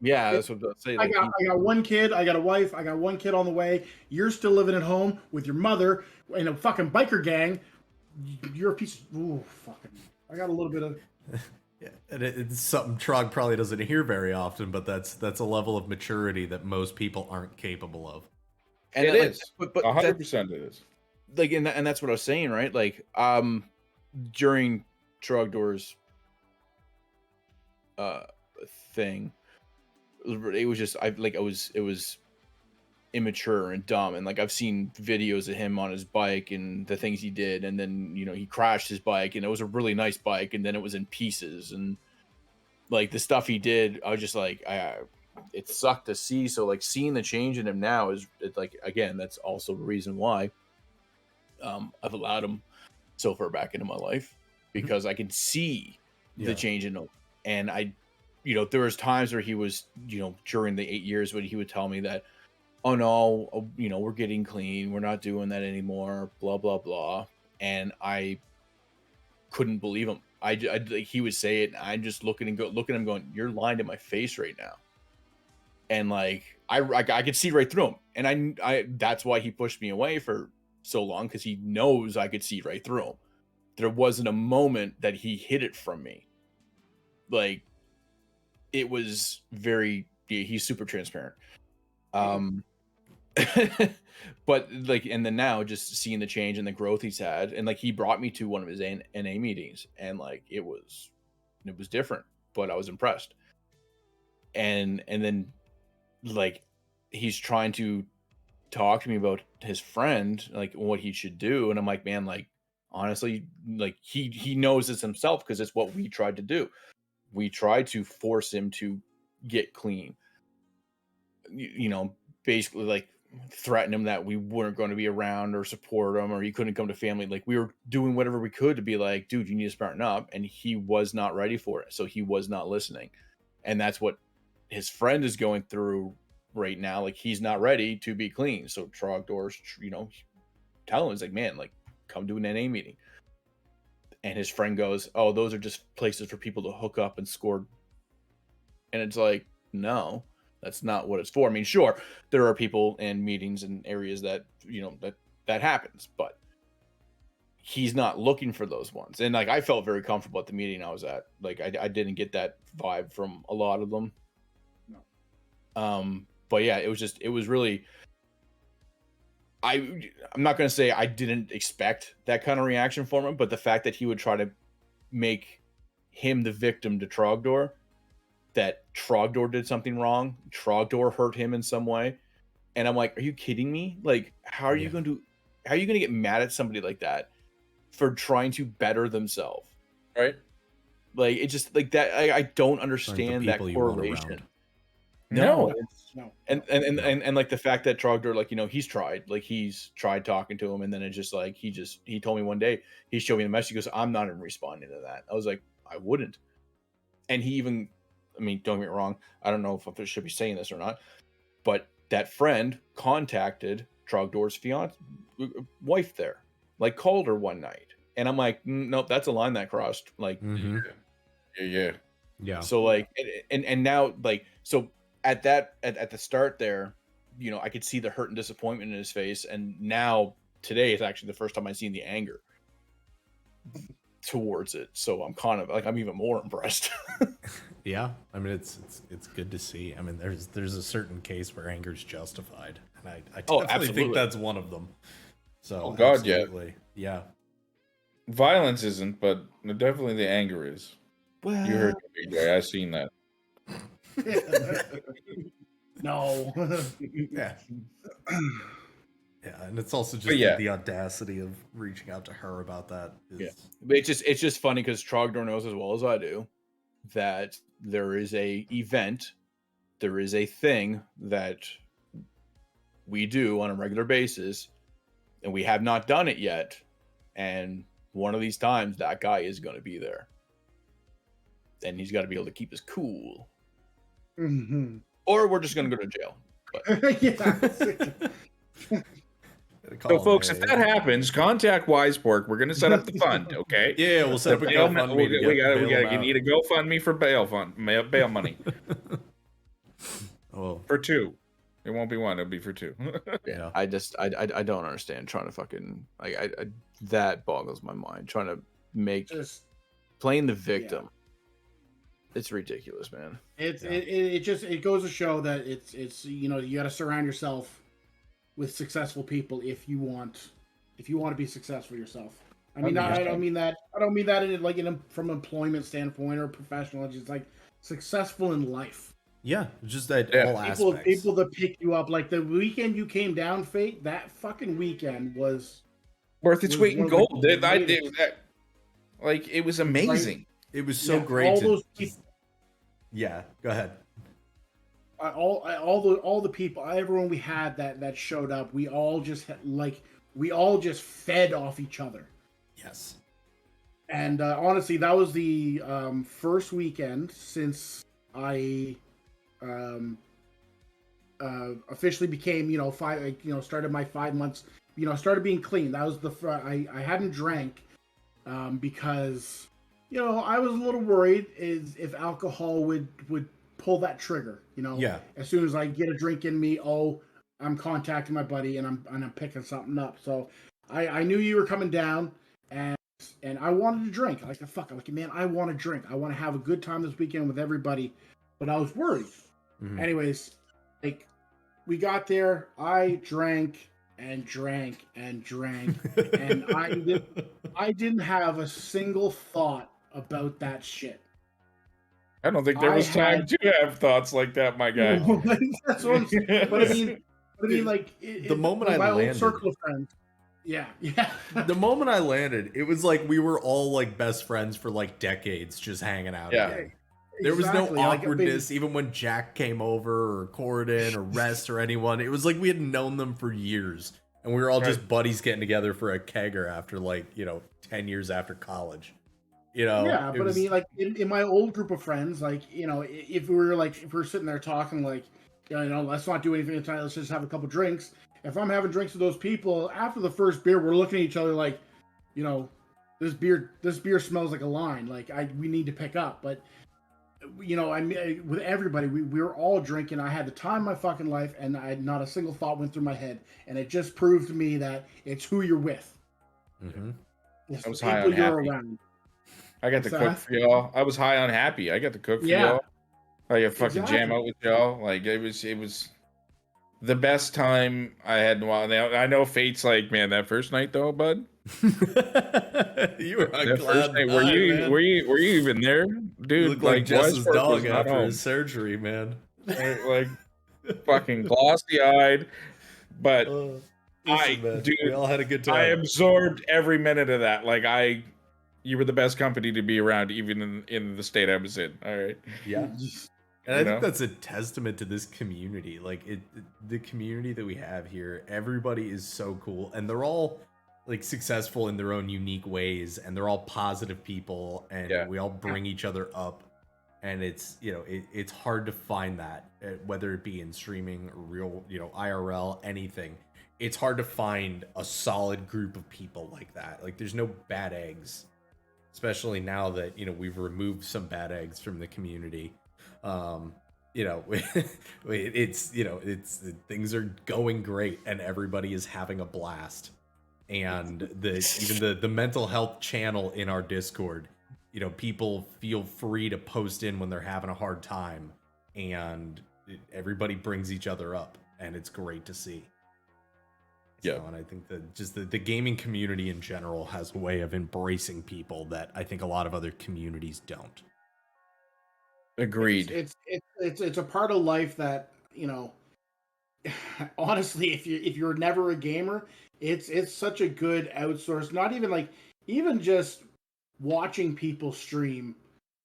yeah, that's what I'd say. I Like, got one kid. I got a wife. I got one kid on the way. You're still living at home with your mother in a fucking biker gang. You're a piece of... Ooh, fucking... I got a little bit of... yeah, and it's something Trog probably doesn't hear very often, but that's a level of maturity that most people aren't capable of. and It like, is. but 100% it is. like, and that's what I was saying, right? Like, during Trogdor's thing, it was just it was immature and dumb, and like I've seen videos of him on his bike and the things he did, and then he crashed his bike, and it was a really nice bike, and then it was in pieces, and like the stuff he did, I was just like, it sucked to see. So like seeing the change in him now is like, again, that's also the reason why I've allowed him so far back into my life, because I can see the change in him. And I there was times where he was during the 8 years when he would tell me that, oh no, we're getting clean, we're not doing that anymore, blah blah blah, and I couldn't believe him. He would say it, and I'm just looking at him going, you're lying to my face right now. And like I could see right through him, and I that's why he pushed me away for so long, because he knows I could see right through him. There wasn't a moment that he hid it from me. Like, it was he's super transparent. But like, and then now just seeing the change and the growth he's had, and like he brought me to one of his NA meetings, and like it was different, but I was impressed. And then like he's trying to talk to me about his friend, like what he should do, and I'm like, man, like honestly, like he knows this himself, because it's what we tried to do. We tried to force him to get clean, basically like threaten him that we weren't going to be around or support him, or he couldn't come to family. Like, we were doing whatever we could to be like, dude, you need to smarten up, and he was not ready for it, so he was not listening. And that's what his friend is going through right now. Like, he's not ready to be clean, so Trogdor's tell him, it's like, man, like, come to an NA meeting. And his friend goes, oh, those are just places for people to hook up and score. And it's like, no, that's not what it's for. I mean, sure, there are people in meetings and areas that that happens, but he's not looking for those ones. And like, I felt very comfortable at the meeting I was at. Like, I didn't get that vibe from a lot of them. No. But yeah, it was really, I'm not going to say I didn't expect that kind of reaction from him, but the fact that he would try to make him the victim to Trogdor, that Trogdor did something wrong, Trogdor hurt him in some way. And I'm like, are you kidding me? Like, how are you going to get mad at somebody like that for trying to better themselves? Right. Like it just like that. I don't understand that people you want correlation. around. No, No. and like the fact that Trogdor, like, you know, he's tried talking to him, and then it just like he told me one day, he showed me the message, he goes, I'm not even responding to that. I was like, I wouldn't. And he even, I mean, don't get me wrong, I don't know if I should be saying this or not, but that friend contacted Trogdor's wife there, like called her one night, and I'm like, nope, that's a line that crossed. Like, Yeah. so like, and now like, so at the start there, you know, I could see the hurt and disappointment in his face, and now today is actually the first time I've seen the anger towards it. So I'm kind of like, I'm even more impressed. Yeah, I mean it's good to see. I mean there's a certain case where anger's justified, and I definitely absolutely. think that's one of them. So Oh, God, yeah. absolutely. Yeah. Violence isn't, but definitely the anger is. Well, You heard me, big guy. I seen that. No. Yeah. Yeah, and it's also just But yeah. the audacity of reaching out to her about that. But it's just funny because Trogdor knows as well as I do that there is a event, there is a thing that we do on a regular basis, and we have not done it yet. And one of these times, that guy is going to be there, and he's got to be able to keep his cool, or we're just going to go to jail. Yeah. So, folks, if that happens, contact Wiseport. We're going to set up the fund, okay? Yeah, we'll set up a GoFundMe. We need a GoFundMe for bail money. Oh, for 2. It won't be 1. It'll be for 2. yeah. I don't understand trying to fucking like that boggles my mind. Trying to make playing the victim. Yeah. It's ridiculous, man. It goes to show that it's you know, you got to surround yourself with successful people if you want to be successful yourself. I mean, I don't mean that from employment standpoint or professional. It's just like successful in life. Yeah, just that all aspects. People that pick you up, like the weekend you came down, Fate. That fucking weekend was worth its weight in gold. I did that. Like, it was amazing. It was so great. All those people. Yeah, go ahead. All the people, everyone we had that showed up, we all just fed off each other. Yes. And honestly, that was the first weekend since I officially became, started my 5 months, started being clean. That was I hadn't drank because, I was a little worried if alcohol would pull that trigger, Yeah. As soon as I get a drink in me, I'm contacting my buddy and I'm picking something up. So I knew you were coming down, and I wanted to drink. Man, I want to drink. I want to have a good time this weekend with everybody, but I was worried. Mm-hmm. Anyways, like, we got there, I drank and drank and drank, and I didn't have a single thought about that shit. I don't think there was time to have thoughts like that, my guy. That's what I'm saying. But I mean, like, the moment I landed, old circle of friends. Yeah. The moment I landed, it was like we were all like best friends for like decades, just hanging out. Yeah. Again. There was no awkwardness, even when Jack came over or Corden or Rest or anyone. It was like we had known them for years, and we were all just buddies getting together for a kegger after 10 years after college. Yeah, but I mean, like, in my old group of friends, like, if we're sitting there talking, like, let's not do anything tonight, let's just have a couple drinks. If I'm having drinks with those people, after the first beer, we're looking at each other like, this beer smells like a line, like we need to pick up. But with everybody, we were all drinking. I had the time of my fucking life, and I had not a single thought went through my head, and it just proved to me that it's who you're with. Mm-hmm. It's I was the high people on you're happy. around. I got to cook for y'all. I was high on happy. I got to cook for y'all. I got fucking jam out with y'all. Like, it was the best time I had in a while. Now, I know Fate's like, man, that first night though, bud. You were that first night. Were you even there, dude? You look like Jess's dog after home. his surgery, man. Like fucking glossy eyed. But Dude, we all had a good time. I absorbed every minute of that. Like, You were the best company to be around, even in the state I was in. All right. Yeah. And You I know? think that's a testament to this community. Like the community that we have here, everybody is so cool, and they're all like successful in their own unique ways, and they're all positive people, and Yeah. we all bring each other up. And it's it's hard to find that, whether it be in streaming, or real IRL, anything. It's hard to find a solid group of people like that. Like there's no bad eggs, especially now that we've removed some bad eggs from the community. um it's things are going great and everybody is having a blast, and the mental health channel in our Discord, people feel free to post in when they're having a hard time, and everybody brings each other up, and it's great to see. Yeah. And I think that just the gaming community in general has a way of embracing people that I think a lot of other communities don't. Agreed. It's a part of life that honestly, if you're never a gamer, it's such a good outsource. Not even like even just watching people stream.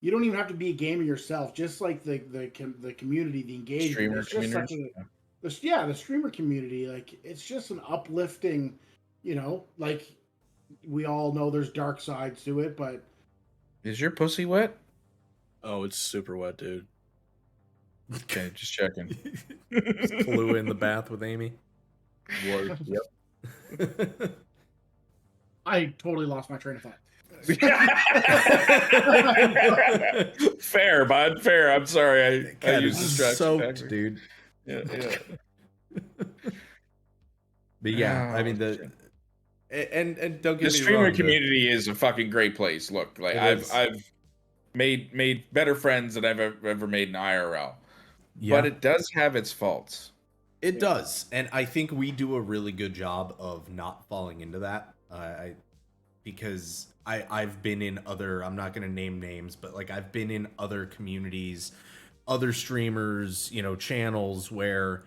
You don't even have to be a gamer yourself. Just like the community, the engagement. Streamer It's just such community. the streamer community. Like it's just an uplifting. Like we all know there's dark sides to it, but Is your pussy wet? Oh, it's super wet, dude. Okay, just checking. Just Kahlua in the bath with Amy. Word. Yep. I totally lost my train of thought. Fair, bud. Fair. I'm sorry. I Cat used is distraction soaked, tactics. dude. Yeah. But yeah, I Oh, mean and don't get the me streamer wrong, community is a fucking great place. Look, like It is. I've made better friends than I've ever made in IRL. Yeah. But it does have its faults. It does, and I think we do a really good job of not falling into that. Because I've been in other, I'm not going to name names, but like I've been in other communities, other streamers, channels where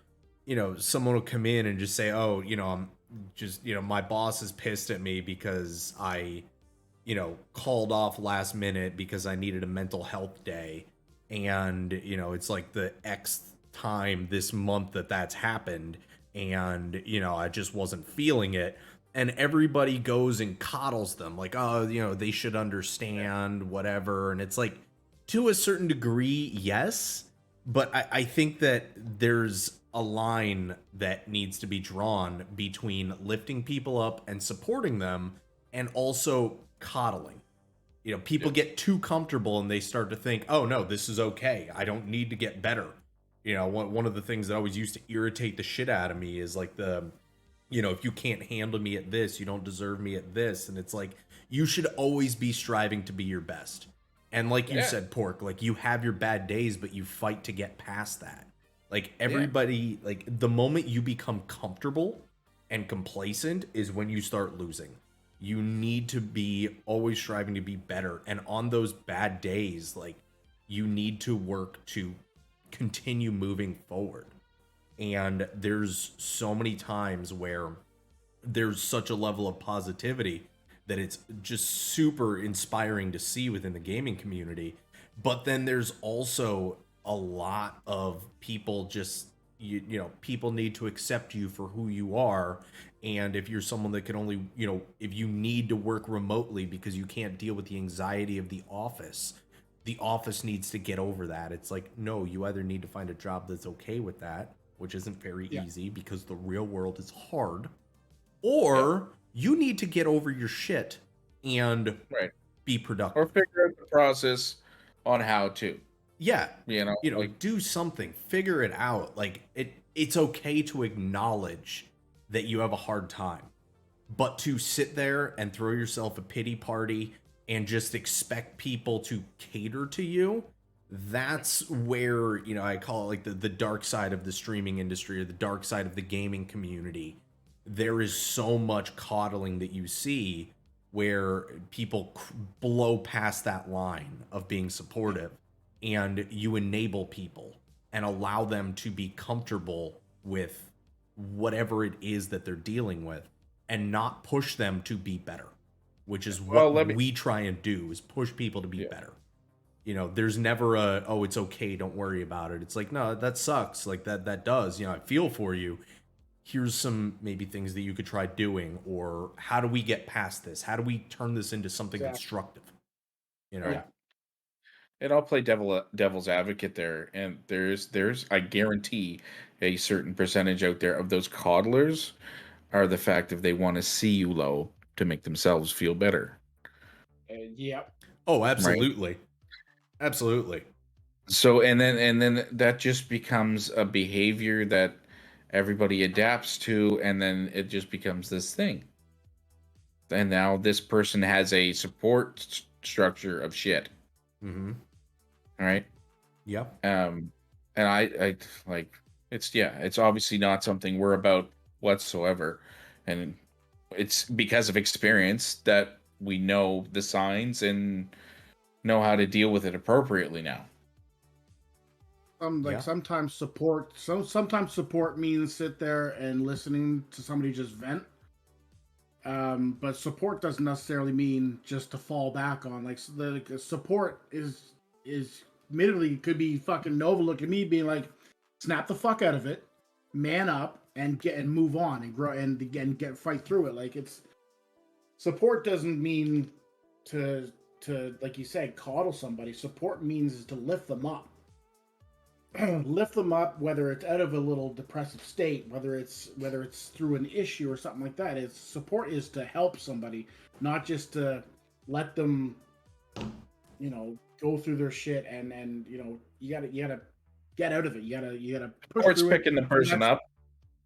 someone will come in and just say, oh, I'm just my boss is pissed at me because I called off last minute because I needed a mental health day, and it's like the X time this month that's happened, and I just wasn't feeling it, and everybody goes and coddles them like, oh, they should understand whatever, and it's like, to a certain degree, yes, but I think that there's a line that needs to be drawn between lifting people up and supporting them and also coddling. People get too comfortable and they start to think, oh no, this is okay, I don't need to get better. One of the things that always used to irritate the shit out of me is like if you can't handle me at this, you don't deserve me at this. And it's like, you should always be striving to be your best. And like you said, Pork, like you have your bad days, but you fight to get past that. Like everybody, like the moment you become comfortable and complacent is when you start losing. You need to be always striving to be better. And on those bad days, like you need to work to continue moving forward. And there's so many times where there's such a level of positivity that it's just super inspiring to see within the gaming community. But then there's also a lot of people just, people need to accept you for who you are. And if you're someone that can only, if you need to work remotely because you can't deal with the anxiety of the office needs to get over that. It's like, no, you either need to find a job that's okay with that, which isn't very easy because the real world is hard, or you need to get over your shit and be productive. Or figure out the process on how to. Yeah. Like, do something, figure it out. Like it's okay to acknowledge that you have a hard time, but to sit there and throw yourself a pity party and just expect people to cater to you, that's where, I call it like the dark side of the streaming industry, or the dark side of the gaming community. There is so much coddling that you see where people blow past that line of being supportive, and you enable people and allow them to be comfortable with whatever it is that they're dealing with and not push them to be better. which is Well, what we try and do, is push people to be better. You know, there's never a, oh, it's okay, don't worry about it. It's like, no, that sucks. Like that does, you know, I feel for you. Here's some maybe things that you could try doing, or how do we get past this? How do we turn this into something constructive? You know? Yeah. And I'll play devil's advocate there. And there's I guarantee a certain percentage out there of those coddlers are the fact that they want to see you low to make themselves feel better. Yeah. Oh, absolutely. Absolutely. So and then that just becomes a behavior that everybody adapts to, and then it just becomes this thing. And now this person has a support structure of shit. Mm-hmm. All right. Yep. And I like it's obviously not something we're about whatsoever, and it's because of experience that we know the signs and know how to deal with it appropriately now. Sometimes support means sit there and listening to somebody just vent. But support doesn't necessarily mean just to fall back on. Like the support is admittedly could be fucking Nova look at me being like, snap the fuck out of it, man up, and move on and grow and fight through it. Like it's support doesn't mean to like you said coddle somebody. Support means to lift them up. Lift them up, whether it's out of a little depressive state, whether it's through an issue or something like that. It's support is to help somebody, not just to let them, you know, go through their shit and you know, you gotta get out of it. You gotta push Or it's through picking it. the person up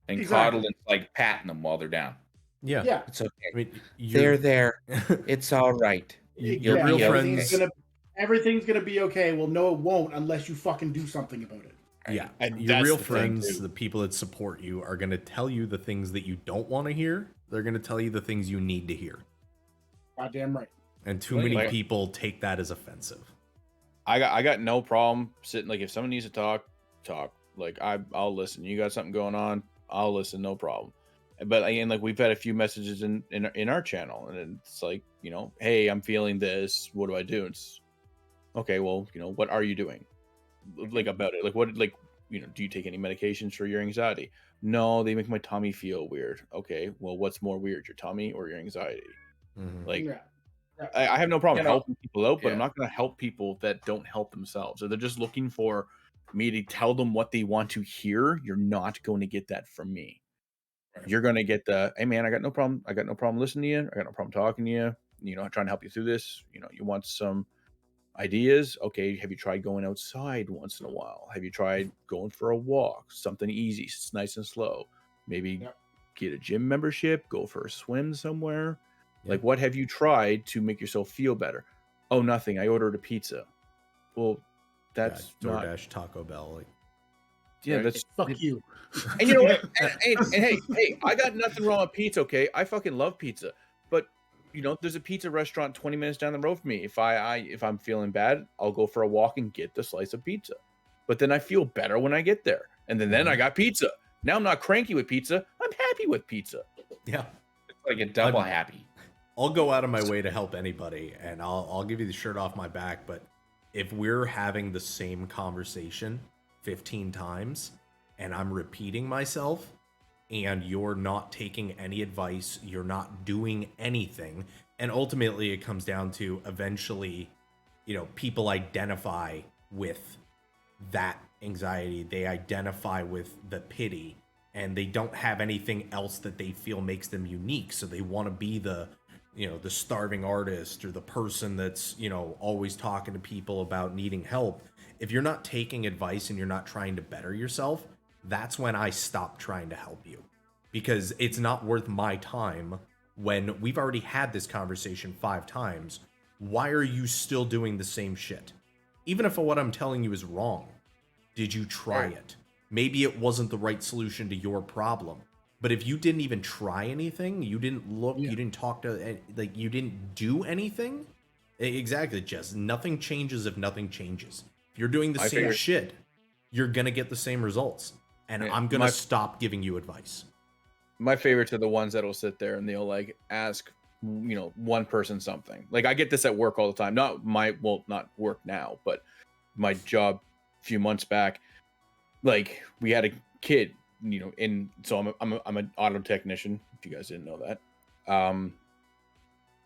and coddling, like patting them while they're down. Yeah. It's okay. I mean, They're there. It's all right. Your real friends. Everything's gonna be okay. Well, no, it won't unless you fucking do something about it. Yeah, and your real friends, the people that support you, are going to tell you the things that you don't want to hear. They're going to tell you the things you need to hear. Goddamn right. And too many people take that as offensive. I got no problem sitting. Like if someone needs to talk. Like I'll listen. You got something going on, I'll listen, no problem. But again, like we've had a few messages in our channel, and it's like, you know, hey, I'm feeling this. What do I do? It's okay. Well, you know, what are you doing? Like about it, like what, like, you know, do you take any medications for your anxiety? No, they make my tummy feel weird. Okay, well, what's more weird, your tummy or your anxiety? Mm-hmm. Like I have no problem helping people out, but I'm not going to help people that don't help themselves, or they're just looking for me to tell them what they want to hear. You're not going to get that from me. You're going to get the, hey man, I got no problem listening to you, I got no problem talking to you, you know, trying to help you through this. You know, you want some ideas? Okay, have you tried going outside once in a while? Have you tried going for a walk? Something easy, it's nice and slow. Maybe get a gym membership, go for a swim somewhere. Like, what have you tried to make yourself feel better? Oh, nothing. I ordered a pizza. Well, that's DoorDash, Taco Bell. Like, that's fuck you. And you know what? And hey, I got nothing wrong with pizza. Okay, I fucking love pizza, but you know, there's a pizza restaurant 20 minutes down the road from me. If I'm feeling bad, I'll go for a walk and get the slice of pizza. But then I feel better when I get there. And then I got pizza. Now I'm not cranky with pizza. I'm happy with pizza. Yeah. It's like a double happy. I'll go out of my way to help anybody, and I'll give you the shirt off my back, but if we're having the same conversation 15 times and I'm repeating myself, and you're not taking any advice, you're not doing anything, and ultimately it comes down to eventually, you know, people identify with that anxiety, they identify with the pity, and they don't have anything else that they feel makes them unique, so they want to be the, you know, the starving artist or the person that's, you know, always talking to people about needing help. If you're not taking advice and you're not trying to better yourself, that's when I stop trying to help you, because it's not worth my time when we've already had this conversation 5 times. Why are you still doing the same shit? Even if what I'm telling you is wrong, did you try it? Maybe it wasn't the right solution to your problem. But if you didn't even try anything, you didn't look, you didn't talk to, like, you didn't do anything. Exactly, Jess. Nothing changes if nothing changes. If you're doing the same shit, you're going to get the same results. And I'm going to stop giving you advice. My favorites are the ones that'll sit there and they'll like ask one person something. Like I get this at work all the time. Not work now, but my job a few months back. Like we had a kid, so I'm an auto technician. If you guys didn't know that,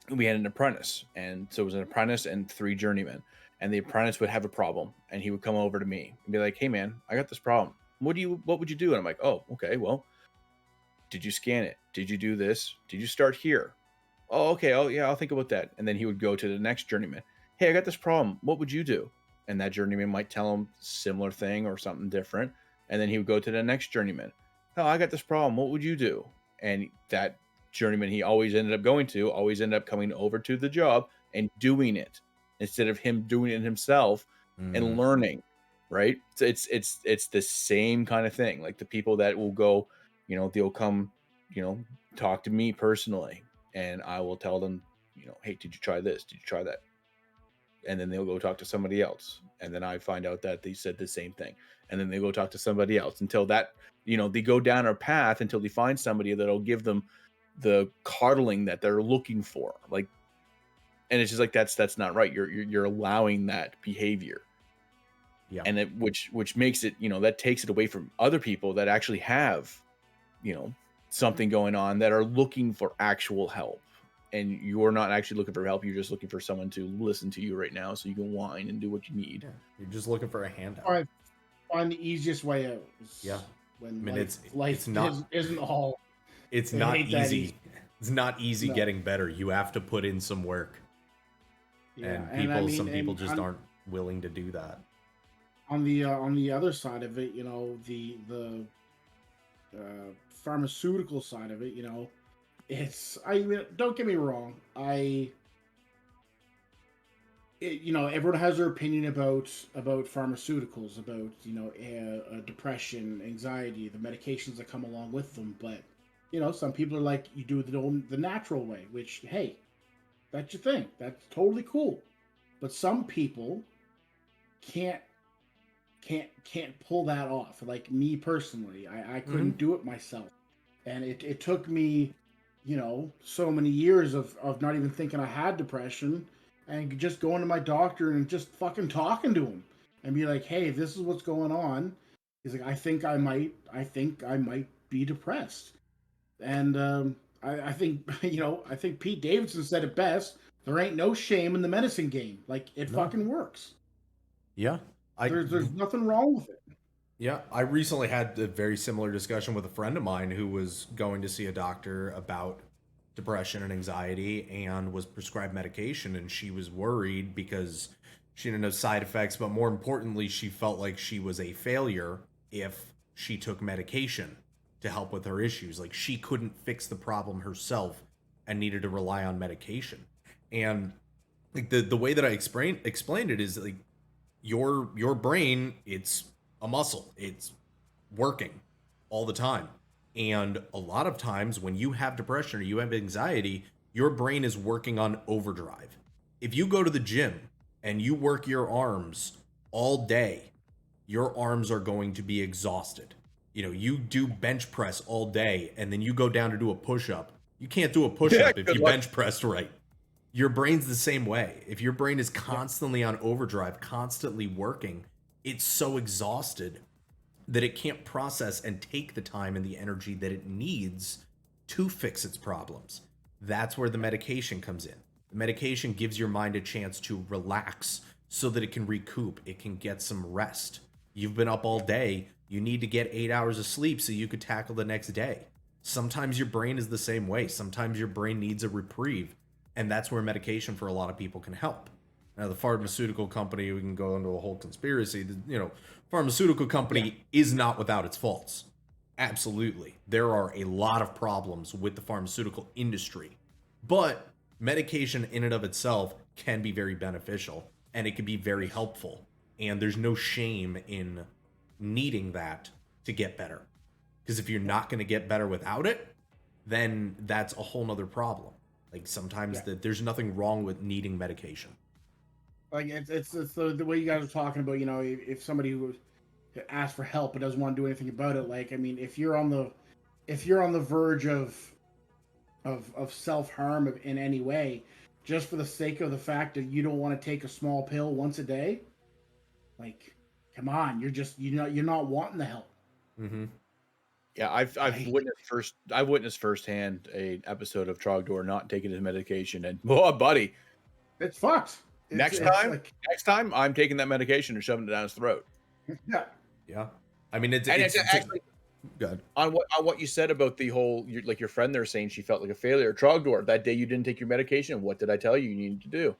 we had an apprentice, and so it was an apprentice and 3 journeymen. And the apprentice would have a problem, and he would come over to me and be like, "Hey man, I got this problem. What would you do?" And I'm like, "Oh, okay. Well, did you scan it? Did you do this? Did you start here? Oh, okay. Oh, yeah, I'll think about that." And then he would go to the next journeyman. "Hey, I got this problem. What would you do?" And that journeyman might tell him similar thing or something different. And then he would go to the next journeyman. "Oh, I got this problem. What would you do?" And that journeyman he always ended up coming over to the job and doing it instead of him doing it himself and learning. Right? So it's the same kind of thing. Like the people that will go, they'll come, talk to me personally, and I will tell them, "Hey, did you try this? Did you try that?" And then they'll go talk to somebody else, and then I find out that they said the same thing, and then they go talk to somebody else until that, they go down a path until they find somebody that'll give them the coddling that they're looking for. Like, and it's just like that's not right. You're allowing that behavior. Yeah. And which makes it, that takes it away from other people that actually have, something going on, that are looking for actual help. And you're not actually looking for help. You're just looking for someone to listen to you right now so you can whine and do what you need. Yeah. You're just looking for a handout. I find the easiest way out. Yeah. When life isn't all. It's not easy. It's not easy getting better. You have to put in some work. Yeah. And some people just aren't willing to do that. On the other side of it, the pharmaceutical side of it, don't get me wrong, everyone has their opinion about pharmaceuticals, about depression, anxiety, the medications that come along with them. But some people are like, you do the natural way, which, hey, that's your thing, that's totally cool. But some people can't pull that off. Like me personally, I couldn't do it myself, and it took me so many years of not even thinking I had depression, and just going to my doctor and just fucking talking to him and be like, "Hey, this is what's going on." He's like, I think I might be depressed. And I think I think Pete Davidson said it best: there ain't no shame in the medicine game. Like, it fucking works. Yeah. There's nothing wrong with it. Yeah, I recently had a very similar discussion with a friend of mine who was going to see a doctor about depression and anxiety and was prescribed medication, and she was worried because she didn't know side effects, but more importantly, she felt like she was a failure if she took medication to help with her issues. Like, she couldn't fix the problem herself and needed to rely on medication. And like the way that I explained it is like, your brain, it's a muscle. It's working all the time. And a lot of times when you have depression or you have anxiety, your brain is working on overdrive. If you go to the gym and you work your arms all day, your arms are going to be exhausted. You do bench press all day and then you go down to do a push-up. You can't do a push-up if you bench pressed right. Your brain's the same way. If your brain is constantly on overdrive, constantly working, it's so exhausted that it can't process and take the time and the energy that it needs to fix its problems. That's where the medication comes in. The medication gives your mind a chance to relax so that it can recoup, it can get some rest. You've been up all day, you need to get 8 hours of sleep so you could tackle the next day. Sometimes your brain is the same way. Sometimes your brain needs a reprieve. And that's where medication for a lot of people can help. Now, the pharmaceutical company, we can go into a whole conspiracy. Pharmaceutical company is not without its faults. Absolutely. There are a lot of problems with the pharmaceutical industry. But medication in and of itself can be very beneficial, and it can be very helpful. And there's no shame in needing that to get better. Because if you're not going to get better without it, then that's a whole nother problem. Like, sometimes there's nothing wrong with needing medication. Like, it's the way you guys are talking about, if somebody who asks for help but doesn't want to do anything about it. Like, I mean, if you're on the verge of of self harm in any way, just for the sake of the fact that you don't want to take a small pill once a day. Like, come on, you're not wanting the help. Mm-hmm. Yeah, I've witnessed firsthand a episode of Trogdor not taking his medication, and oh, buddy, It's fucked. next time I'm taking that medication and shoving it down his throat. Yeah. Yeah. I mean, it's actually good. On what you said about the whole, like your friend there saying she felt like a failure. Trogdor, that day you didn't take your medication. What did I tell you needed to do?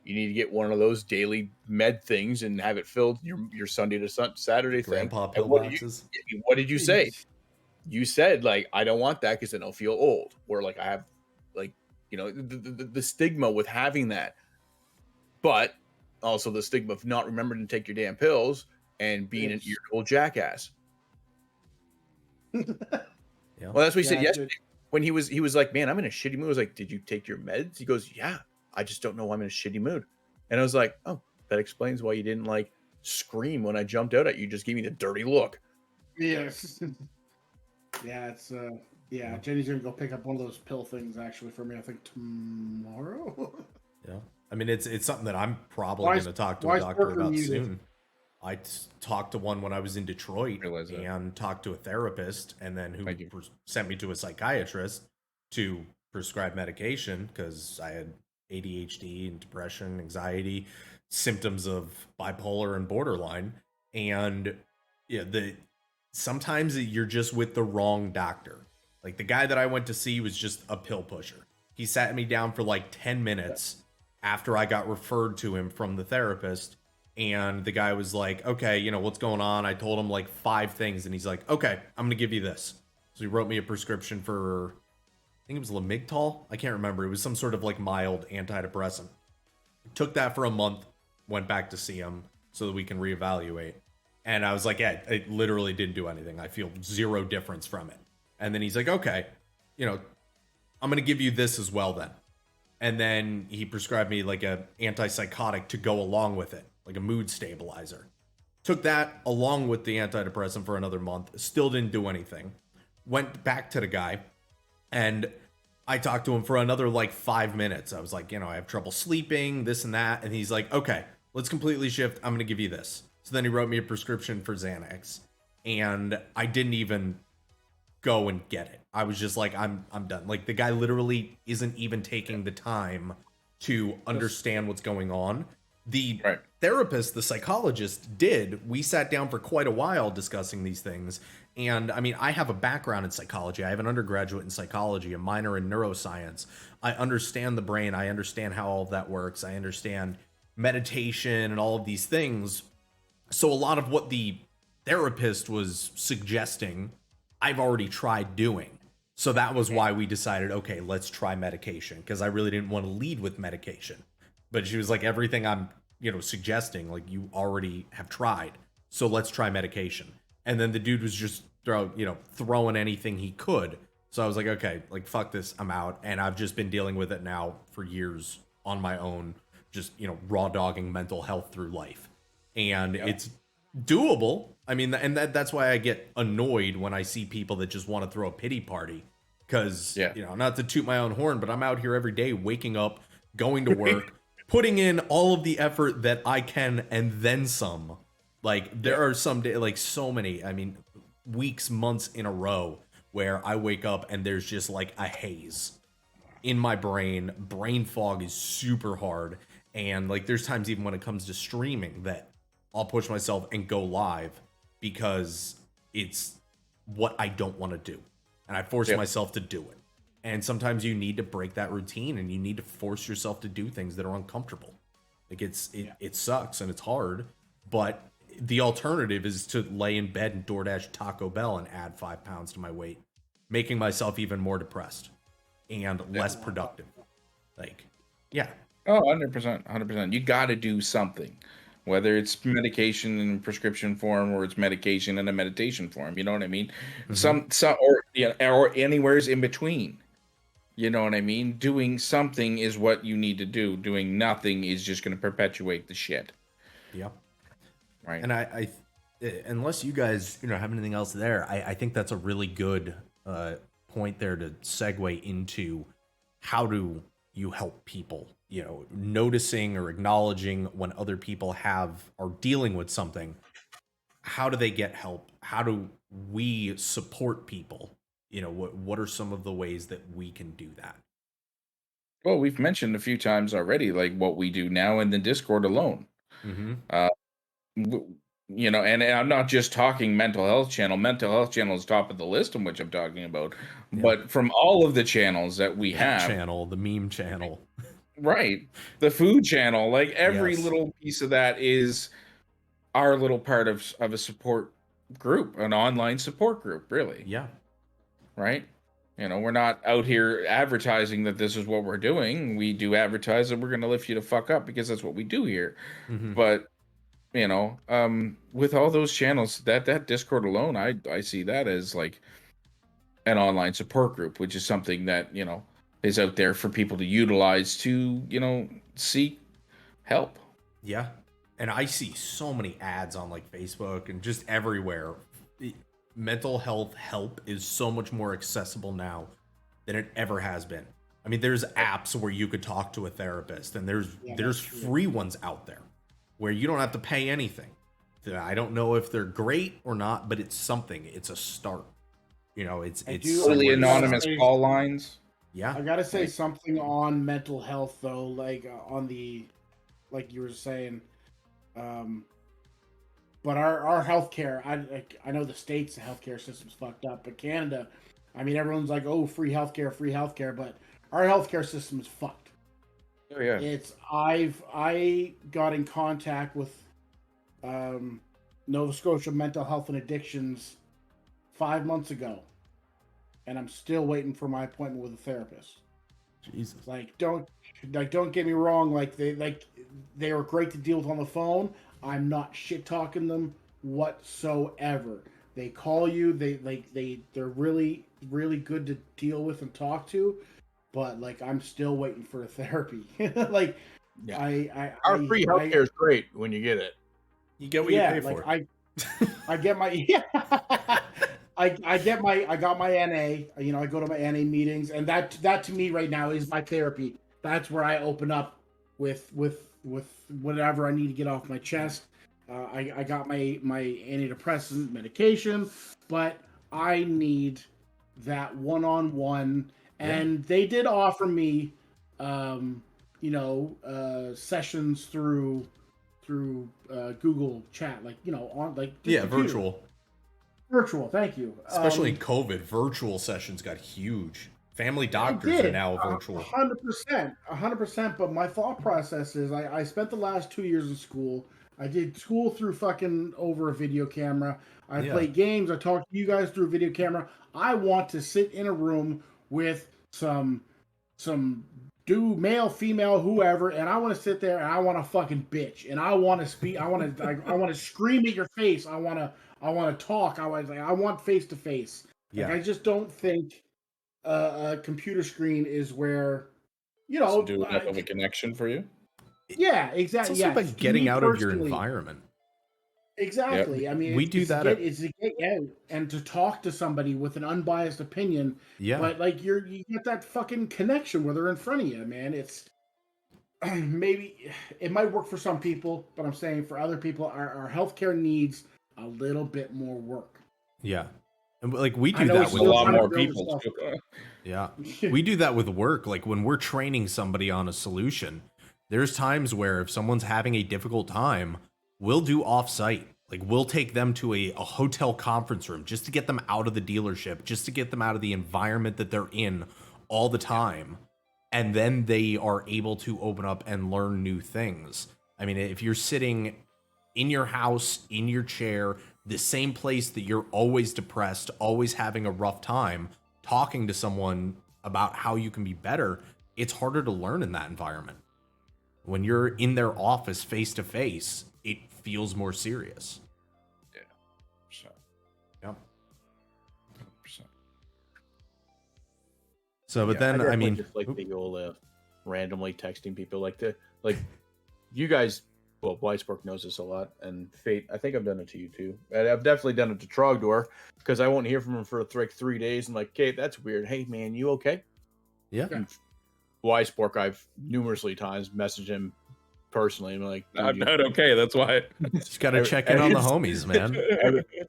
You need to get one of those daily med things and have it filled your Sunday to Saturday thing. Grandpa pill what boxes. What did you say? You said, like, I don't want that because then I'll feel old. Or like I have, like, the stigma with having that, but also the stigma of not remembering to take your damn pills and being an irritable jackass. Yeah. Well, that's what he said yesterday when he was like, man, I'm in a shitty mood. I was like, did you take your meds? He goes, yeah, I just don't know why I'm in a shitty mood. And I was like, oh, that explains why you didn't like scream when I jumped out at you. Just gave me the dirty look. Yes. Yeah, it's Jenny's gonna go pick up one of those pill things actually for me, I think tomorrow. Yeah. I mean, it's something that I'm probably going to talk to a doctor about soon. I talked to one when I was in Detroit and talked to a therapist, and then who sent me to a psychiatrist to prescribe medication because I had ADHD and depression, anxiety, symptoms of bipolar and borderline. And yeah, sometimes you're just with the wrong doctor. Like the guy that I went to see was just a pill pusher. He sat me down for like 10 minutes after I got referred to him from the therapist. And the guy was like, okay, what's going on? I told him like 5 things. And he's like, okay, I'm going to give you this. So he wrote me a prescription for, I think it was Lamictal. I can't remember. It was some sort of like mild antidepressant. Took that for a month, went back to see him so that we can reevaluate. And I was like, yeah, it literally didn't do anything. I feel zero difference from it. And then he's like, okay, I'm going to give you this as well then. And then he prescribed me like a antipsychotic to go along with it, like a mood stabilizer. Took that along with the antidepressant for another month. Still didn't do anything. Went back to the guy and I talked to him for another like 5 minutes. I was like, I have trouble sleeping, this and that. And he's like, okay, let's completely shift. I'm going to give you this. So then he wrote me a prescription for Xanax. And I didn't even go and get it. I was just like, I'm done. Like the guy literally isn't even taking the time to understand what's going on. The therapist, the psychologist did. We sat down for quite a while discussing these things. And I mean, I have a background in psychology. I have an undergraduate in psychology, a minor in neuroscience. I understand the brain. I understand how all of that works. I understand meditation and all of these things. So a lot of what the therapist was suggesting, I've already tried doing. So that was why we decided, okay, let's try medication, because I really didn't want to lead with medication. But she was like, everything I'm, suggesting, like you already have tried. So let's try medication. And then the dude was just throwing anything he could. So I was like, okay, like fuck this, I'm out. And I've just been dealing with it now for years on my own, just, raw dogging mental health through life. And it's doable. I mean, and that's why I get annoyed when I see people that just want to throw a pity party. Because, not to toot my own horn, but I'm out here every day waking up, going to work, putting in all of the effort that I can and then some. Like, there are some days, like so many, I mean, weeks, months in a row where I wake up and there's just like a haze in my brain. Brain fog is super hard. And like, there's times even when it comes to streaming that I'll push myself and go live because it's what I don't want to do. And I force myself to do it. And sometimes you need to break that routine and you need to force yourself to do things that are uncomfortable. Like it sucks and it's hard, but the alternative is to lay in bed and DoorDash Taco Bell and add 5 pounds to my weight, making myself even more depressed and less productive. Like, Oh, 100%, 100%. You got to do something. Whether it's medication in prescription form or it's medication in a meditation form, you know what I mean? Mm-hmm. Or anywhere's in between. You know what I mean? Doing something is what you need to do. Doing nothing is just going to perpetuate the shit. Yep. Right. And I unless you guys, have anything else there, I think that's a really good point there to segue into how do you help people, you know, noticing or acknowledging when other people are dealing with something. How do they get help? How do we support people? You know, what are some of the ways that we can do that? Well, we've mentioned a few times already, like what we do now in the Discord alone. Mm-hmm. You know, and I'm not just talking mental health channel. Mental health channel is top of the list in which I'm talking about. Yeah. But from all of the channels that we That have, channel, the meme channel. right, the food channel, like every Yes. little piece of that is our little part of a support group, an online support group, really. Yeah. Right? You know, we're not out here advertising that this is what we're doing. We do advertise that we're going to lift you to fuck up because that's what we do here. Mm-hmm. But you know, with all those channels, that Discord alone, I see that as like an online support group, which is something that, you know, is out there for people to utilize to, you know, seek help. Yeah. And I see so many ads on like Facebook and just everywhere. Mental health help is so much more accessible now than it ever has been. I mean, there's apps where you could talk to a therapist, and there's free ones out there where you don't have to pay anything. I don't know if they're great or not, but it's something. It's a start. You know, it's Totally anonymous call lines. Yeah. I gotta say something on mental health though, like on the, like you were saying, but our healthcare, I know the States, the healthcare system's fucked up, but Canada, I mean, everyone's like, oh, free healthcare, but our healthcare system is fucked. Oh yeah. I got in contact with Nova Scotia Mental Health and Addictions 5 months ago, and I'm still waiting for my appointment with a therapist. Jesus. Don't get me wrong, they were great to deal with on the phone. I'm not shit talking them whatsoever. They call you, they're really good to deal with and talk to, but like I'm still waiting for a therapy. Like yeah. Our free healthcare is great when you get it. You get what you pay for. I get my I got my NA. You know, I go to my NA meetings, and that to me right now is my therapy. That's where I open up with whatever I need to get off my chest. I got my antidepressant medication, but I need that one-on-one. And they did offer me, sessions through Google Chat, like, you know, on like virtual. Thank you. Especially in COVID, virtual sessions got huge. Family doctors are now virtual. 100%. But my thought process is, I spent the last 2 years in school. I did school through fucking over a video camera. I played games. I talked to you guys through a video camera. I want to sit in a room with some dude, male, female, whoever, and I want to sit there and I want to fucking bitch, and I want to speak. I want to scream at your face. I want to talk. I want face to face. Yeah. I just don't think a computer screen is where, you know, do enough of a connection for you. Yeah, exactly. It's also about getting out of your environment. Exactly. Yep. I mean, we do that. It's to get out and to talk to somebody with an unbiased opinion. Yeah. But like you get that fucking connection where they're in front of you, man. It's maybe it might work for some people, but I'm saying for other people, our healthcare needs a little bit more work. Yeah. And like we do that with a lot more people. Yeah. We do that with work. Like when we're training somebody on a solution, there's times where if someone's having a difficult time, we'll do offsite. Like we'll take them to a hotel conference room just to get them out of the dealership, just to get them out of the environment that they're in all the time. And then they are able to open up and learn new things. I mean, if you're sitting in your house, in your chair, the same place that you're always depressed, always having a rough time, talking to someone about how you can be better, it's harder to learn in that environment. When you're in their office face to face, it feels more serious. Yeah. Yep. 100%. So, but then I mean, just like the old randomly texting people, like you guys Well, Weisberg knows this a lot, and Fate. I think I've done it to you too. And I've definitely done it to Trogdor because I won't hear from him for like 3 days. And like, Kate, that's weird. Hey, man, you okay? Yeah. Yeah. Weisberg, I've numerously times messaged him personally. I'm like, I'm not okay. That's why. Just got to check in on the homies, man.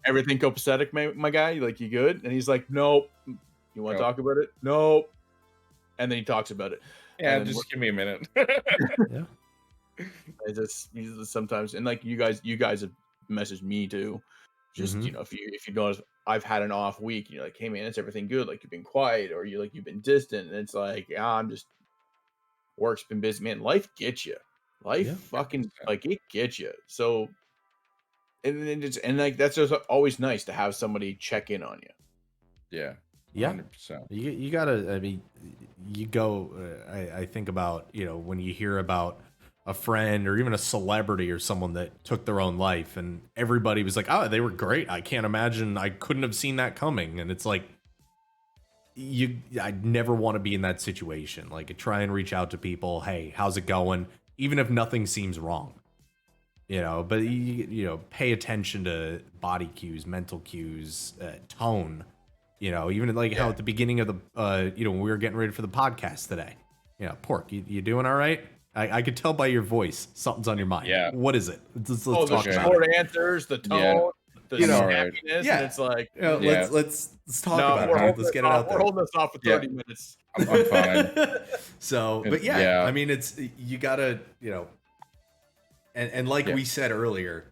Everything copacetic, my guy? Like, you good? And he's like, nope. You want to Nope. talk about it? Nope. And then he talks about it. Yeah, And then just give me a minute. Yeah. I just sometimes, and like you guys have messaged me too. Just Mhm. you know, if you notice, I've had an off week. And you're like, hey man, is everything good? Like you've been quiet, or you've been distant, and it's like, I'm just work's been busy, man. Life gets you. Life Yeah. fucking like it gets you. So, and then and like that's just always nice to have somebody check in on you. Yeah. Yeah. 100%. You gotta. I mean, you go. I think about when you hear about a friend or even a celebrity or someone that took their own life, and everybody was like, "Oh, they were great. I can't imagine. I couldn't have seen that coming." And it's like, I never want to be in that situation. Like, try and reach out to people. Hey, how's it going? Even if nothing seems wrong, But pay attention to body cues, mental cues, tone. Even like how at the beginning of the, when we were getting ready for the podcast today, Pork, you doing all right? I could tell by your voice something's on your mind. Yeah. What is it? Let's The talk about short it. answers, the tone, Yeah. the Alright. snappiness, Yeah. and it's like, Yeah. Let's talk no, about we're it. holding Let's this get it off. out We're there. holding this off for 30 minutes. I'm fine. So, but Yeah. I mean, it's you gotta, and like we said earlier,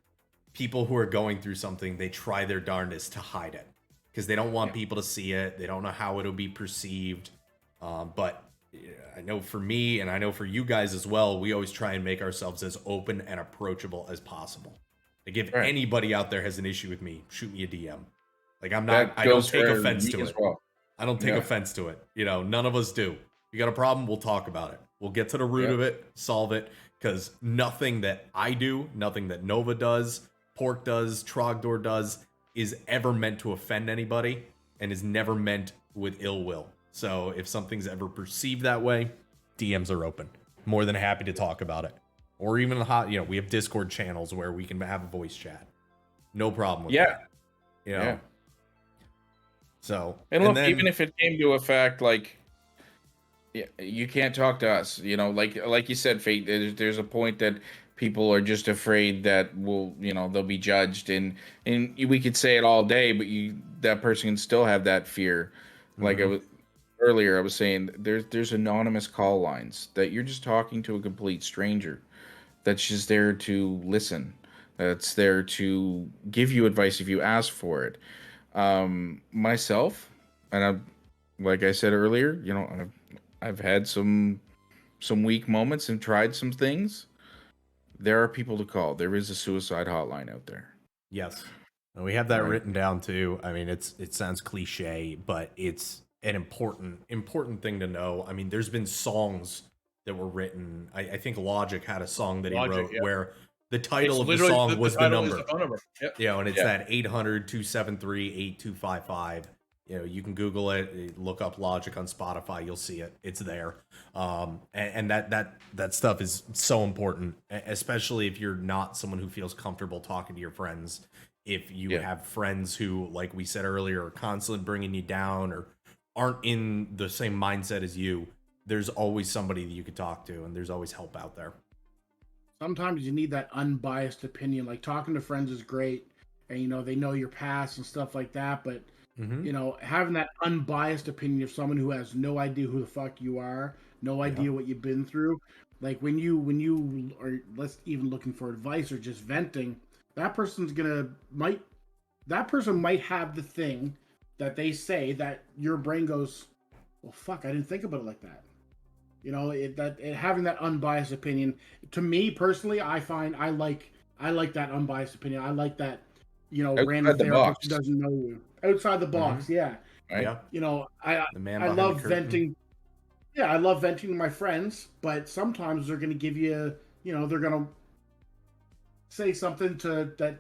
people who are going through something, they try their darndest to hide it because they don't want people to see it. They don't know how it'll be perceived. But I know for me, and I know for you guys as well, we always try and make ourselves as open and approachable as possible. Like if Right. anybody out there has an issue with me, shoot me a DM. Like I don't goes take for offense me to as it. well. I don't take Yeah. offense to it. None of us do. You got a problem, we'll talk about it. We'll get to the root of it, solve it, because nothing that I do, nothing that Nova does, Pork does, Trogdor does, is ever meant to offend anybody and is never meant with ill will. So if something's ever perceived that way, DMs are open. More than happy to talk about it. Or even we have Discord channels where we can have a voice chat. No problem with that. Yeah. So And look, then, even if it came to a fact, like, you can't talk to us. Like you said, Fate. There's a point that people are just afraid that they'll be judged, and we could say it all day, but that person can still have that fear. Like earlier, I was saying, there's anonymous call lines that you're just talking to a complete stranger, that's just there to listen, that's there to give you advice if you ask for it. Myself, and like I said earlier, I've had some weak moments and tried some things. There are people to call. There is a suicide hotline out there. yes, and we have that Right. written down too. I mean, it sounds cliche, but it's an important thing to know. I mean, there's been songs that were written. I think Logic had a song that he Logic, wrote yeah. where the title It's of the literally song was the title is number. the phone number. Yep. And it's Yeah. that 800-273-8255. You can Google it, look up Logic on Spotify, you'll see it. It's there. And that stuff is so important, especially if you're not someone who feels comfortable talking to your friends. If you have friends who, like we said earlier, are constantly bringing you down or aren't in the same mindset as you, there's always somebody that you could talk to, and there's always help out there. Sometimes you need that unbiased opinion. Like talking to friends is great, and they know your past and stuff like that. But having that unbiased opinion of someone who has no idea who the fuck you are, no idea what you've been through. Like when you are, let's even looking for advice or just venting, that person might have the thing that they say that your brain goes, well, fuck, I didn't think about it like that. Having that unbiased opinion, to me personally, I find I like that unbiased opinion. I like that, random the therapist box. who doesn't know you outside the box. Yeah, Right? Yeah. I The man I behind the love curtain. venting. Yeah, I love venting to my friends, but sometimes they're going to give you, they're going to say something that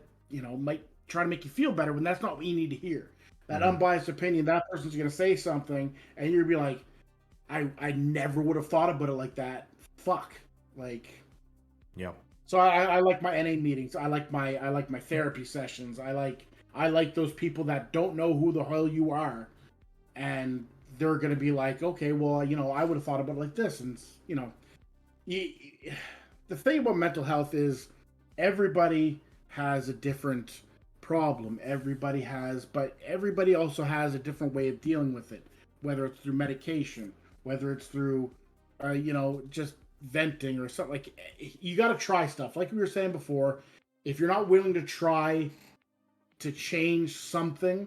might try to make you feel better when that's not what you need to hear. That unbiased opinion, that person's going to say something, and you're going to be like, I never would have thought about it like that. Fuck. Like, Yep. So I like my NA meetings. I like my therapy sessions. I like those people that don't know who the hell you are, and they're gonna be like, okay, well, I would have thought about it like this, and you, the thing about mental health is everybody has a different problem. But everybody also has a different way of dealing with it, whether it's through medication, whether it's through, just venting or something. Like, you got to try stuff. Like we were saying before, if you're not willing to try to change something,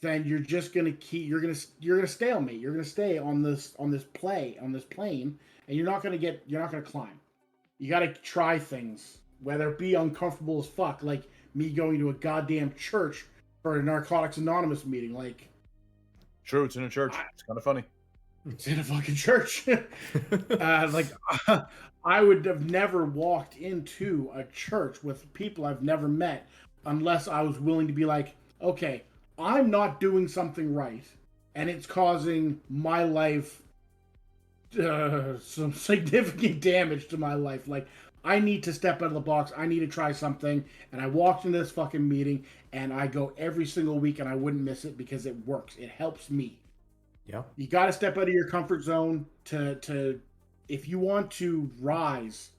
then you're just gonna you're gonna stalemate. You're gonna stay on this plane, and you're not gonna climb. You got to try things, whether it be uncomfortable as fuck, like me going to a goddamn church for a Narcotics Anonymous meeting. Like, True, it's in a church. It's kind of funny. it's in a fucking church. I would have never walked into a church with people I've never met unless I was willing to be like, okay, I'm not doing something right, and it's causing my life some significant damage to my life. Like, I need to step out of the box. I need to try something. And I walked into this fucking meeting, and I go every single week, and I wouldn't miss it because it works. It helps me. Yeah. You got to step out of your comfort zone to if you want to rise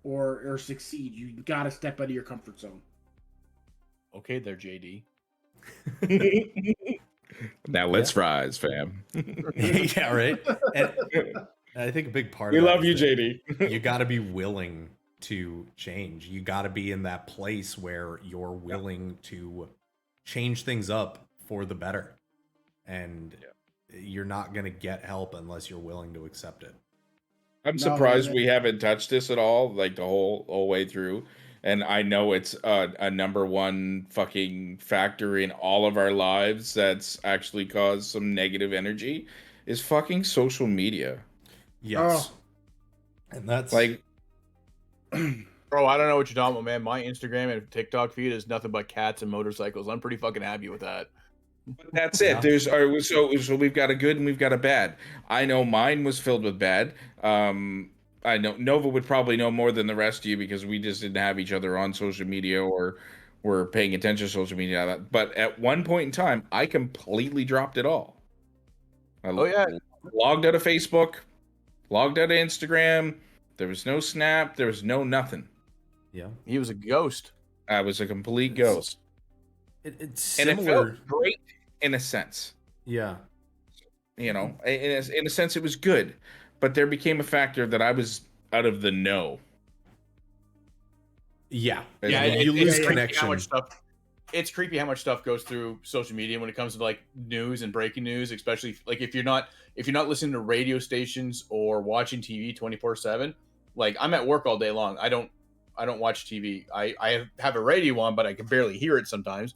or succeed. You got to step out of your comfort zone. Okay, there, JD. Now let's rise, fam. Yeah, right. And I think a big part We of that love is you, that JD. you got to be willing to change. You got to be in that place where you're willing to change things up for the better. And you're not going to get help unless you're willing to accept it. I'm surprised we haven't touched this at all, like the whole way through. And I know it's a number one fucking factor in all of our lives that's actually caused some negative energy is fucking social media. Yes. And that's Like, Bro, I don't know what you're talking about, man. My Instagram and TikTok feed is nothing but cats and motorcycles. I'm pretty fucking happy with that. that's it. Yeah. There's so we've got a good and we've got a bad. I know mine was filled with bad. I know Nova would probably know more than the rest of you because we just didn't have each other on social media or were paying attention to social media. But at one point in time, I completely dropped it all. I logged out of Facebook, logged out of Instagram. There was no Snap. There was no nothing. Yeah. He was a ghost. I was a complete ghost. It's And similar. it felt great in a sense. Yeah. In a sense, it was good. But there became a factor that I was out of the know. Yeah. Yeah, You lose it's connection. It's creepy how much stuff goes through social media when it comes to like news and breaking news, especially like if you're not listening to radio stations or watching TV 24/7. Like, I'm at work all day long. I don't watch TV. I have a radio on, but I can barely hear it sometimes.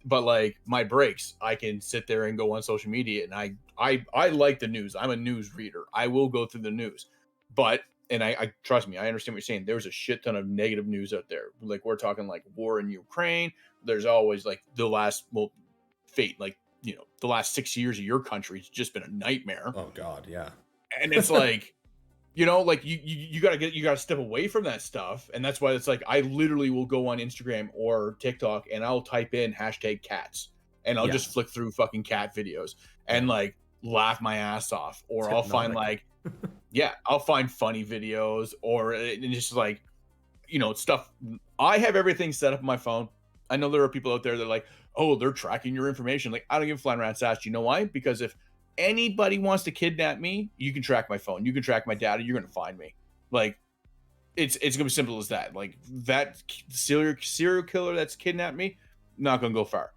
But like my breaks, I can sit there and go on social media, and I like the news. I'm a news reader. I will go through the news, but I trust me, I understand what you're saying. There's a shit ton of negative news out there. Like, we're talking like war in Ukraine. There's always like the last fate, like, the last 6 years of your country's just been a nightmare. Oh God, yeah. And it's like, like you gotta step away from that stuff. And that's why it's like, I literally will go on Instagram or TikTok and I'll type in #cats and I'll just flick through fucking cat videos and like laugh my ass off. Or It's I'll find hypnotic. like, I'll find funny videos or and just like, stuff. I have everything set up on my phone. I know there are people out there that are like, oh, they're tracking your information. Like, I don't give a flying rat's ass. You know why? Because if anybody wants to kidnap me, you can track my phone. You can track my data. You're going to find me. Like, it's going to be simple as that. Like, that serial killer that's kidnapped me, not going to go far.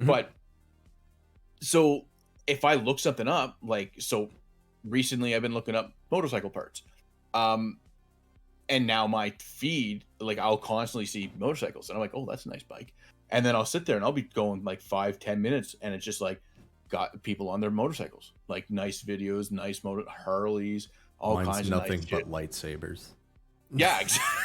Mhm. But so if I look something up, like, so recently I've been looking up motorcycle parts. And now my feed, like, I'll constantly see motorcycles and I'm like, oh, that's a nice bike. And then I'll sit there and I'll be going like 5-10 minutes and it's just like got people on their motorcycles, like nice videos, nice Harleys, all Mine's kinds nothing of nice but shit. lightsabers. Yeah, exactly.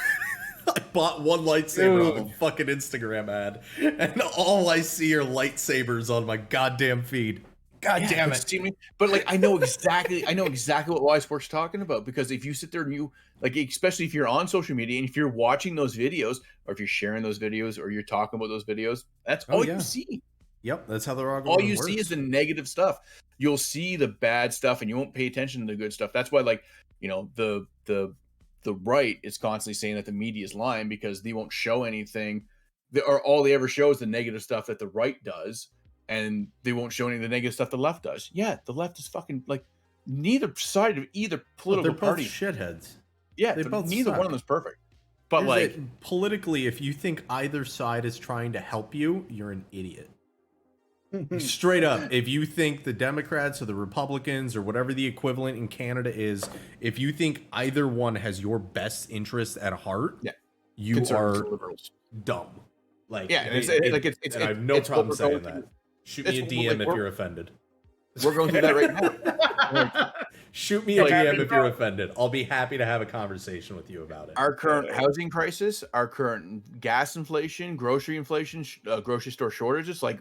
I bought one lightsaber on a fucking Instagram ad, and all I see are lightsabers on my goddamn feed. God Yeah, damn but it. see me, but like I know exactly what Y Sports talking about, because if you sit there and you like, especially if you're on social media and if you're watching those videos or if you're sharing those videos or you're talking about those videos, that's Oh all you yeah. see. Yep, that's how the All algorithm you works. see is the negative stuff. You'll see the bad stuff and you won't pay attention to the good stuff. That's why, like, you know, the right is constantly saying that the media is lying because they won't show anything, or all they ever show is the negative stuff that the right does, and they won't show any of the negative stuff the left does. Yeah, the left is fucking like, neither side of either But they're political both party. shitheads. Yeah, They both neither one suck. of them is perfect. But Here's like, it. Politically, if you think either side is trying to help you, you're an idiot. Straight up, if you think the Democrats or the Republicans or whatever the equivalent in Canada is, if you think either one has your best interest at heart, yeah, you conservatives are and liberals. dumb. Like, Yeah, and and I have no it's what problem we're saying going that. through. Shoot me a It's DM like if we're- you're offended. We're going through that right now. Shoot me a Like, DM if you're offended. I'll be happy to have a conversation with you about it. Our current housing crisis, our current gas inflation, grocery inflation, grocery store shortages, don't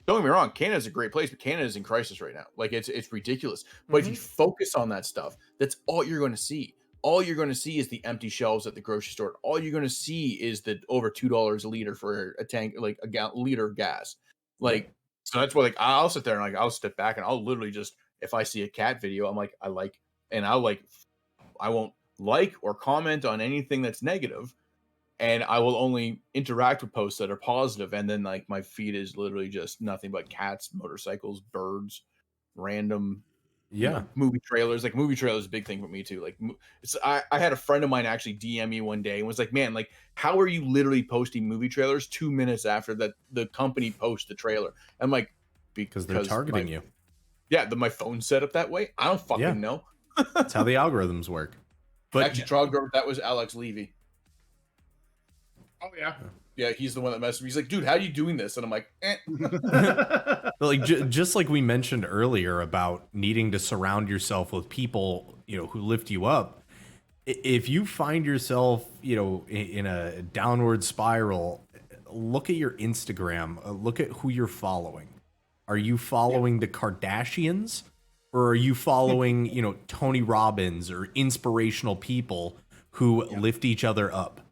get me wrong, Canada's a great place, but Canada's in crisis right now. Like, it's ridiculous. But if you focus on that stuff, that's all you're going to see. All you're going to see is the empty shelves at the grocery store. All you're going to see is the over $2 a liter for a tank, like liter of gas. Like, so that's why, like, I'll sit there and like I'll step back and I'll literally just, if I see a cat video, I'm like, I won't like or comment on anything that's negative, and I will only interact with posts that are positive. And then like my feed is literally just nothing but cats, motorcycles, birds, random, movie trailers. Like, movie trailers is a big thing for me too. Like, I had a friend of mine actually DM me one day and was like, man, like, how are you literally posting movie trailers 2 minutes after that the company posts the trailer? I'm like, because they're targeting you. Yeah, my phone's set up that way. I don't fucking know. That's how the algorithms work. But actually, Trogdor, that was Alex Levy. Oh yeah. Yeah, he's the one that messaged me. He's like, dude, how are you doing this? And I'm like, like, just like we mentioned earlier about needing to surround yourself with people, who lift you up. If you find yourself, in a downward spiral, look at your Instagram. Look at who you're following. Are you following the Kardashians, or are you following, Tony Robbins or inspirational people who lift each other up?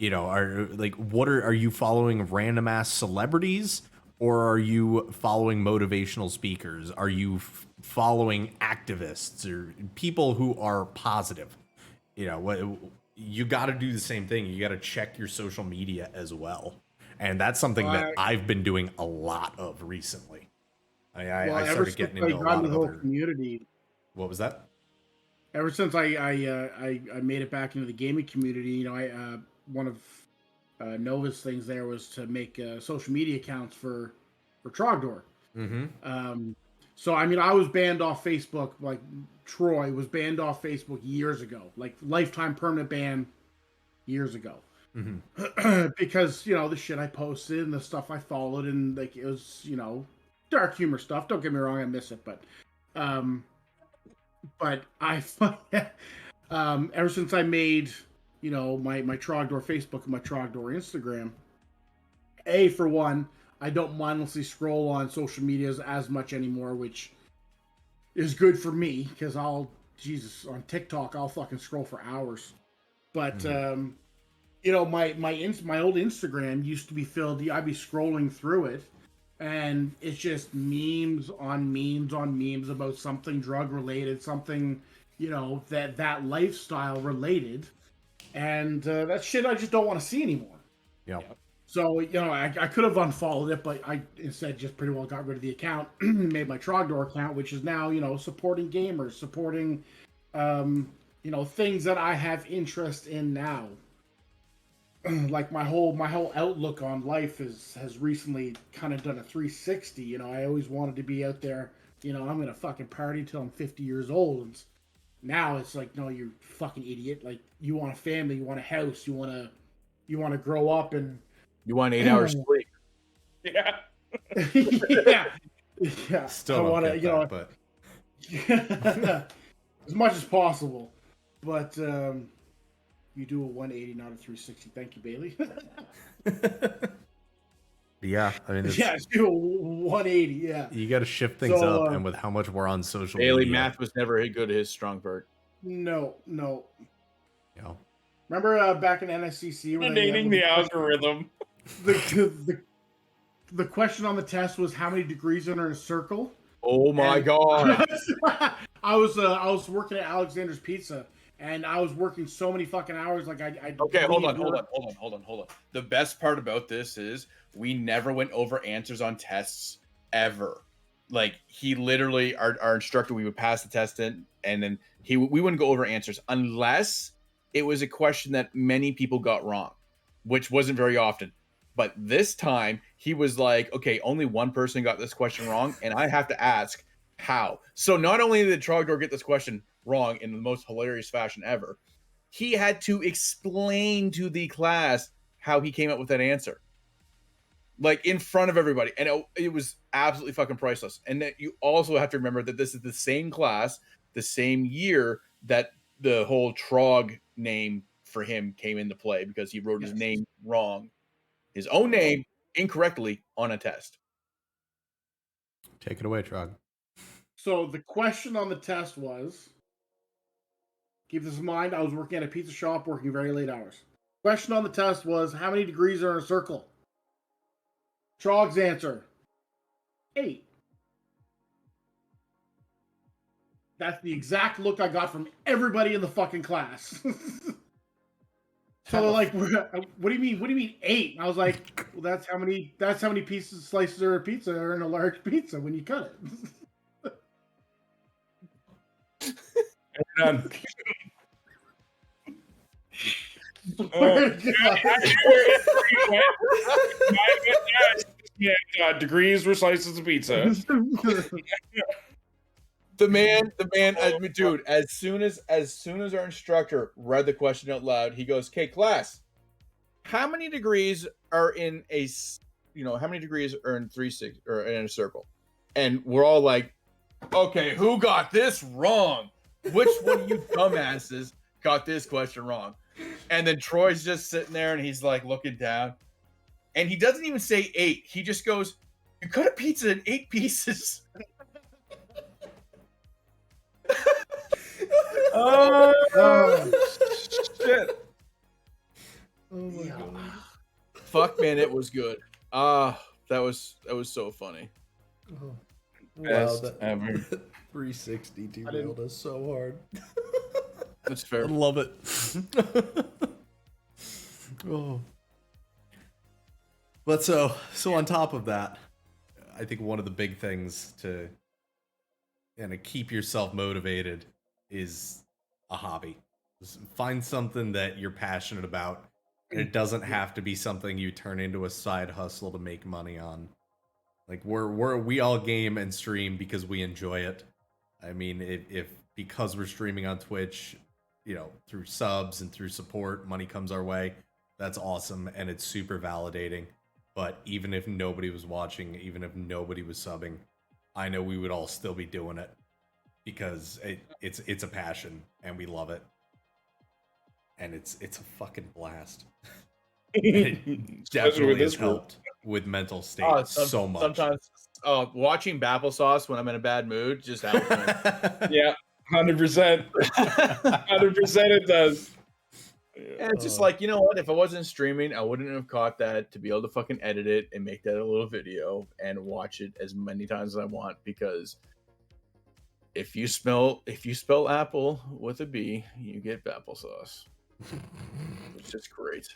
Are you following random ass celebrities, or are you following motivational speakers? Are you following activists or people who are positive? You got to do the same thing. You got to check your social media as well. And that's something that I've been doing a lot of recently. I started getting into a lot of other community. What was that? Ever since I made it back into the gaming community, one of Nova's things there was to make social media accounts for Trogdor. Mm-hmm. So I mean, I was banned off Facebook. Like, Troy was banned off Facebook years ago, like lifetime permanent ban years ago. Mm-hmm. Because the shit I posted and the stuff I followed, and like, it was dark humor stuff. Don't get me wrong, I miss it, but I ever since I made my Trogdor Facebook and my Trogdor Instagram, for one, I don't mindlessly scroll on social medias as much anymore, which is good for me, because on TikTok I'll fucking scroll for hours. But my old Instagram used to be filled. I'd be scrolling through it, and it's just memes on memes on memes about something drug related, something that lifestyle related, and that shit I just don't want to see anymore. Yeah. So I could have unfollowed it, but I instead just pretty well got rid of the account, made my Trogdor account, which is now supporting gamers, supporting things that I have interest in now. Like my whole outlook on life has recently kind of done a 360. I always wanted to be out there. I'm gonna fucking party till I'm 50 years old. And now it's like, no, you fucking idiot. Like, you want a family, you want a house, you want to grow up, and you want 8 hours sleep. Yeah. Yeah. Still don't get that, but as much as possible. But you do a 180, not a 360. Thank you, Bailey. Yeah, I mean, Yeah, do a 180. Yeah. you got to shift things So, up, and with how much we're on social Daily media, math was never good at his strong part. No. you know, Remember back in NSCC where Dating the algorithm. The question on the test was how many degrees are in a circle? Oh my And- god. I was working at Alexander's Pizza, and I was working so many fucking hours. Like I Okay, hold on. work. The best part about this is we never went over answers on tests ever. Like he literally, our instructor, we would pass the test in, and then we wouldn't go over answers unless it was a question that many people got wrong, which wasn't very often. But this time he was like, okay, only one person got this question wrong, and I have to ask how. So not only did Trogdor get this question wrong in the most hilarious fashion ever, he had to explain to the class how he came up with that answer, like in front of everybody, and it was absolutely fucking priceless. And that you also have to remember that this is the same class, the same year that the whole Trog name for him came into play, because he wrote his name wrong, his own name incorrectly on a test. take it away, Trog. So the question on the test was, keep this in mind, I was working at a pizza shop, working very late hours. Question on the test was, how many degrees are in a circle? Trog's answer, 8. That's the exact look I got from everybody in the fucking class. So they're like, what do you mean? What do you mean 8? And I was like, well, that's how many slices of pizza are in a large pizza when you cut it. Done. Degrees were slices of pizza. The man, dude. As soon as our instructor read the question out loud, he goes, "Okay, class, how many degrees are in how many degrees are in 360 or in a circle?" And we're all like, "Okay, who got this wrong? Which one of you dumbasses got this question wrong?" And then Troy's just sitting there, and he's like looking down, and he doesn't even say 8. He just goes, "You cut a pizza in 8 pieces." Oh shit! Oh my god. Fuck, man, it was good. That was so funny. Oh. Best that ever. 360 derailed us so hard. That's fair. I love it. Oh. But so on top of that, I think one of the big things to kind of keep yourself motivated is a hobby. Just find something that you're passionate about, and it doesn't have to be something you turn into a side hustle to make money on. Like we all game and stream because we enjoy it. I mean, if because we're streaming on Twitch, through subs and through support, money comes our way. That's awesome, and it's super validating. But even if nobody was watching, even if nobody was subbing, I know we would all still be doing it because it's a passion and we love it, and it's a fucking blast. It definitely has helped with mental state so much. Sometimes watching Babble Sauce when I'm in a bad mood just helps me. Yeah, 100%. 100% it does. And it's just like, you know what? If I wasn't streaming, I wouldn't have caught that to be able to fucking edit it and make that a little video and watch it as many times as I want. Because if you spell apple with a B, you get Babble Sauce. It's just great.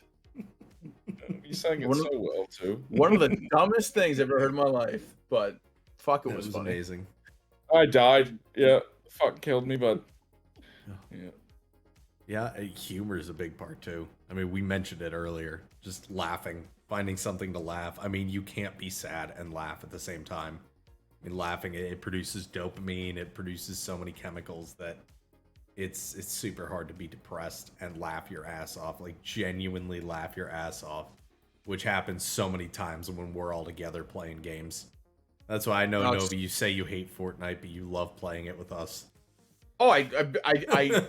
You sang it so well too. One of the dumbest things I've ever heard in my life, but fuck, it was funny. Amazing. I died. Yeah, fuck killed me, but yeah. Yeah, humor is a big part too. I mean, we mentioned it earlier. Just laughing, finding something to laugh. I mean, you can't be sad and laugh at the same time. I mean, laughing, it produces dopamine. It produces so many chemicals that it's super hard to be depressed and laugh your ass off. Like, genuinely laugh your ass off, which happens so many times when we're all together playing games. That's why I know, Novi, you say you hate Fortnite, but you love playing it with us. Oh, I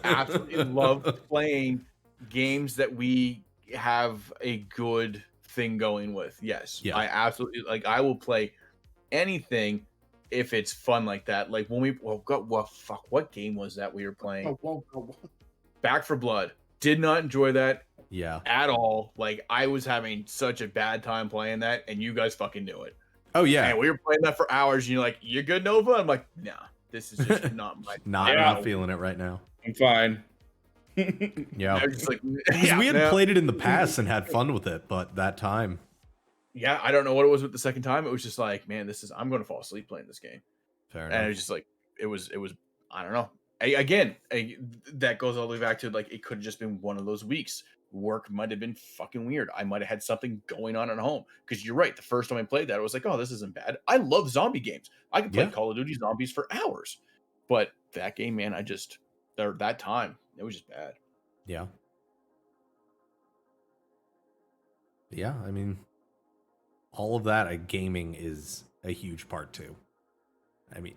absolutely love playing games that we have a good thing going with. Yes, Yeah. I absolutely like. I will play anything if it's fun like that. Like when we what game was that we were playing? Back for Blood. Did not enjoy that Yeah. at all. Like I was having such a bad time playing that, and you guys fucking knew it. Oh yeah. And we were playing that for hours. And you're like, "You good, Nova?" I'm like, "Nah, this is just not my. not feeling it right now. I'm fine. Yeah. I was just like, Because we had played it in the past and had fun with it, but that time. Yeah, I don't know what it was with the second time. It was just like, man, I'm going to fall asleep playing this game. Fair And enough. it was just like, it was, I don't know. That goes all the way back to like, it could have just been one of those weeks. Work might have been fucking weird. I might have had something going on at home. Because you're right. The first time I played that, I was like, oh, this isn't bad. I love zombie games. I could play Call of Duty Zombies for hours. But that game, man, that time, it was just bad. Yeah. Yeah, I mean, all of that, gaming is a huge part too. I mean,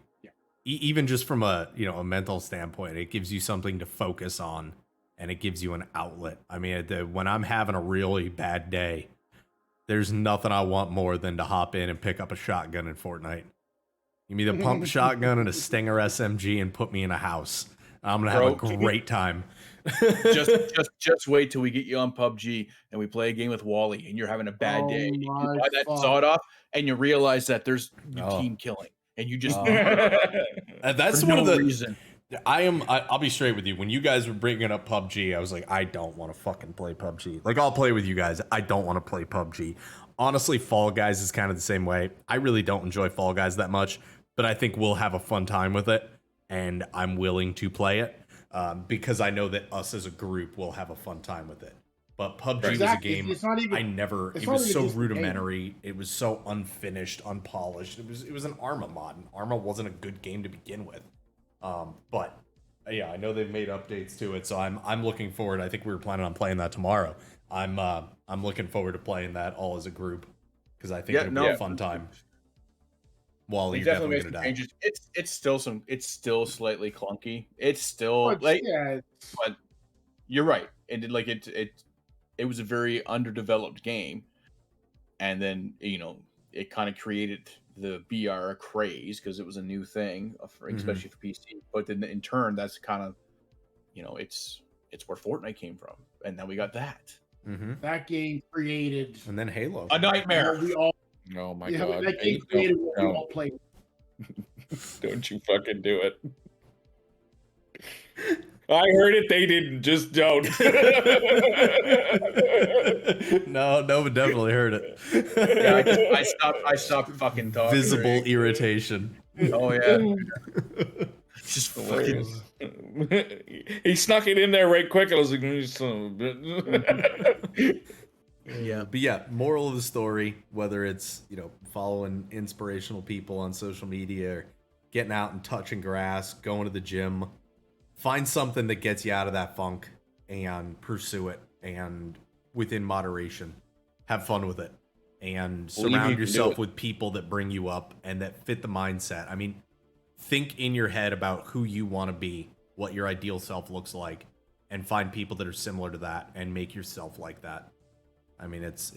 even just from a mental standpoint, it gives you something to focus on, and it gives you an outlet. I mean, when I'm having a really bad day, there's nothing I want more than to hop in and pick up a shotgun in Fortnite. Give me the pump shotgun and a Stinger SMG and put me in a house. I'm gonna have a great time. just wait till we get you on PUBG and we play a game with Wally and you're having a bad day. You buy that sawed off and you realize that there's team killing and you just that's for one of the reason. I'll be straight with you. When you guys were bringing up PUBG, I was like, I don't want to fucking play PUBG. Like, I'll play with you guys. I don't want to play PUBG. Honestly, Fall Guys is kind of the same way. I really don't enjoy Fall Guys that much, but I think we'll have a fun time with it, and I'm willing to play it. Because I know that us as a group will have a fun time with it. But PUBG was a game it was so rudimentary. It was so unfinished, unpolished. It was an Arma mod, and Arma wasn't a good game to begin with. But yeah, I know they've made updates to it, so I'm looking forward. I think we were planning on playing that tomorrow. I'm looking forward to playing that all as a group because I think it'll be a fun time. Wally, you're definitely gonna die. Changes. It's still slightly clunky. It's still but you're right. And it was a very underdeveloped game, and then it kind of created the BR craze because it was a new thing, especially for PC. But then in turn, that's kind of it's where Fortnite came from, and then we got that. That game created, and then Halo, a nightmare. We all. Oh my god! That game created what we all played. Don't you fucking do it. I heard it. They didn't. Just don't. No, but definitely heard it. Yeah, I stopped fucking talking. Visible irritation. Oh yeah. Just fucking. He snuck it in there right quick. I was like, "You son of a bitch." Yeah, but yeah, moral of the story, whether it's, following inspirational people on social media or getting out and touching grass, going to the gym, find something that gets you out of that funk and pursue it, and within moderation, have fun with it, and surround yourself with people that bring you up and that fit the mindset. I mean, think in your head about who you want to be, what your ideal self looks like, and find people that are similar to that and make yourself like that. I mean, it's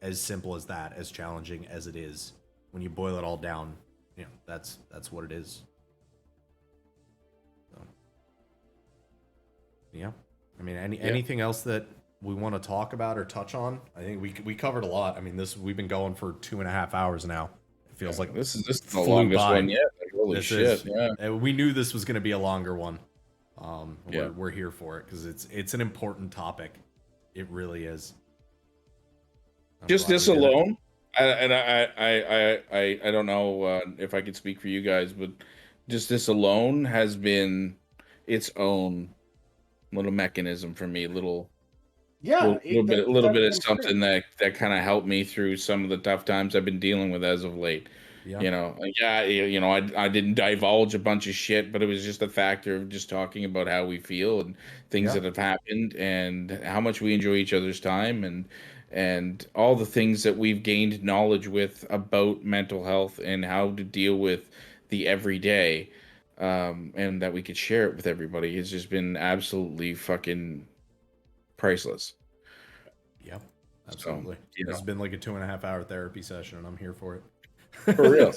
as simple as that, as challenging as it is. When you boil it all down, that's what it is. So, yeah. I mean, anything else that we want to talk about or touch on? I think we covered a lot. I mean, we've been going for 2.5 hours now. It feels like this is the longest one yet. Holy shit! We knew this was going to be a longer one. We're here for it because it's an important topic. It really is. Just this alone, I don't know if I could speak for you guys, but just this alone has been its own little mechanism for me. Little bit of something that kind of helped me through some of the tough times I've been dealing with as of late. Yeah. I didn't divulge a bunch of shit, but it was just a factor of just talking about how we feel and things that have happened and how much we enjoy each other's time and all the things that we've gained knowledge with about mental health and how to deal with the everyday, and that we could share it with everybody. It's just been absolutely fucking priceless. Yep. Absolutely. you This know. has been like a 2.5 hour therapy session, and I'm here for it. For real.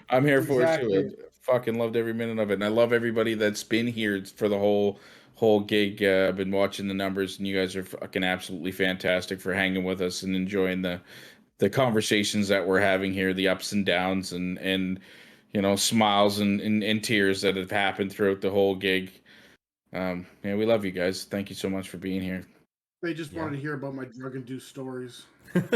I'm here for it Exactly. too. I fucking loved every minute of it. And I love everybody that's been here for the whole gig. I've been watching the numbers, and you guys are fucking absolutely fantastic for hanging with us and enjoying the conversations that we're having here, the ups and downs and smiles and tears that have happened throughout the whole gig. Yeah, we love you guys. Thank you so much for being here. They just wanted to hear about my drug-induced stories, That's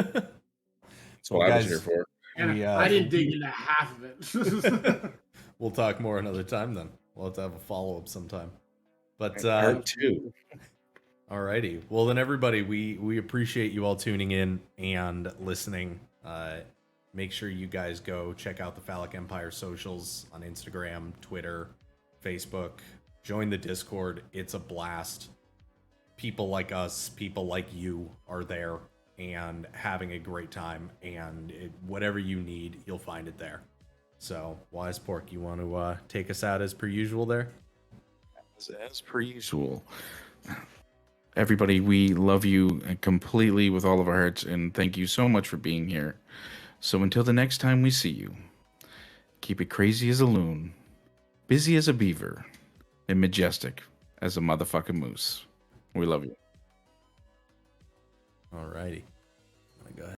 Well, what I was here guys, for. and I didn't dig into half of it. we'll talk more another time then. We'll have to have a follow-up sometime. But Part 2. alrighty. Well then, everybody, we appreciate you all tuning in and listening. Make sure you guys go check out the Phallic Empire socials on Instagram, Twitter, Facebook. Join the Discord. It's a blast. People like us, people like you are there and having a great time. And whatever you need, you'll find it there. So, Wise Pork, you want to take us out as per usual there? As per usual. Everybody, we love you completely with all of our hearts, and thank you so much for being here. So until the next time we see you, keep it crazy as a loon, busy as a beaver, and majestic as a motherfucking moose. We love you. Alrighty.